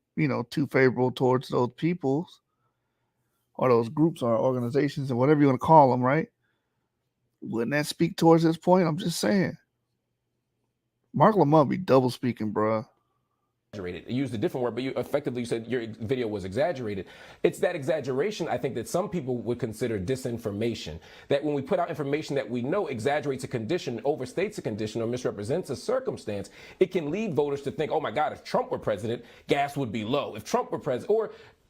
too favorable towards those peoples or those groups or organizations or whatever you want to call them, right? Wouldn't that speak towards this point? I'm just saying. Marc Lamont be double speaking, bruh. You used a different word, but you said your video was exaggerated. It's that exaggeration, I think, that some people would consider disinformation. That when we put out information that we know exaggerates a condition, overstates a condition, or misrepresents a circumstance, it can lead voters to think, oh my God, if Trump were president, gas would be low. If Trump were president,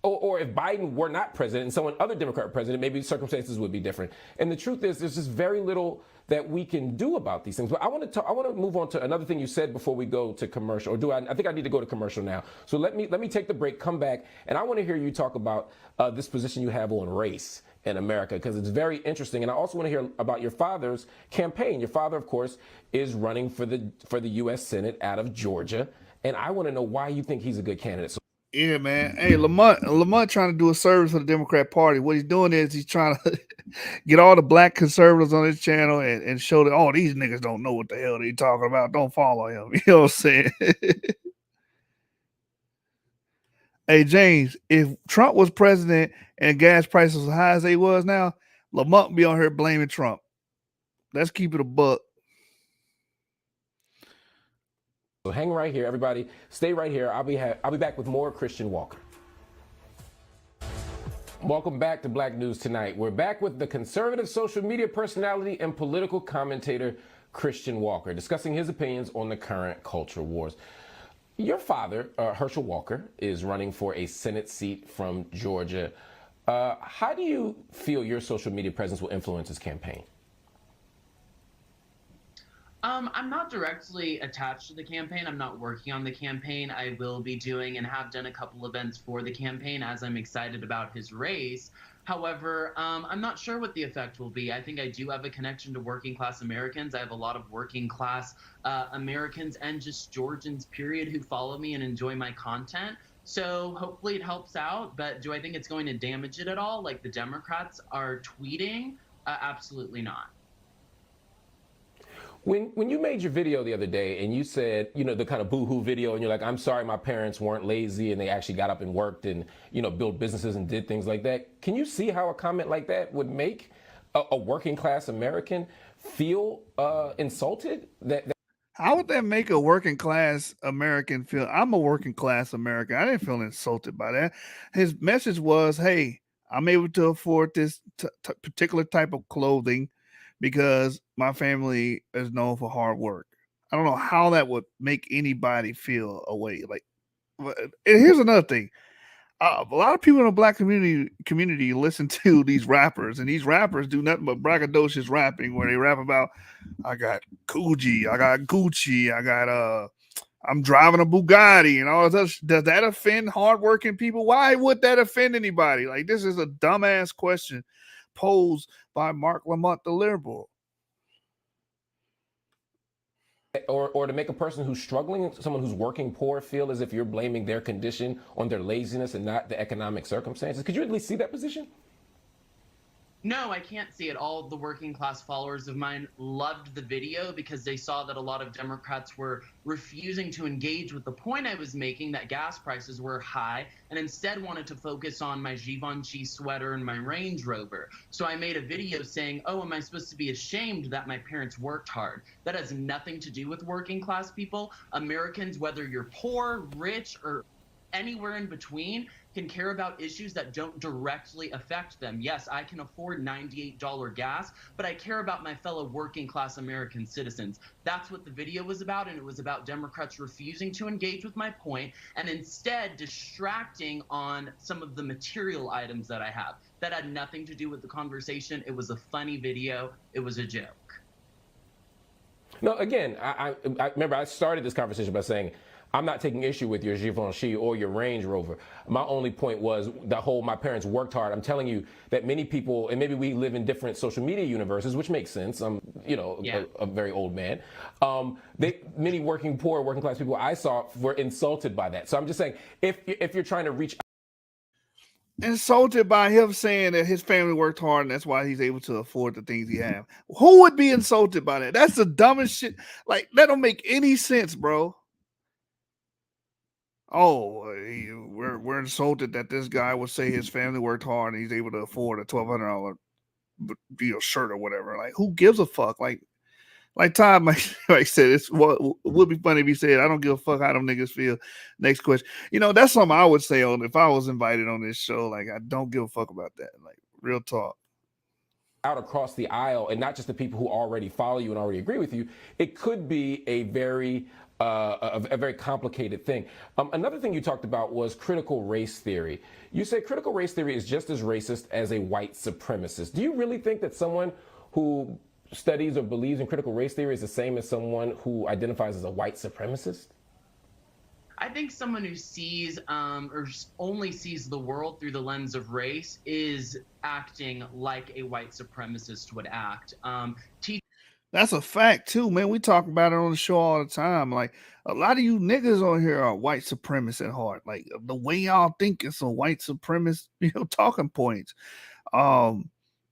or if Biden were not president and someone other Democrat president, maybe circumstances would be different. And the truth is, there's just very little that we can do about these things. But I want to move on to another thing you said before we go to commercial. Or do I think I need to go to commercial now. So let me take the break, come back, and I want to hear you talk about this position you have on race in America, because it's very interesting. And I also want to hear about your father's campaign. Your father, of course, is running for the U.S. Senate out of Georgia, and I want to know why you think he's a good candidate. So yeah, man. Hey, Lamont trying to do a service for the Democrat Party. What he's doing is he's trying to get all the black conservatives on his channel and show that, oh, these niggas don't know what the hell they talking about. Don't follow him. You know what I'm saying? Hey, James, if Trump was president and gas prices as high as they was now, Lamont be on here blaming Trump. Let's keep it a buck. So hang right here, everybody. Stay right here. I'll be back with more Christian Walker. Welcome back to Black News Tonight. We're back with the conservative social media personality and political commentator Christian Walker, discussing his opinions on the current culture wars. Your father, Herschel Walker, is running for a Senate seat from Georgia. How do you feel your social media presence will influence his campaign? I'm not directly attached to the campaign. I'm not working on the campaign. I will be doing and have done a couple events for the campaign as I'm excited about his race. However, I'm not sure what the effect will be. I think I do have a connection to working class Americans. I have a lot of working class Americans and just Georgians, period, who follow me and enjoy my content. So hopefully it helps out. But do I think it's going to damage it at all, like the Democrats are tweeting? Absolutely not. When you made your video the other day and you said, the kind of boo-hoo video, and you're like, I'm sorry my parents weren't lazy and they actually got up and worked and, built businesses and did things like that. Can you see how a comment like that would make a working class American feel insulted? How would that make a working class American feel? I'm a working class American. I didn't feel insulted by that. His message was, hey, I'm able to afford this particular type of clothing because my family is known for hard work. I don't know how that would make anybody feel away. Like, and here's another thing. A lot of people in the black community listen to these rappers, and these rappers do nothing but braggadocious rapping, where they rap about, I got Coogee, I got Gucci, I'm driving a Bugatti, and all this. Does that offend hardworking people? Why would that offend anybody? Like, this is a dumbass question posed by Marc Lamont, the liberal. or to make a person who's struggling, someone who's working poor, feel as if you're blaming their condition on their laziness and not the economic circumstances? Could you at least see that position? No, I can't see it. All the working class followers of mine loved the video because they saw that a lot of Democrats were refusing to engage with the point I was making, that gas prices were high, and instead wanted to focus on my Givenchy sweater and my Range Rover. So I made a video saying, oh, am I supposed to be ashamed that my parents worked hard? That has nothing to do with working class people. Americans, whether you're poor, rich, or anywhere in between, can care about issues that don't directly affect them. Yes, I can afford $98 gas, but I care about my fellow working class American citizens. That's what the video was about, and it was about Democrats refusing to engage with my point and instead distracting on some of the material items that I have. That had nothing to do with the conversation. It was a funny video. It was a joke. No, again, I remember I started this conversation by saying, I'm not taking issue with your Givenchy or your Range Rover. My only point was the whole my parents worked hard. I'm telling you that many people, and maybe we live in different social media universes, which makes sense. I'm, a very old man. Many working class people I saw were insulted by that. So I'm just saying, if you're trying to reach insulted by him saying that his family worked hard and that's why he's able to afford the things he have. Who would be insulted by that? That's the dumbest shit. Like, that don't make any sense, bro. Oh, we're insulted that this guy would say his family worked hard and he's able to afford a $1,200 shirt or whatever. Like, who gives a fuck? Like Todd like said, it would be funny if he said, I don't give a fuck how them niggas feel. Next question. That's something I would say if I was invited on this show. Like, I don't give a fuck about that. Like, real talk. Out across the aisle, and not just the people who already follow you and already agree with you, it could be a very complicated thing. Another thing you talked about was critical race theory. You said critical race theory is just as racist as a white supremacist. Do you really think that someone who studies or believes in critical race theory is the same as someone who identifies as a white supremacist? I think someone who sees or only sees the world through the lens of race is acting like a white supremacist would act. That's a fact too, man. We talk about it on the show all the time. Like, a lot of you niggas on here are white supremacists at heart. Like, the way y'all think is some white supremacist, talking points.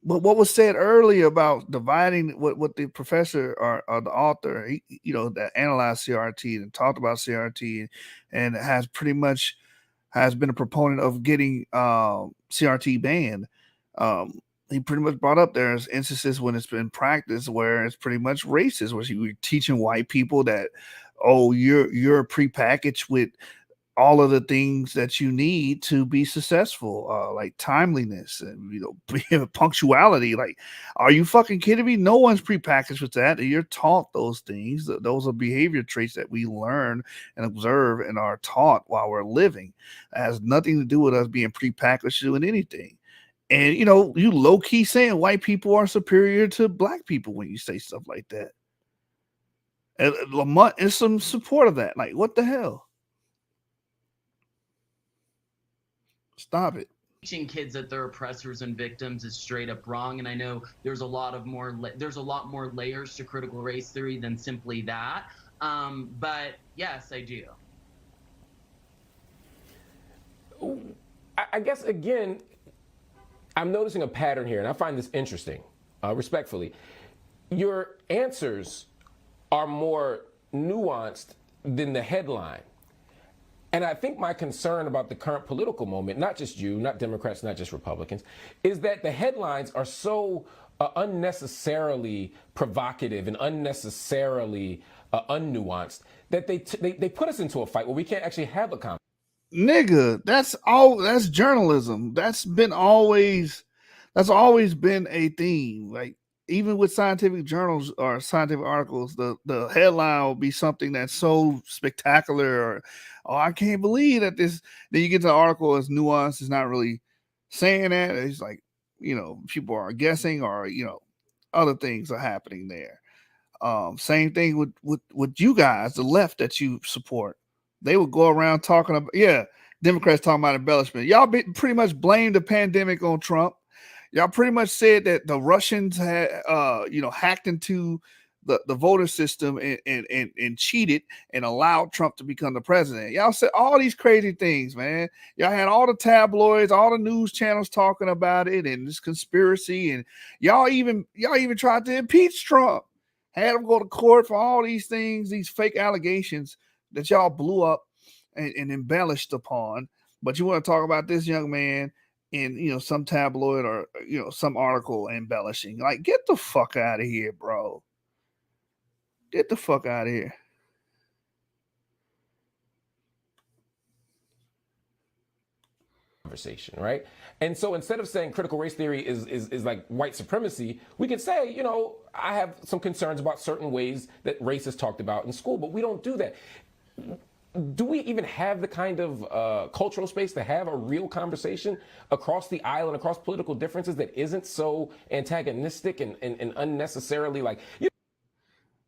But what was said earlier about dividing what the professor or the author, that analyzed CRT and talked about CRT and has been a proponent of getting CRT banned. He pretty much brought up there's instances when it's been practiced where it's pretty much racist, where you're teaching white people that, oh, you're prepackaged with all of the things that you need to be successful, like timeliness and punctuality. Like, are you fucking kidding me? No one's prepackaged with that. You're taught those things. Those are behavior traits that we learn and observe and are taught while we're living. It has nothing to do with us being prepackaged doing anything. And you low-key saying white people are superior to black people when you say stuff like that. And Lamont is some support of that. Like, what the hell? Stop it. Teaching kids that they're oppressors and victims is straight up wrong, and I know there's a lot more layers to critical race theory than simply that. But yes, I do. I guess again, I'm noticing a pattern here, and I find this interesting. Respectfully, your answers are more nuanced than the headline. And I think my concern about the current political moment, not just you, not Democrats, not just Republicans, is that the headlines are so unnecessarily provocative and unnecessarily unnuanced that they put us into a fight where we can't actually have a conversation. Nigga, that's journalism. That's always been a theme. Like, even with scientific journals or scientific articles, the headline will be something that's so spectacular, or, oh, I can't believe that this. Then you get to the article, it's nuanced, it's not really saying that. It's like, people are guessing, or other things are happening there. Same thing with you guys, the left that you support. They would go around talking about, Democrats talking about embellishment. Y'all pretty much blamed the pandemic on Trump. Y'all pretty much said that the Russians had, hacked into the voter system and cheated and allowed Trump to become the president. Y'all said all these crazy things, man. Y'all had all the tabloids, all the news channels talking about it and this conspiracy, and y'all even tried to impeach Trump. Had him go to court for all these things, these fake allegations that y'all blew up and embellished upon. But you want to talk about this young man in some tabloid or some article embellishing. Like, get the fuck out of here, bro. Get the fuck out of here. Conversation, right? And so instead of saying critical race theory is like white supremacy, we could say, I have some concerns about certain ways that race is talked about in school, but we don't do that. Do we even have the kind of cultural space to have a real conversation across the aisle and across political differences that isn't so antagonistic and unnecessarily like...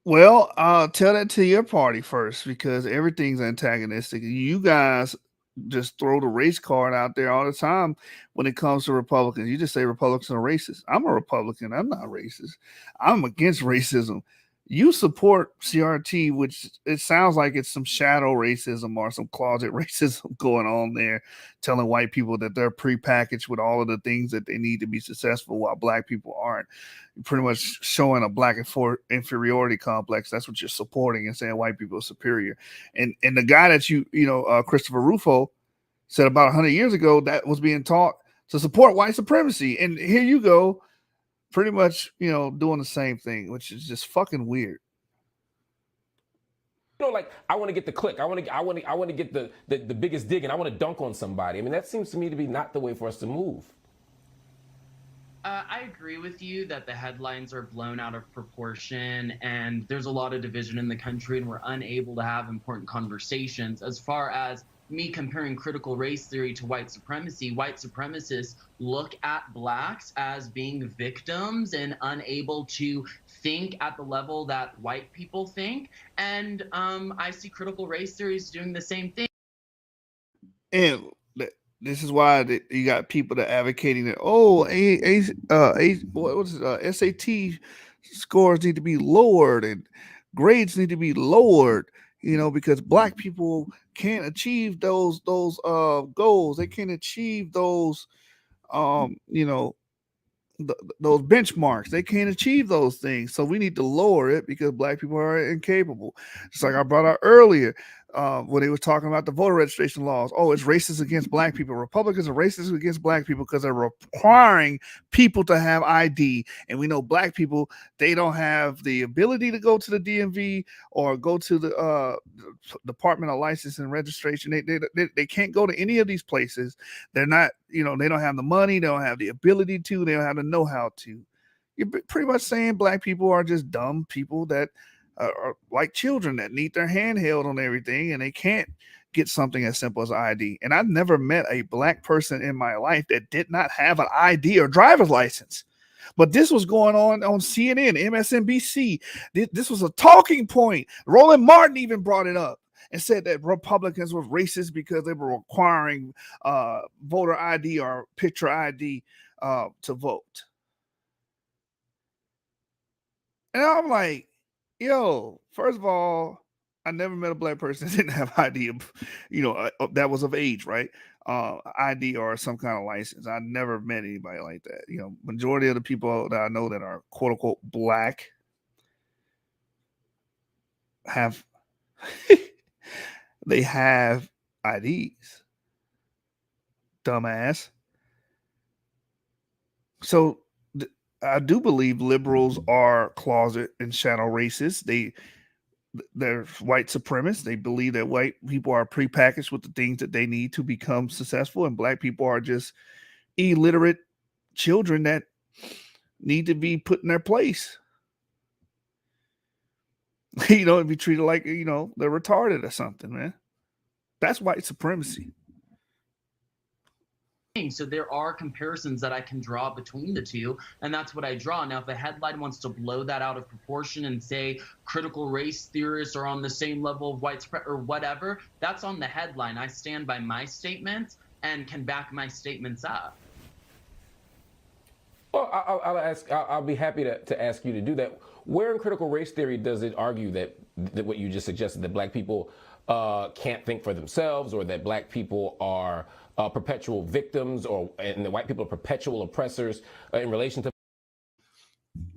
Well, tell that to your party first, because everything's antagonistic. You guys just throw the race card out there all the time when it comes to Republicans. You just say Republicans are racist. I'm a Republican. I'm not racist. I'm against racism. You support CRT, which it sounds like it's some shadow racism or some closet racism going on there, telling white people that they're prepackaged with all of the things that they need to be successful while black people aren't. You're pretty much showing a black inferiority complex. That's what you're supporting and saying white people are superior. And the guy that Christopher Rufo said about 100 years ago that was being taught to support white supremacy. And here you go, pretty much, doing the same thing, which is just fucking weird. Like, I want to get the click. I want to get the biggest dig, and I want to dunk on somebody. I mean, that seems to me to be not the way for us to move. I agree with you that the headlines are blown out of proportion, and there's a lot of division in the country, and we're unable to have important conversations. As far as me comparing critical race theory to white supremacy, white supremacists look at blacks as being victims and unable to think at the level that white people think. And I see critical race theories doing the same thing. And this is why you got people that are advocating that, SAT scores need to be lowered and grades need to be lowered, because black people can't achieve those goals. They can't achieve those, those benchmarks. They can't achieve those things. So we need to lower it because black people are incapable. Just like I brought out earlier, when they were talking about the voter registration laws. Oh, it's racist against black people. Republicans are racist against black people because they're requiring people to have ID. And we know black people, they don't have the ability to go to the DMV or go to the Department of License and Registration. They can't go to any of these places. They're not, they don't have the money. They don't have the ability to. They don't have the know-how to. You're pretty much saying black people are just dumb people that are like children that need their hand held on everything, and they can't get something as simple as ID. And I've never met a black person in my life that did not have an ID or driver's license. But this was going on CNN, MSNBC. This was a talking point. Roland Martin even brought it up and said that Republicans were racist because they were requiring voter ID or picture ID to vote. And I'm like, yo, first of all, I never met a black person that didn't have ID, that was of age, right? ID or some kind of license. I never met anybody like that. Majority of the people that I know that are quote unquote black have they have IDs. Dumbass. So I do believe liberals are closet and shadow racists. They're white supremacists. They believe that white people are prepackaged with the things that they need to become successful, and black people are just illiterate children that need to be put in their place. To be treated like, they're retarded or something, man. That's white supremacy. So there are comparisons that I can draw between the two, and that's what I draw. Now, if a headline wants to blow that out of proportion and say critical race theorists are on the same level of white spread or whatever, that's on the headline. I stand by my statements and can back my statements up. Well, I'll be happy to ask you to do that. Where in critical race theory does it argue that what you just suggested, that black people can't think for themselves, or that black people are perpetual victims, and the white people are perpetual oppressors in relation to?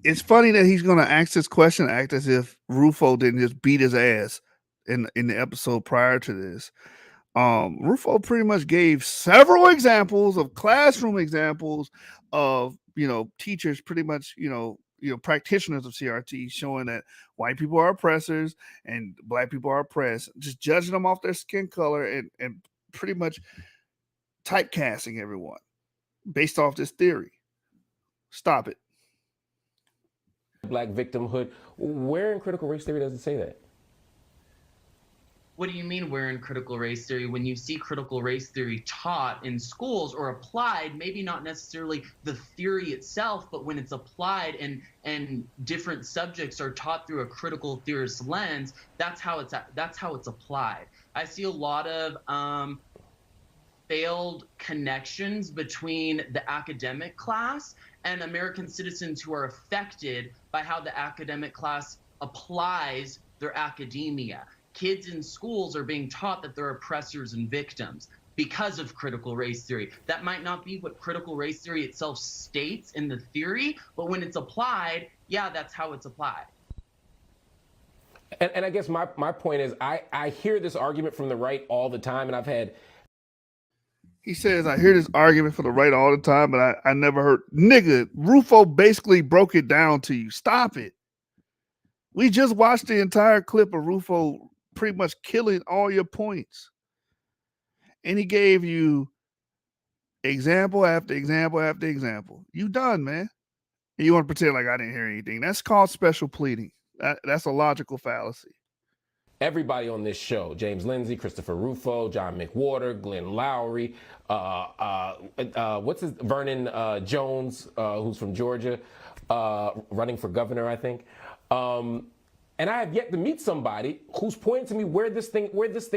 It's funny that he's going to ask this question, act as if Rufo didn't just beat his ass in the episode prior to this. Rufo pretty much gave several examples of classroom examples of, teachers pretty much, practitioners of CRT, showing that white people are oppressors and black people are oppressed, just judging them off their skin color and pretty much typecasting everyone based off this theory. Stop it. Black victimhood. Where in critical race theory does it say that? What do you mean where in critical race theory? When you see critical race theory taught in schools or applied, maybe not necessarily the theory itself, but when it's applied and different subjects are taught through a critical theorist lens, that's how it's applied. I see a lot of failed connections between the academic class and American citizens who are affected by how the academic class applies their academia. Kids in schools are being taught that they're oppressors and victims because of critical race theory. That might not be what critical race theory itself states in the theory, but when it's applied, yeah, that's how it's applied. And I guess my point is, I hear this argument from the right all the time, and I've had... He says, I hear this argument from the right all the time, but I never heard... Nigga, Rufo basically broke it down to you. Stop it. We just watched the entire clip of Rufo pretty much killing all your points. And he gave you example after example after example. You done, man. And you want to pretend like I didn't hear anything. That's called special pleading. That's a logical fallacy. Everybody on this show, James Lindsay, Christopher Rufo, John McWhorter, Glenn Lowry, Vernon Jones, who's from Georgia, running for governor, I think. And I have yet to meet somebody who's pointing to me where this thing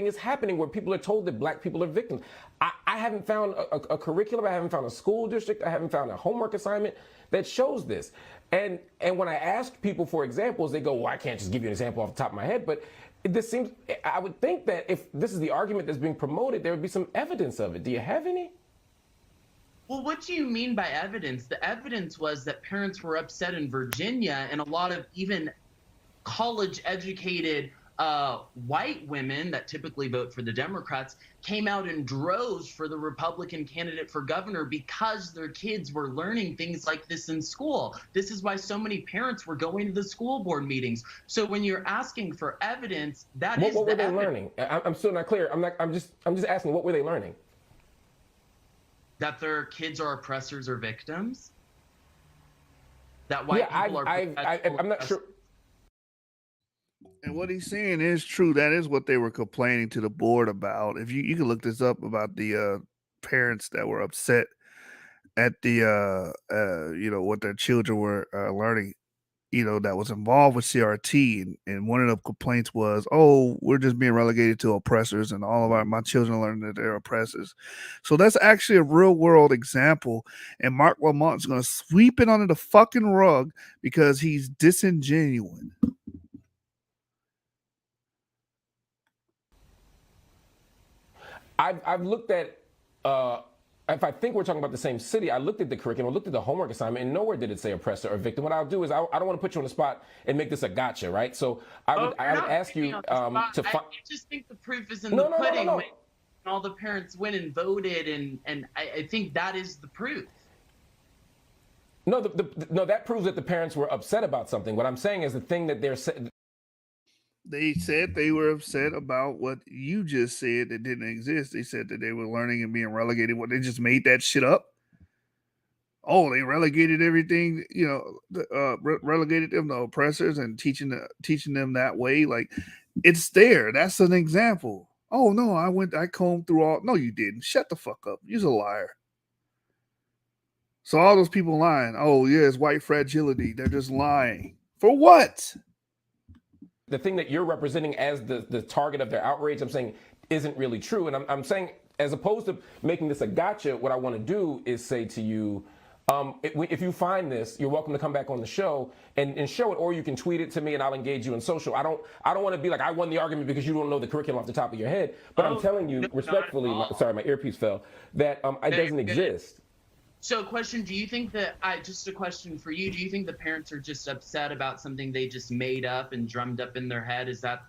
is happening, where people are told that black people are victims. I haven't found a curriculum, I haven't found a school district, I haven't found a homework assignment that shows this. And when I ask people for examples, they go, well, I can't just give you an example off the top of my head. But this seems, I would think that if this is the argument that's being promoted, there would be some evidence of it. Do you have any? Well, what do you mean by evidence? The evidence was that parents were upset in Virginia, and a lot of even college-educated white women that typically vote for the Democrats came out in droves for the Republican candidate for governor because their kids were learning things like this in school. This is why so many parents were going to the school board meetings. So when you're asking for evidence, what were they learning? I'm still not clear. I'm just asking, what were they learning? That their kids are oppressors or victims. That white people are. I'm not sure. And what he's saying is true. That is what they were complaining to the board about. If you can look this up about the parents that were upset at the what their children were learning, that was involved with CRT, and one of the complaints was, oh, we're just being relegated to oppressors, and all of my children learn that they're oppressors. So that's actually a real world example, and Marc Lamont's going to sweep it under the fucking rug because he's disingenuous. I've looked at, if I think we're talking about the same city, I looked at the curriculum, I looked at the homework assignment, and nowhere did it say oppressor or victim. What I'll do is, I don't want to put you on the spot and make this a gotcha, right? So I would ask you to I just think the proof is in the pudding. When all the parents went and voted, and I think that is the proof. No, no, that proves that the parents were upset about something. What I'm saying is the thing that they said they were upset about what you just said that didn't exist. They said that they were learning and being relegated. What, they just made that shit up? Oh, they relegated everything, relegated them to oppressors and teaching them that way. Like, it's there. That's an example. Oh no, I combed through all. No, you didn't. Shut the fuck up. You're a liar. So all those people lying. Oh yeah, it's white fragility. They're just lying. For what? The thing that you're representing as the target of their outrage, I'm saying, isn't really true. And I'm saying, as opposed to making this a gotcha, what I want to do is say to you, If you find this, you're welcome to come back on the show and show it, or you can tweet it to me and I'll engage you in social. I don't want to be like, I won the argument because you don't know the curriculum off the top of your head. But I'm telling you respectfully, sorry, my earpiece fell, that it doesn't exist. So question, do you think that, just a question for you, do you think the parents are just upset about something they just made up and drummed up in their head? Is that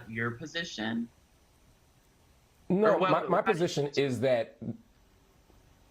your position? No, my position is that,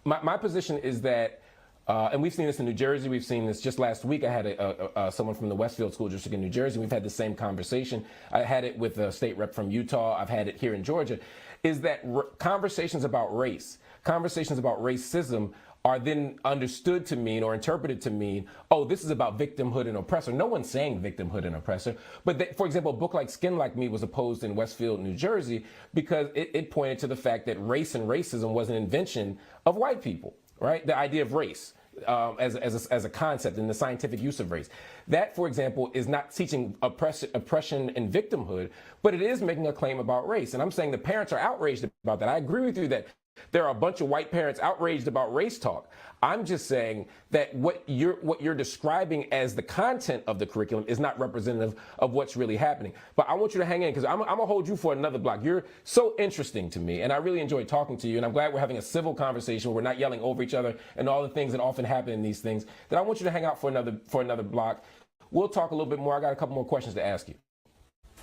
my position is that, and we've seen this in New Jersey. We've seen this just last week. I had someone from the Westfield School District in New Jersey. We've had the same conversation. I had it with a state rep from Utah. I've had it here in Georgia. Is that conversations about race, conversations about racism are then understood to mean or interpreted to mean, oh, this is about victimhood and oppressor. No one's saying victimhood and oppressor. But for example, a book like Skin Like Me was opposed in Westfield, New Jersey, because it pointed to the fact that race and racism was an invention of white people, right? The idea of race. As a concept in the scientific use of race. That, for example, is not teaching oppression and victimhood, but it is making a claim about race. And I'm saying the parents are outraged about that. I agree with you that there are a bunch of white parents outraged about race talk. I'm just saying that what you're describing as the content of the curriculum is not representative of what's really happening. But I want you to hang in, because I'm gonna hold you for another block. You're so interesting to me, and I really enjoy talking to you, and I'm glad we're having a civil conversation where we're not yelling over each other and all the things that often happen in these things, that I want you to hang out for another block. We'll talk a little bit more. I got a couple more questions to ask you.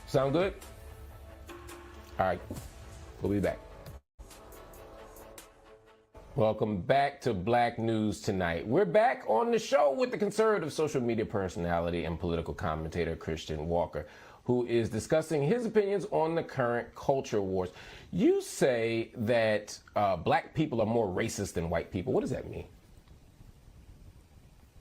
Sound good? All right, we'll be back. Welcome back to Black News Tonight. We're back on the show with the conservative social media personality and political commentator Christian Walker, who is discussing his opinions on the current culture wars. You say that black people are more racist than white people. What does that mean?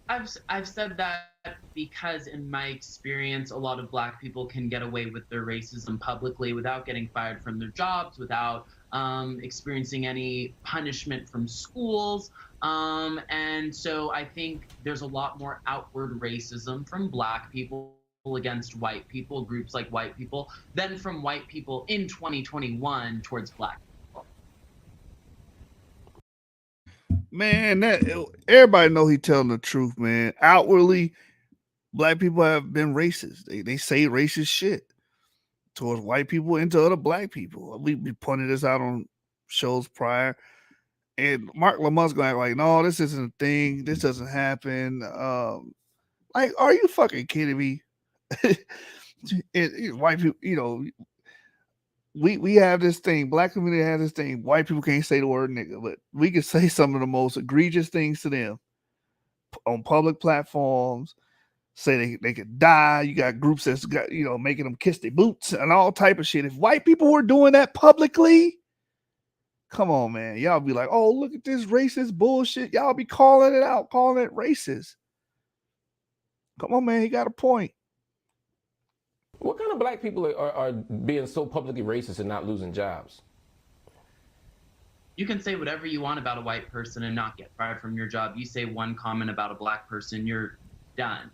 I've said that because in my experience, a lot of black people can get away with their racism publicly without getting fired from their jobs, without experiencing any punishment from schools. And so I think there's a lot more outward racism from black people against white people, groups like white people, than from white people in 2021 towards black people. Man, everybody know he telling the truth, man. Outwardly, black people have been racist. They say racist shit towards white people and to other black people. We pointed this out on shows prior. And Marc Lamont's going to act like, no, this isn't a thing. This doesn't happen. Like, are you fucking kidding me? White people, you know, we have this thing. Black community has this thing. White people can't say the word nigga, but we can say some of the most egregious things to them on public platforms. Say they could die. You got groups that's got, you know, making them kiss their boots and all type of shit. If white people were doing that publicly, come on, man. Y'all be like, oh, look at this racist bullshit. Y'all be calling it out, calling it racist. Come on, man. He got a point. What kind of black people are being so publicly racist and not losing jobs? You can say whatever you want about a white person and not get fired from your job. You say one comment about a black person, you're done.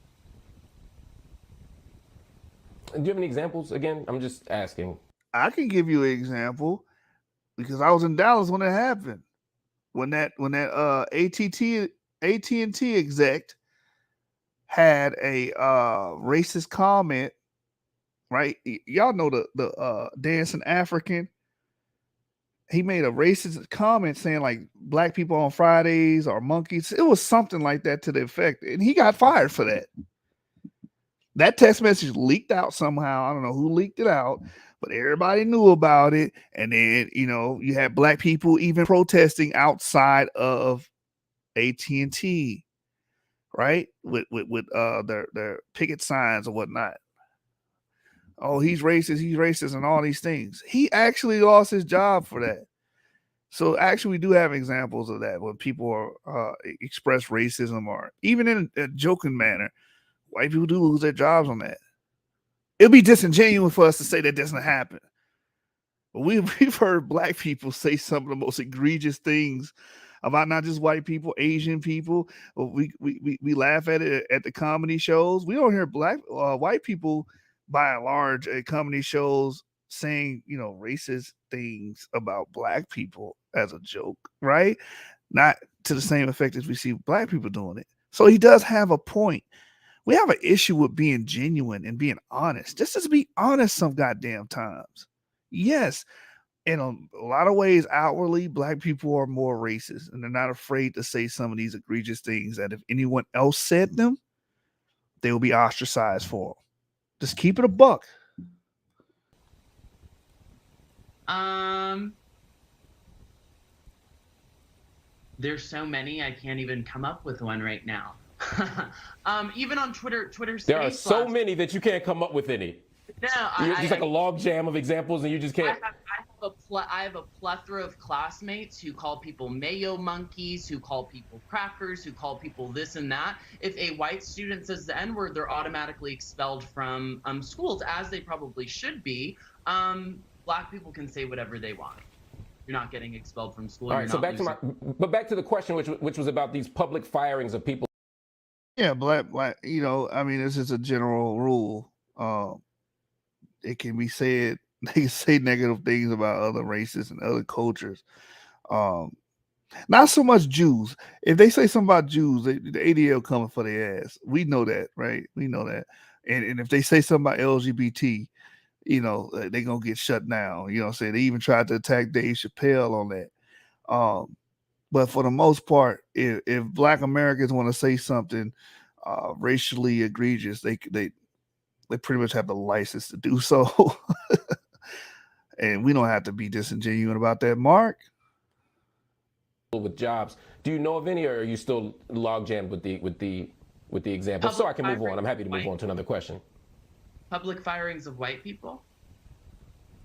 Do you have any examples? Again, I'm just asking. I can give you an example because I was in Dallas when it happened. When that AT&T exec had a racist comment, right? Y'all know the dancing African. He made a racist comment saying like black people on Fridays are monkeys. It was something like that to the effect, and he got fired for that. That text message leaked out somehow. I don't know who leaked it out, but everybody knew about it. And then, you know, you had black people even protesting outside of AT&T, right? With their picket signs or whatnot. Oh, he's racist, and all these things. He actually lost his job for that. So actually, we do have examples of that when people are express racism or even in a joking manner. White people do lose their jobs on that. It'll be disingenuous for us to say that doesn't happen. But we've heard black people say some of the most egregious things about not just white people, Asian people. We laugh at it at the comedy shows. We don't hear white people, by and large, at comedy shows saying, you know, racist things about black people as a joke, right? Not to the same effect as we see black people doing it. So he does have a point. We have an issue with being genuine and being honest. Just to be honest some goddamn times. Yes, in a lot of ways, outwardly, black people are more racist, and they're not afraid to say some of these egregious things that if anyone else said them, they will be ostracized for them. Just keep it a buck. There's so many, I can't even come up with one right now. Even on Twitter Space. There are so many that you can't come up with any. No, You're just like a log jam of examples, and you just can't. I have a plethora of classmates who call people mayo monkeys, who call people crackers, who call people this and that. If a white student says the N-word, they're automatically expelled from schools, as they probably should be. Black people can say whatever they want. You're not getting expelled from school. All right, so back to the question, which was about these public firings of people. Yeah, black, you know, I mean, this is a general rule. It can be said, they can say negative things about other races and other cultures. Not so much Jews. If they say something about Jews, the ADL coming for their ass. We know that, right? We know that. And if they say something about LGBT, you know, they're going to get shut down. You know what I'm saying? They even tried to attack Dave Chappelle on that. But for the most part, if Black Americans want to say something racially egregious, they pretty much have the license to do so. And we don't have to be disingenuous about that, Mark. With jobs, do you know of any, or are you still log jammed with the example? So I can move on. I'm happy to move on to another question. Public firings of white people,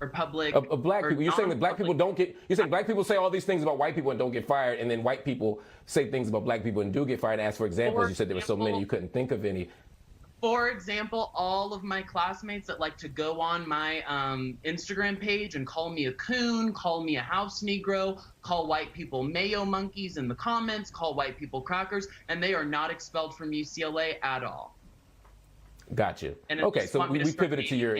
or public of black people. You're saying that black people don't get. You're saying black people say all these things about white people and don't get fired, and then white people say things about black people and do get fired. And ask for examples. You said there were so many you couldn't think of any. For example, all of my classmates that like to go on my Instagram page and call me a coon, call me a house Negro, call white people mayo monkeys in the comments, call white people crackers, and they are not expelled from UCLA at all. Gotcha. Okay, so we pivoted to your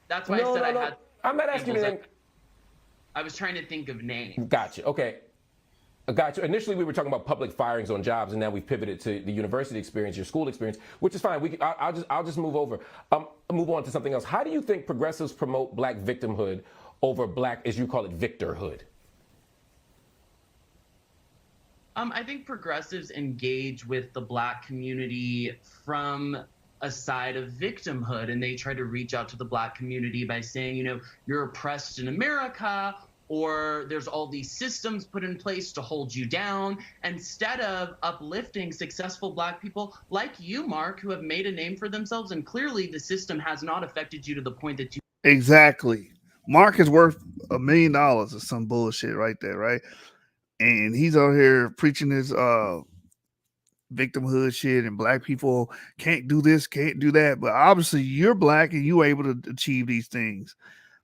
That's why I said I had. I'm not asking you. I was trying to think of names. Gotcha. Okay. Gotcha. Initially, we were talking about public firings on jobs, and now we've pivoted to the university experience, your school experience, which is fine. I'll just move over. Move on to something else. How do you think progressives promote black victimhood over black, as you call it, victorhood? I think progressives engage with the black community from a side of victimhood, and they try to reach out to the black community by saying, you know, you're oppressed in America, or there's all these systems put in place to hold you down, instead of uplifting successful black people like you, Mark, who have made a name for themselves, and clearly the system has not affected you to the point that you... Exactly. Mark is worth $1 million or some bullshit right there, right? And he's out here preaching his victimhood shit, and black people can't do this, can't do that. But obviously you're black and you're able to achieve these things.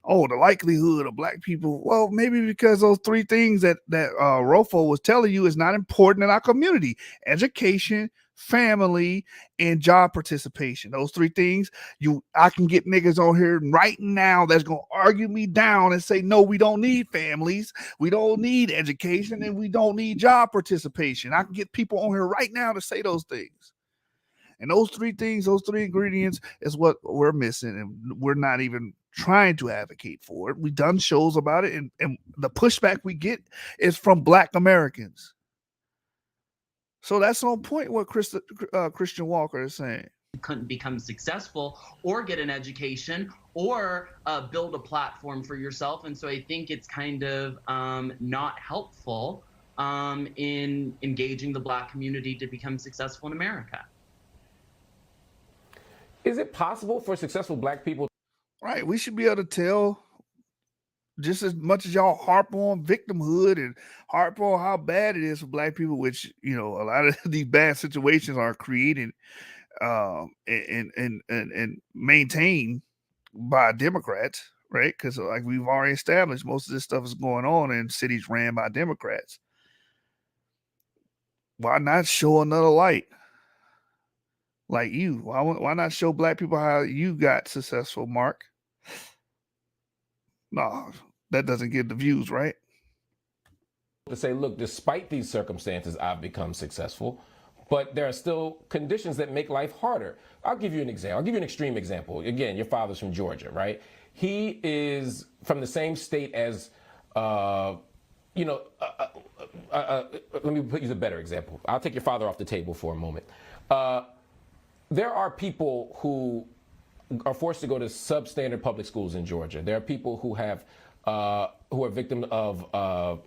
Oh, the likelihood of black people, well, maybe because those three things that Rufo was telling you is not important in our community: education, family, and job participation. Those three things, I can get niggas on here right now that's gonna argue me down and say, no, we don't need families, we don't need education, and we don't need job participation. I can get people on here right now to say those things. And those three things, those three ingredients is what we're missing, and we're not even trying to advocate for it. We've done shows about it, and the pushback we get is from Black Americans. So that's on point what Christian Walker is saying. You couldn't become successful or get an education or build a platform for yourself. And so I think it's kind of not helpful in engaging the black community to become successful in America. Is it possible for successful black people? Right. We should be able to tell, just as much as y'all harp on victimhood and harp on how bad it is for black people, which, you know, a lot of these bad situations are created and maintained by Democrats, right? Because like we've already established, most of this stuff is going on in cities ran by Democrats. Why not show another light? Like you, why not show black people how you got successful, Mark? No, that doesn't get the views, right? to say, look, despite these circumstances, I've become successful, but there are still conditions that make life harder. I'll give you an example. I'll give you an extreme example. Again, your father's from Georgia, right? He is from the same state as, let me use a better example. I'll take your father off the table for a moment. There are people who are forced to go to substandard public schools in Georgia. There are people who are victims of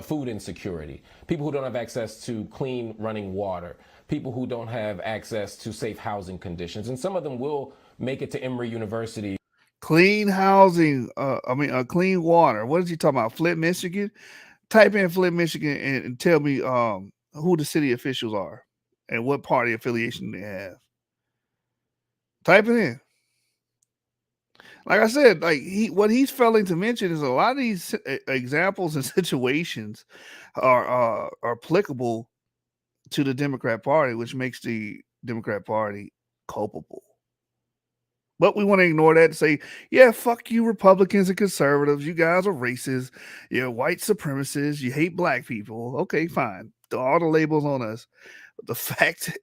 food insecurity, people who don't have access to clean running water, people who don't have access to safe housing conditions, and some of them will make it to Emory University. Clean housing, clean water. What is he talking about? Flint, Michigan? Type in Flint, Michigan and tell me who the city officials are and what party affiliation they have. Type it in. Like I said, what he's failing to mention is a lot of these examples and situations are applicable to the Democrat Party, which makes the Democrat Party culpable. But we want to ignore that and say, yeah, fuck you, Republicans and conservatives. You guys are racist. You're white supremacists. You hate black people. Okay, fine. Throw all the labels on us. But the fact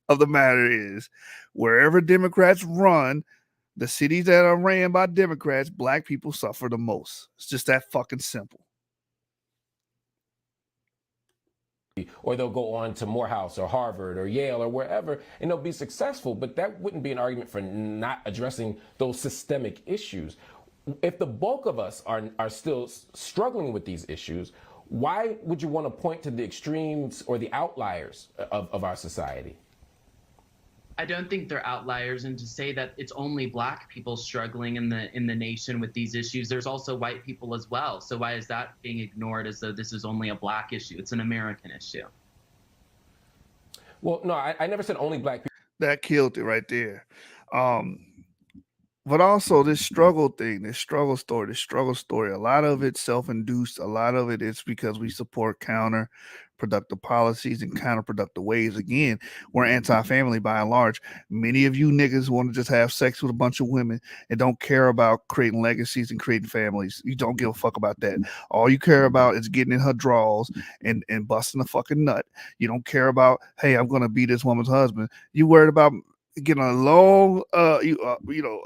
of the matter is, wherever Democrats run, the cities that are ran by Democrats, black people suffer the most. It's just that fucking simple. Or they'll go on to Morehouse or Harvard or Yale or wherever, and they'll be successful. But that wouldn't be an argument for not addressing those systemic issues. If the bulk of us are still struggling with these issues, why would you want to point to the extremes or the outliers of our society? I don't think they're outliers, and to say that it's only black people struggling in the nation with these issues, there's also white people as well. So why is that being ignored as though this is only a black issue? It's an American issue. Well, no, I never said only black people. That killed it right there. But also this struggle thing, this struggle story, a lot of it's self-induced. A lot of it is because we support counterproductive policies and counterproductive ways. Again, we're anti-family by and large. Many of you niggas want to just have sex with a bunch of women and don't care about creating legacies and creating families. You don't give a fuck about that. All you care about is getting in her drawers and busting a fucking nut. You don't care about, hey, I'm going to be this woman's husband. You worried about getting a long, a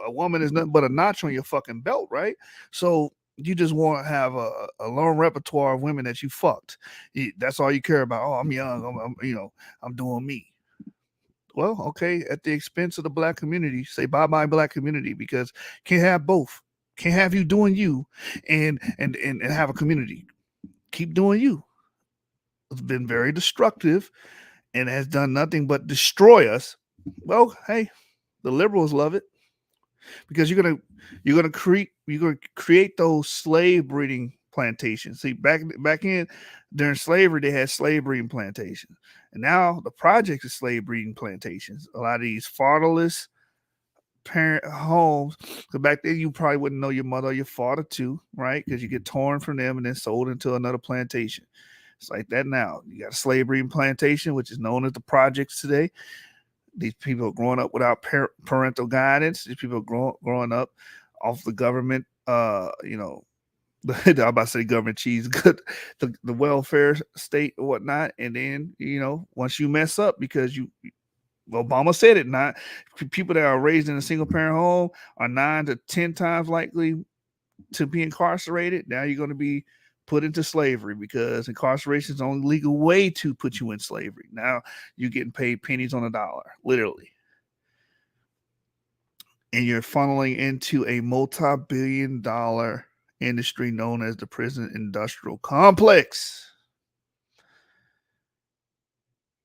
woman is nothing but a notch on your fucking belt, right? So you just want to have a long repertoire of women that you fucked. That's all you care about. Oh, I'm young. I'm doing me. Well, okay, at the expense of the black community, say bye-bye black community, because can't have both. Can't have you doing you and have a community. Keep doing you. It's been very destructive and has done nothing but destroy us. Well, hey, the liberals love it because you're gonna create those slave breeding plantations. See, back in during slavery, they had slave breeding plantations, and now the project is slave breeding plantations. A lot of these fatherless parent homes, because back then you probably wouldn't know your mother or your father too, right? Because you get torn from them and then sold into another plantation. It's like that now. You got a slave breeding plantation, which is known as the projects today. These people are growing up without parental guidance. These people are growing up off the government, I'm about to say government cheese, the welfare state or whatnot. And then, once you mess up because Obama said it, not people that are raised in a single parent home are 9 to 10 times likely to be incarcerated. Now you're going to be put into slavery because incarceration is the only legal way to put you in slavery. Now you're getting paid pennies on a dollar, literally. And you're funneling into a multi-billion-dollar industry known as the prison industrial complex.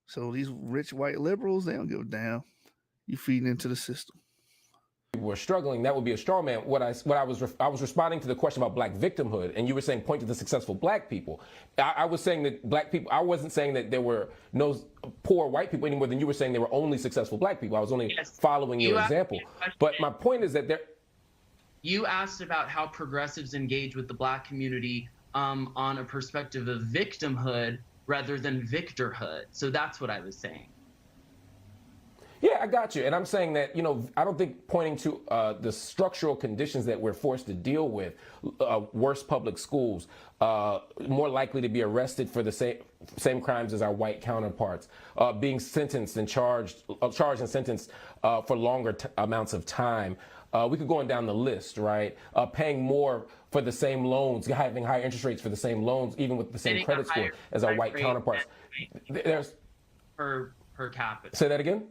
So these rich white liberals, they don't give a damn. You feeding into the system. Were struggling, that would be a straw man. I was responding to the question about black victimhood, and you were saying point to the successful black people. I was saying that black people. I wasn't saying that there were no poor white people any more than you were saying there were only successful black people. I was only following your example. But my point is that you asked about how progressives engage with the black community on a perspective of victimhood rather than victorhood. So that's what I was saying. Yeah, I got you. And I'm saying that, I don't think pointing to the structural conditions that we're forced to deal with, worse public schools, more likely to be arrested for the same crimes as our white counterparts, being sentenced and charged and sentenced for longer amounts of time. We could go on down the list, right? Paying more for the same loans, having higher interest rates for the same loans, even with the same credit score as our white counterparts. There's per capita. Say that again?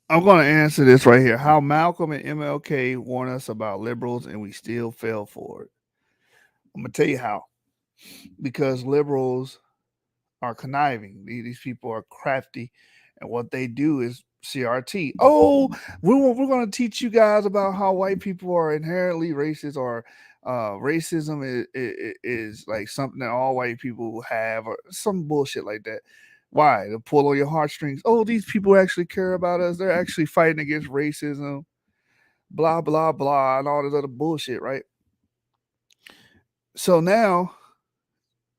I'm going to answer this right here. How Malcolm and MLK warned us about liberals and we still fell for it. I'm going to tell you how. Because liberals are conniving. These people are crafty. And what they do is CRT. Oh, we're going to teach you guys about how white people are inherently racist, or racism is like something that all white people have, or some bullshit like that. Why? To pull on your heartstrings. Oh, these people actually care about us. They're actually fighting against racism. Blah, blah, blah, and all this other bullshit, right? So now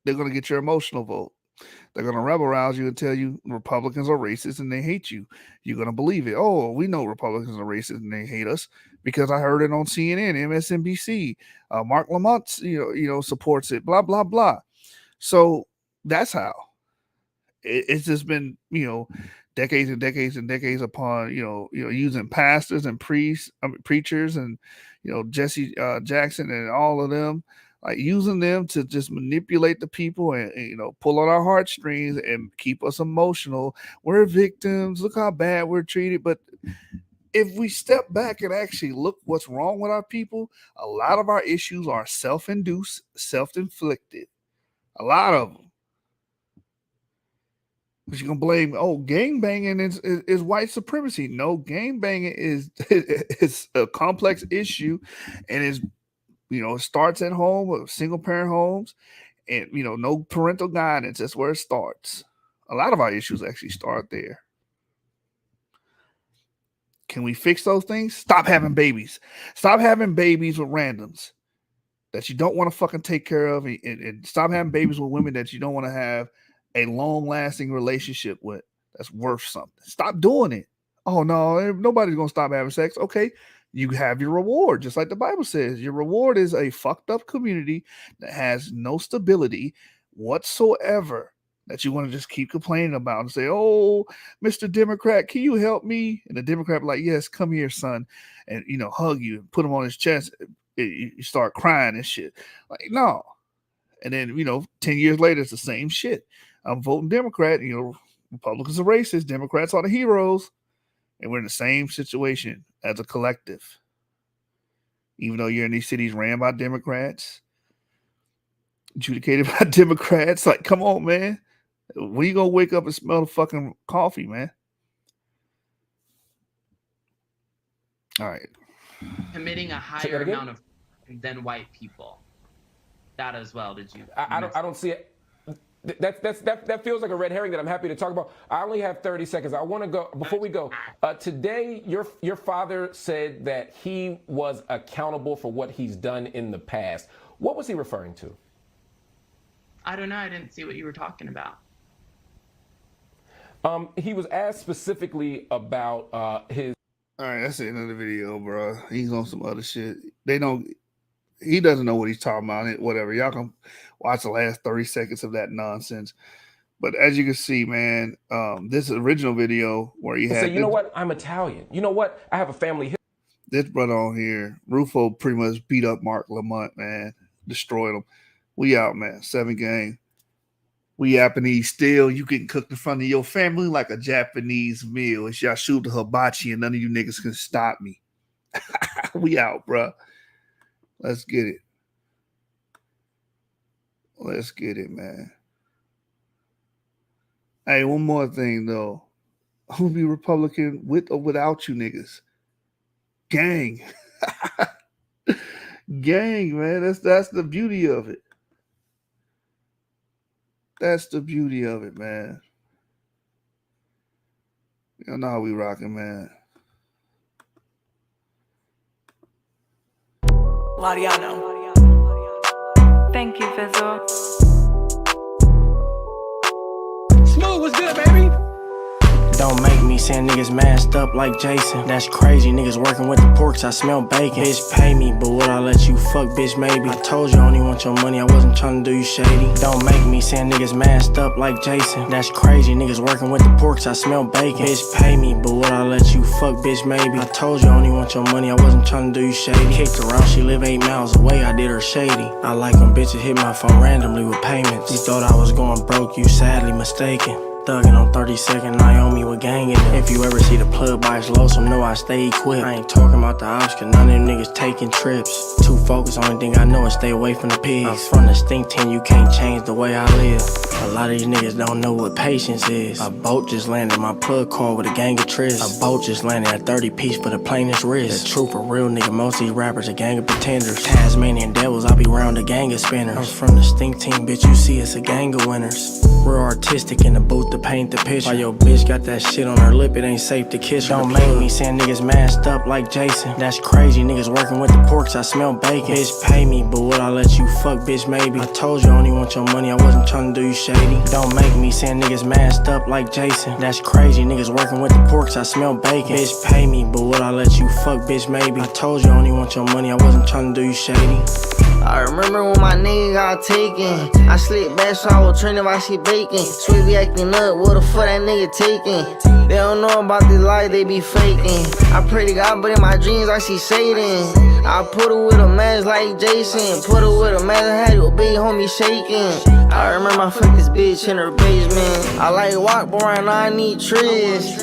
they're going to get your emotional vote. They're going to rebel rouse you and tell you Republicans are racist and they hate you. You're going to believe it. Oh, we know Republicans are racist and they hate us because I heard it on CNN, MSNBC. Marc Lamont, supports it. Blah, blah, blah. So that's how. It's just been, decades and decades and decades upon, using pastors and preachers and, Jesse Jackson and all of them, like using them to just manipulate the people and pull on our heartstrings and keep us emotional. We're victims. Look how bad we're treated. But if we step back and actually look what's wrong with our people, a lot of our issues are self-induced, self-inflicted. A lot of them. But you're gonna blame, gang banging is white supremacy. No, gang banging is a complex issue, and is it starts at home with single parent homes, and no parental guidance. That's where it starts. A lot of our issues actually start there. Can we fix those things? Stop having babies. Stop having babies with randoms that you don't want to fucking take care of, and stop having babies with women that you don't want to have a long-lasting relationship with that's worth something. Stop doing it. Oh, no, nobody's going to stop having sex. Okay, you have your reward, just like the Bible says. Your reward is a fucked up community that has no stability whatsoever, that you want to just keep complaining about and say, oh, Mr. Democrat, can you help me? And the Democrat be like, yes, come here, son, and, hug you and put him on his chest. You start crying and shit. Like, no. And then, 10 years later, it's the same shit. I'm voting Democrat. Republicans are racist. Democrats are the heroes. And we're in the same situation as a collective. Even though you're in these cities ran by Democrats, adjudicated by Democrats. Like, come on, man. When you going to wake up and smell the fucking coffee, man? All right. Committing a higher amount of than white people. That as well. Did you? I don't see it. That feels like a red herring that I'm happy to talk about. I only have 30 seconds. I want to go before we go. Today, your father said that he was accountable for what he's done in the past. What was he referring to? I don't know. I didn't see what you were talking about. He was asked specifically about his. All right, that's another video, bro. He's on some other shit. He doesn't know what he's talking about. Whatever. Y'all can watch the last 30 seconds of that nonsense. But as you can see, man, this original video where he had. Say, you know what? I'm Italian. You know what? I have a family. This brother on here, Rufo, pretty much beat up Marc Lamont, man. Destroyed him. We out, man. 7 gang. We Japanese still. You can cook in front of your family like a Japanese meal. It's Yashuta Hibachi, and none of you niggas can stop me. We out, bro. Let's get it. Let's get it, man. Hey, one more thing, though. Who be Republican with or without you niggas? Gang. Gang, man. That's the beauty of it. That's the beauty of it, man. You know how we rocking, man. Mariano. Thank you, Fizzle. Smooth was good, baby. Don't Don't make me send niggas masked up like Jason. That's crazy, niggas working with the porks, I smell bacon. Bitch, pay me, but would I let you fuck, bitch, maybe? I told you I only want your money, I wasn't trying to do you shady. Don't make me send niggas masked up like Jason. That's crazy, niggas working with the porks, I smell bacon. Bitch, pay me, but would I let you fuck, bitch, maybe? I told you I only want your money, I wasn't trying to do you shady. Kicked around, she live 8 miles away, I did her shady. I like when bitches hit my phone randomly with payments. You thought I was going broke, you sadly mistaken. Thuggin' on 32nd, Naomi with gang in it. If you ever see the plug by its lonesome, know I stay equipped. I ain't talking about the ops, cause none of them niggas taking trips. Too focused, only thing I know is stay away from the pigs. I'm from the stink team, you can't change the way I live. A lot of these niggas don't know what patience is. A boat just landed, my plug call with a gang of tris. A boat just landed at 30 piece for the plainest wrist. The truth, a real nigga, most of these rappers a gang of pretenders. Tasmanian devils, I be round a gang of spinners. I'm from the stink team, bitch, you see it's a gang of winners. Real artistic in the booth to paint the picture. While your bitch got that shit on her lip, it ain't safe to kiss her. Don't make me send niggas masked up like Jason. That's crazy, niggas working with the porks, I smell bacon. Bitch, pay me, but would I let you fuck, bitch, maybe? I told you I only want your money, I wasn't trying to do you shady. Don't make me send niggas masked up like Jason. That's crazy, niggas working with the porks, I smell bacon. Bitch, pay me, but would I let you fuck, bitch, maybe? I told you I only want your money, I wasn't trying to do you shady. I remember when my nigga got taken. I slipped back so I was training while she baking. Sweet be acting up, what the fuck that nigga taking? They don't know about this life, they be faking. I pray to God, but in my dreams I see Satan. I put her with a mask like Jason. Put her with a mask, I had your big homie shaking. I remember I fucked this bitch in her basement. I like walk, but right now I need trips.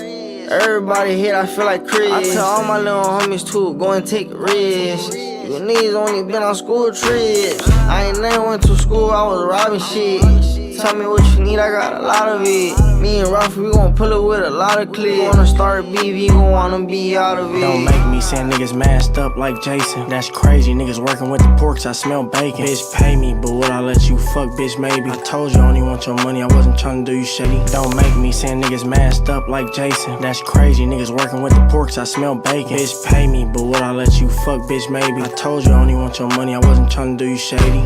Everybody hit, I feel like Chris. I tell all my little homies to go and take risks. You niggas only been on school trips. I ain't never went to school, I was robbing shit. Tell me what you need, I got a lot of it. Me and Rufo, we gon' pull it with a lot of clips. Wanna start beef, you gon' wanna be out of it. Don't make me send niggas masked up like Jason. That's crazy, niggas working with the porks, I smell bacon. Bitch, pay me, but would I let you fuck, bitch, maybe? I told you I only want your money, I wasn't trying to do you shady. Don't make me send niggas masked up like Jason. That's crazy, niggas working with the porks, I smell bacon. Bitch, pay me, but would I let you fuck, bitch, maybe? I told you I only want your money, I wasn't trying to do you shady.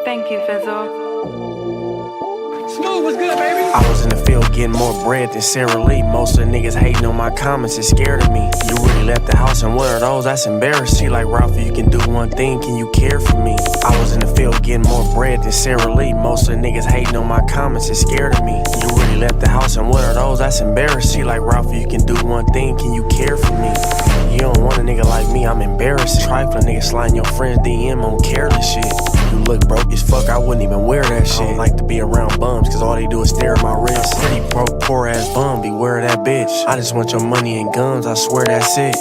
Thank you, Fizzle. Smooth was good, baby. I was in the field getting more bread than Sarah Lee. Most of the niggas hating on my comments and scared of me. You really left the house and what are those? That's embarrassing. She like, Ralphie, you can do one thing, can you care for me? I was in the field getting more bread than Sarah Lee. Most of the niggas hating on my comments and scared of me. You really left the house and what are those? That's embarrassing. She like, Ralphie, you can do one thing, can you care for me? You don't want a nigga like me, I'm embarrassed. Trifling nigga sliding your friends DM on careless shit. You look broke as fuck, I wouldn't even wear that shit. I don't like to be around bums, cause all they do is stare at my wrist. Pretty broke, poor ass bum, beware of that bitch. I just want your money and guns, I swear that's it.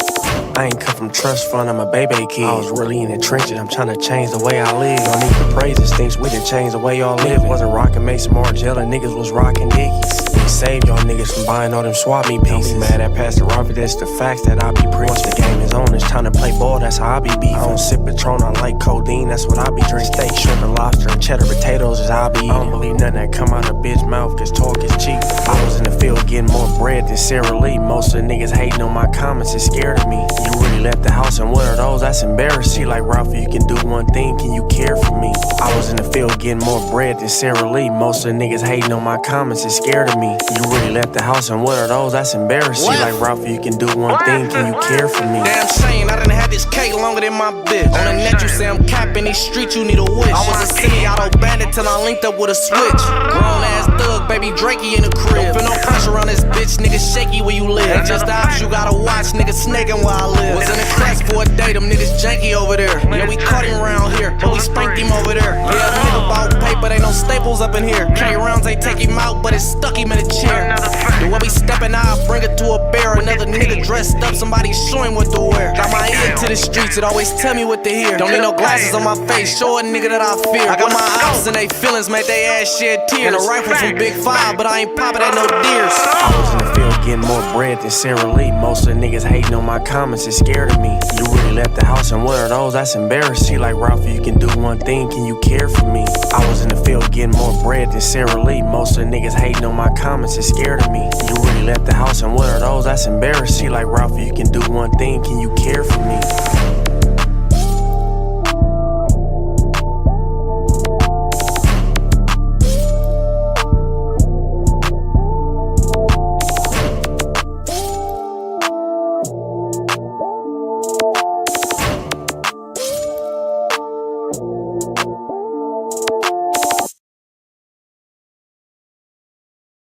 I ain't come from trust fund, I'm a baby kid. I was really in the trenches, I'm trying to change the way I live. Don't need the praises, things we can change the way y'all live. Wasn't rockin' Mason Margiela, niggas was rockin' Dickies. We saved y'all niggas from buying all them swap meet pieces. Don't be mad at Pastor Robbie, that's the facts that I be preaching. Once the game is on, it's time to play ball, that's how I be beefing. I don't sip Patron, I like codeine, that's what I be drinking. Steak, shrimp, and lobster, and cheddar potatoes is I be eating. I don't believe nothing that come out of bitch mouth, cause talk is cheap. I was in the field getting more bread than Sarah Lee. Most of the niggas hating on my comments and scared of me. You really left the house and what are those? That's embarrassing. She like, Ralphie, you can do one thing, can you care for me? I was in the field getting more bread than Sarah Lee. Most of the niggas hating on my comments and scared of me. You really left the house and what are those? That's embarrassing. She like, Ralphie, you can do one thing, can you care for me? Damn shame, I done had this cake longer than my bitch. On the net you say I'm capping, these streets you need a wish. I was a semi-auto bandit till I linked up with a switch. Grown ass thug, baby Drakey in the crib. Don't feel no pressure on this bitch, nigga shaky where you live. Just the ops you gotta watch, nigga snaking where I live. Was in the cracks for a day, them niggas janky over there. Yeah, we caught him around here, but we spanked him over there. Yeah, the nigga bought paper, ain't no staples up in here. K rounds ain't take him out, but it stuck him in a chair. The way we steppin' out, bring it to a bear. Another nigga dressed up, somebody show him what to wear. Got my ear to the streets, it always tell me what to hear. Don't need no glasses on my face, show a nigga that I fear. I got my ops and they feelings, make they ass shed tears. And a rifle from Big 5, but I ain't poppin' at no deers. I was in the field getting more bread than Sarah Lee. Most of the niggas hating on my comments is scared of me. You really left the house and what are those? That's embarrassing. She like, Ralph, you can do one thing, can you care for me? I was in the field getting more bread than Sarah Lee. Most of the niggas hating on my comments is scared of me. You really left the house and what are those? That's embarrassing. She like, Ralph, you can do one thing, can you care for me?